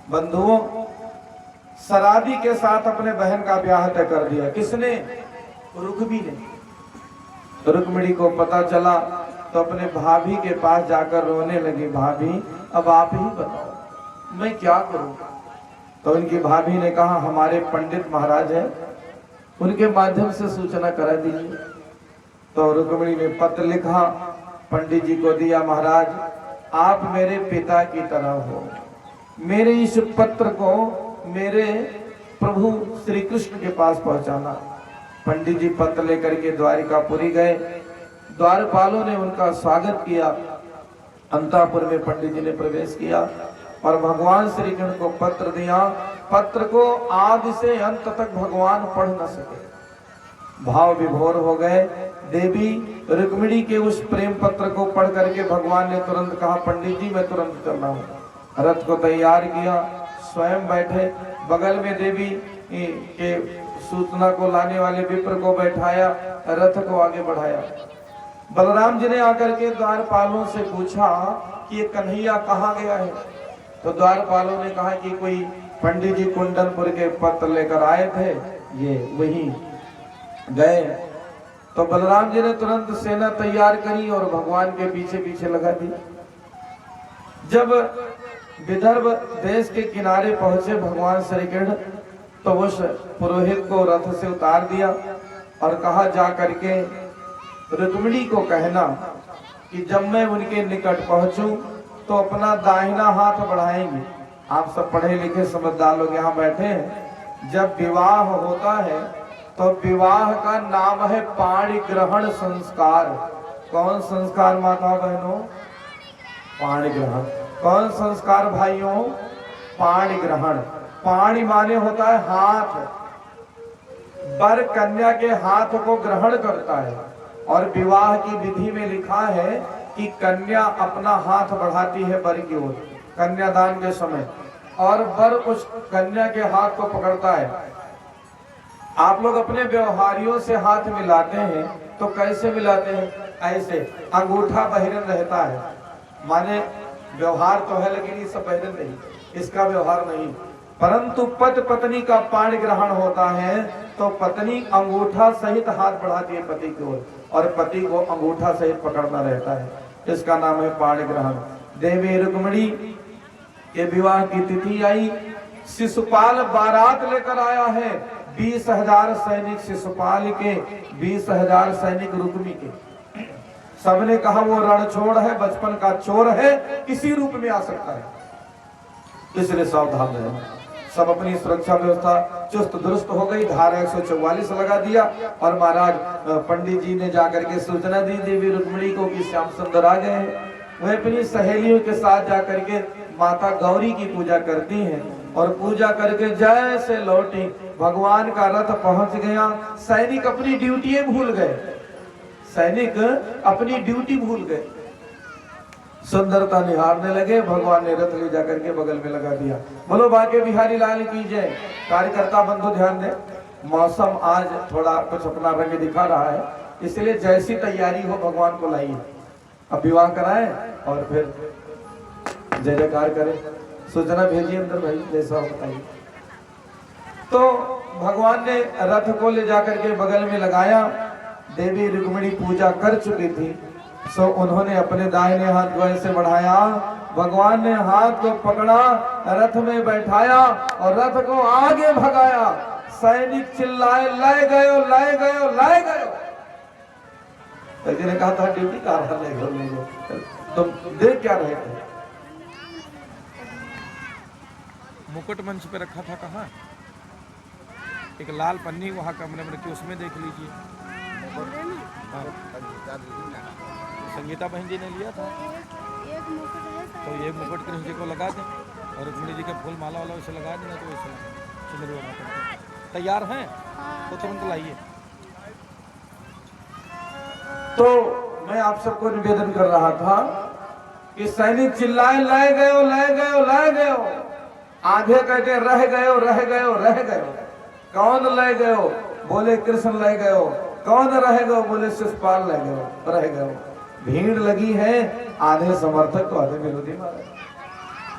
बंधुओं, शराबी के साथ अपने बहन का ब्याह तय कर दिया। किसने? रुक्मी ने। तो रुक्मिणी को पता चला तो अपने भाभी के पास जाकर रोने लगी, भाभी अब आप ही बताओ मैं क्या करूं। तो उनकी भाभी ने कहा हमारे पंडित महाराज हैं, उनके माध्यम से सूचना करा दीजिए। तो रुक्मिणी ने पत्र लिखा, पंडित जी को दिया, महाराज आप मेरे पिता की तरह हो, मेरे इस पत्र को मेरे प्रभु श्री कृष्ण के पास पहुंचाना। पंडित जी पत्र लेकर के द्वारिकापुरी गए। द्वारपालों ने उनका स्वागत किया। अंतापुर में पंडित जी ने प्रवेश किया और भगवान श्री कृष्ण को पत्र दिया। पत्र को आदि से अंत तक भगवान पढ़ न सके, भाव विभोर हो गए। देवी रुक्मिणी के उस प्रेम पत्र को पढ़ करके भगवान ने तुरंत कहा, पंडित जी मैं तुरंत चल रहा हूँ। रथ को तैयार किया, स्वयं बैठे, बगल में देवी के सूचना को लाने वाले विप्र को बैठाया, रथ को आगे बढ़ाया। बलराम जी ने आकर के द्वारपालों से पूछा कि ये कन्हैया कहाँ गया है। तो द्वारपालों ने कहा कि कोई पंडित जी कुंडनपुर के पत्र लेकर आए थे, ये वही गए। तो बलराम जी ने तुरंत सेना तैयार करी और भगवान के पीछे पीछे लगा दी। जब विदर्भ देश के किनारे पहुंचे भगवान श्री कृष्ण, तो उस पुरोहित को रथ से उतार दिया और कहा जा करके रुक्मिणी को कहना कि जब मैं उनके निकट पहुंचूं तो अपना दाहिना हाथ बढ़ाएंगे। आप सब पढ़े लिखे समझदार लोग यहाँ बैठे हैं। जब विवाह होता है तो विवाह का नाम है पाणी ग्रहण संस्कार। कौन संस्कार माता बहनों? पाणी ग्रहण। कौन संस्कार भाइयों? पाणी ग्रहण। पाणी माने होता है हाथ। वर कन्या के हाथ को ग्रहण करता है और विवाह की विधि में लिखा है कि कन्या अपना हाथ बढ़ाती है वर की ओर कन्यादान के समय, और वर उस कन्या के हाथ को पकड़ता है। आप लोग अपने व्यवहारियों से हाथ मिलाते हैं तो कैसे मिलाते हैं? ऐसे, अंगूठा बहिरन रहता है, माने व्यवहार तो है लेकिन ये सब बहिरन नहीं, इसका व्यवहार नहीं। परंतु पति पत्नी का पाणी ग्रहण होता है तो पत्नी अंगूठा सहित हाथ बढ़ाती है पति की ओर और पति को अंगूठा सहित पकड़ना रहता है, इसका नाम है पाणी ग्रहण। देवी रुक्मिणी के विवाह की तिथि आई। शिशुपाल बारात लेकर आया है, 20,000 सैनिक शिशुपाल के, 20,000 सैनिक रुक्मी के। सबने कहा वो रणछोड़ है, बचपन का चोर है, किसी रूप में आ सकता है, इसलिए सावधान रहे। सब अपनी सुरक्षा व्यवस्था चुस्त दुरुस्त हो गई। धारा 144 लगा दिया और महाराज पंडित जी ने जाकर के सूचना दी देवी रुक्मिणी को कि श्याम सुंदर आ गए हैं। वह अपनी सहेलियों के साथ जाकर के माता गौरी की पूजा करती हैं और पूजा करके जैसे लौटी भगवान का रथ पहुंच गया। सैनिक अपनी ड्यूटी भूल गए, सैनिक अपनी ड्यूटी भूल गए, सुंदरता निहारने लगे। भगवान ने रथ ले जाकर के बगल में लगा दिया। बोलो बाके बिहारी लाल की जय। कार्यकर्ता बंधु ध्यान दें, मौसम आज थोड़ा कुछ अपना रंग दिखा रहा है, इसलिए जैसी तैयारी हो भगवान को लाइए। अब विवाह कराएं और फिर जय जयकार करें। सूचना भेजिए अंदर भाई, जैसा बताइए। तो भगवान ने रथ को ले जाकर के बगल में लगाया। देवी रुक्मिणी पूजा कर चुकी थी, सो उन्होंने अपने दाहिने हाथ को ऐसे बढ़ाया, भगवान ने हाथ को पकड़ा, रथ में बैठाया और रथ को आगे भगाया। सैनिक चिल्लाए, ले गयो ले गयो ले गयो। ने कहा था ड्यूटी का ले गयो, तुम देख क्या रहे थे? मुकुट मंच पे रखा था कहाँ? एक लाल पन्नी वहाँ कमरे में रखी, उसमें देख लीजिए। हाँ। संगीता बहन जी ने लिया था। तो ये मुकुट कृष्ण जी को लगा दें और रुक्मिणी जी के फूल माला वाला उसे लगा देना, तो वैसे चुनरी बना तैयार हैं तो तुरंत लाइए। तो मैं आप सबको निवेदन कर रहा था कि सैनिक चिल्लाए, ले गयो ले गयो ले गयो। आधे कहते रह गयो रह गयो रह गयो। कौन ले गयो? बोले कृष्ण ले गयो। कौन रह गयो? बोले शिशुपाल ले गयो, रह गयो। भीड़ लगी है, आधे समर्थक तो आधे विरोधी मारे।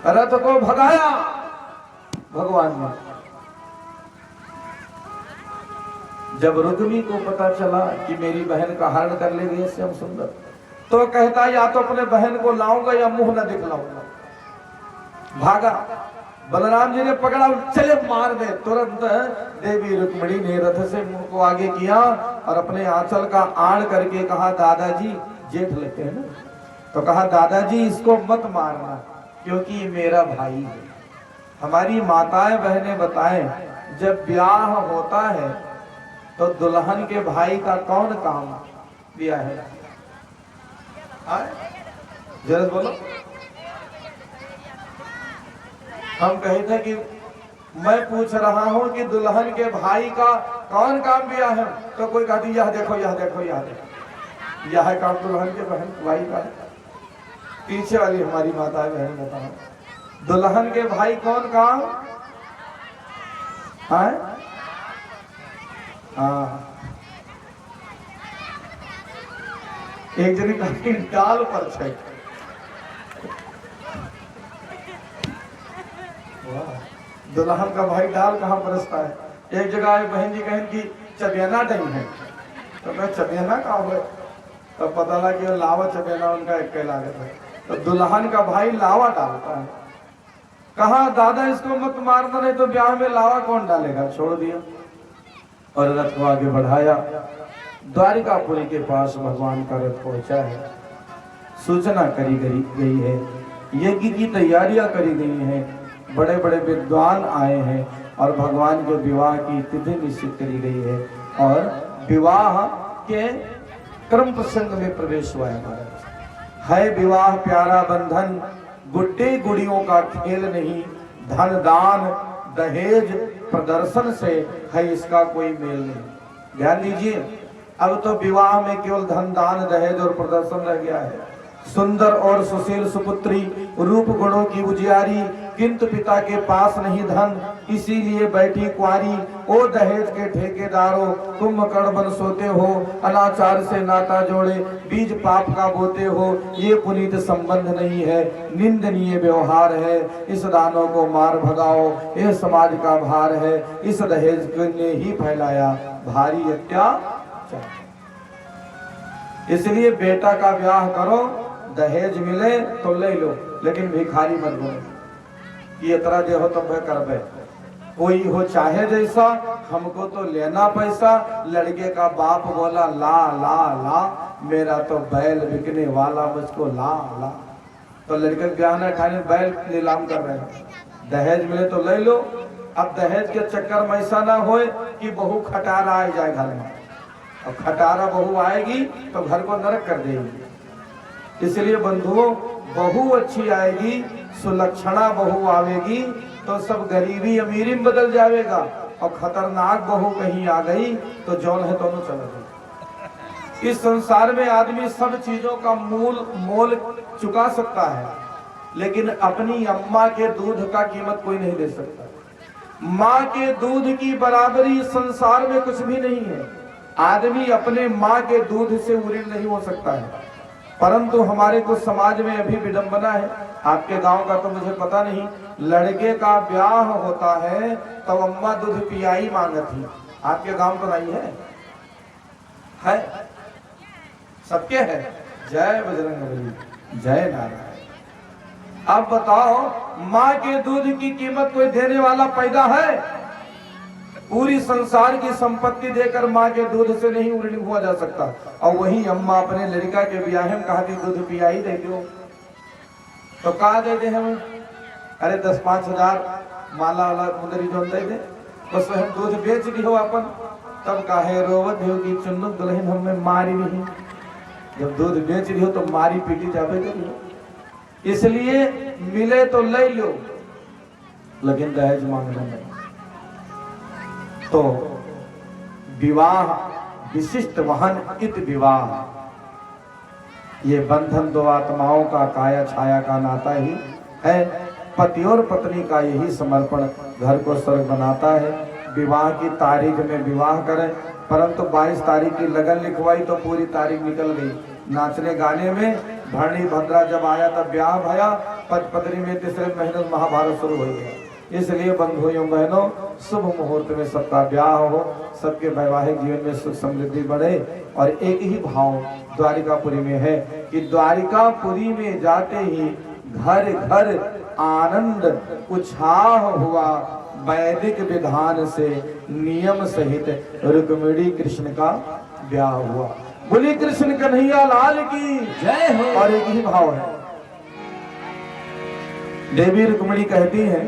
रथ को भगाया भगवान ने। जब रुक्मी को पता चला कि मेरी बहन का हरण कर लेगी श्याम सुंदर, तो कहता या तो अपने बहन को लाऊंगा या मुंह न दिखलाऊंगा। भागा, बलराम जी ने पकड़ा, चले मार दे। तुरंत देवी रुक्मिणी ने रथ से मुंह को आगे किया और अपने आंचल का आड़ करके कहा, दादाजी, जेठ लेते हैं ना, तो कहा दादाजी इसको मत मारना क्योंकि ये मेरा भाई है। हमारी माताएं बहनें बताएं, जब ब्याह होता है तो दुल्हन के भाई का कौन काम दिया है? जरा बोलो। हम कहे थे कि मैं पूछ रहा हूं कि दुल्हन के भाई का कौन काम दिया है, तो कोई कहती यह देखो यह देखो यह देखो, यह काम दुल्हन के बहन भाई का है। पीछे वाली हमारी माताएं बहन बताओ, दुल्हन के भाई कौन काम है? हाँ, एक जगह कहीं डाल पर छे, दुल्हन का भाई डाल कहाँ परसता है। एक जगह बहन जी कहें कि चबेना नहीं है, तो मैं चबेना का हो, तो पता लगा कि लावा चबेना उनका एक लागत है। तो दुल्हन का भाई लावा डालता है। कहा दादा इसको मत मारना, नहीं तो ब्याह में लावा कौन डालेगा। छोड़ दिया और रथ को आगे बढ़ाया। द्वारिकापुरी के पास भगवान का रथ पहुंचा है। सूचना करी गई है, यज्ञ की तैयारियां करी गई हैं, बड़े बड़े विद्वान आए हैं और भगवान के विवाह की तिथि निश्चित करी गई है और विवाह के क्रम प्रसंग में प्रवेश हुआ है। विवाह प्यारा बंधन, गुड्डे गुड़ियों का खेल नहीं, धन दान दहेज प्रदर्शन से है इसका कोई मेल नहीं। ध्यान दीजिए, अब तो विवाह में केवल धन दान दहेज और प्रदर्शन रह गया है। सुंदर और सुशील सुपुत्री, रूप गुणों की उजियारी, किंतु पिता के पास नहीं धन, इसीलिए बैठी कुंवारी। ओ दहेज के ठेकेदारों, कुंभकर्ण बन सोते हो, अनाचार से नाता जोड़े बीज पाप का बोते हो। ये पुनीत संबंध नहीं है, निंदनीय व्यवहार है। इस दानों को मार भगाओ, यह समाज का भार है। इस दहेज ने ही फैलाया भारी अत्याचार। इसलिए बेटा का ब्याह करो, दहेज मिले तो ले लो, लेकिन भिखारी मत बनो कि इतना दे हो तो मैं करबे। कोई हो चाहे जैसा, हमको तो लेना पैसा। लड़के का बाप बोला ला ला ला, मेरा तो बैल बिकने वाला, मुझको ला ला। तो लड़के के ब्याह न ठाने बैल नीलाम कर रहे हैं। दहेज मिले तो ले लो। अब दहेज के चक्कर में ऐसा ना हो कि बहू खटारा आ जाए घर में। अब खटारा बहू आएगी तो घर को नरक कर देगी। इसलिए बंधुओं, बहू अच्छी आएगी, सुलक्षणा बहू आवेगी तो सब गरीबी अमीरी में बदल जाएगा। और खतरनाक बहू कहीं आ गई तो जौन है दोनों चला जाएगा। इस संसार में आदमी सब चीजों का मोल चुका सकता है, लेकिन अपनी अम्मा के दूध का कीमत कोई नहीं दे सकता। माँ के दूध की बराबरी संसार में कुछ भी नहीं है। आदमी अपने माँ के दूध से उरीण नहीं हो सकता है। परंतु हमारे कुछ समाज में अभी विडंबना है, आपके गांव का तो मुझे पता नहीं। लड़के का ब्याह होता है तो अम्मा दूध पियाई मांगती। आपके गांव तो नहीं है? सबके है। जय बजरंगबली, जय नारायण। अब बताओ, माँ के दूध की कीमत कोई देने वाला पैदा है? पूरी संसार की संपत्ति देकर माँ के दूध से नहीं उड़ीण हुआ जा सकता। और वही अम्मा अपने लड़का के ब्याह में कहा कि दूध पियाई दे दो, तो कहा दे दे हम, अरे 10-5 हजार माला वाला मुंदरी जो दे दे, बस हम दूध बेच दी हो अपन। तब काहे रोवत हो कि चुन्नू दुल्हन हमें मारी नहीं। जब दूध बेच दी हो तो मारी पीटी जावे करियो। इसलिए मिले तो ले लो, लेकिन दहेज मांगना नहीं। तो विवाह विशिष्ट वहन इत विवाह, ये बंधन दो आत्माओं का काया छाया का नाता ही है। पति और पत्नी का यही समर्पण घर को स्वर्ग बनाता है। विवाह की तारीख में विवाह करें, परंतु 22 तारीख की लगन लिखवाई तो पूरी तारीख निकल गई। नाचने गाने में भरणी भद्रा जब आया तब ब्याह भया, पदपदरी में तीसरे महीने महाभारत शुरू हो गया। इसलिए बंधुओं बहनों, शुभ मुहूर्त में सबका ब्याह हो, सबके वैवाहिक जीवन में सुख समृद्धि बढ़े। और एक ही भाव द्वारिकापुरी में है कि द्वारिकापुरी में जाते ही घर घर आनंद उछाह हुआ। वैदिक विधान से नियम सहित रुक्मिणी कृष्ण का ब्याह हुआ। बोली कृष्ण कन्हैया लाल की जय हो। और एक ही भाव है, देवी रुक्मिणी कहती है,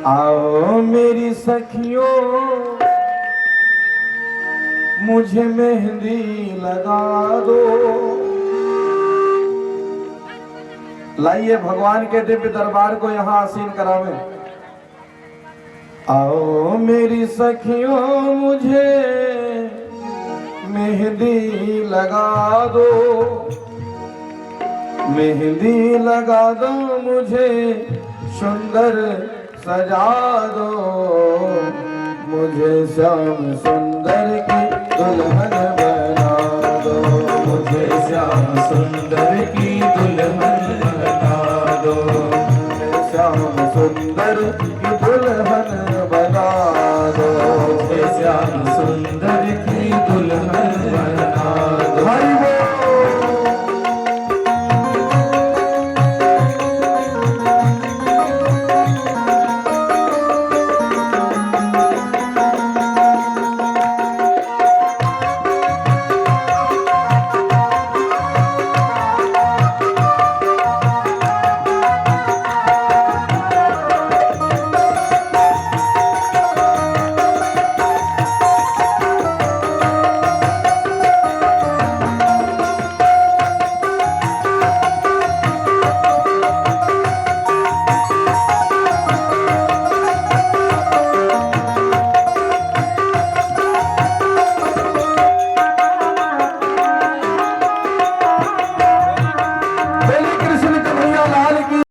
आओ मेरी सखियों मुझे मेहंदी लगा दो। लाइए भगवान के दिव्य दरबार को यहाँ आसीन करावे। आओ मेरी सखियों मुझे मेहंदी लगा दो, मेहंदी लगा दो मुझे सुंदर सजा दो, मुझे श्याम सुंदर की दुल्हन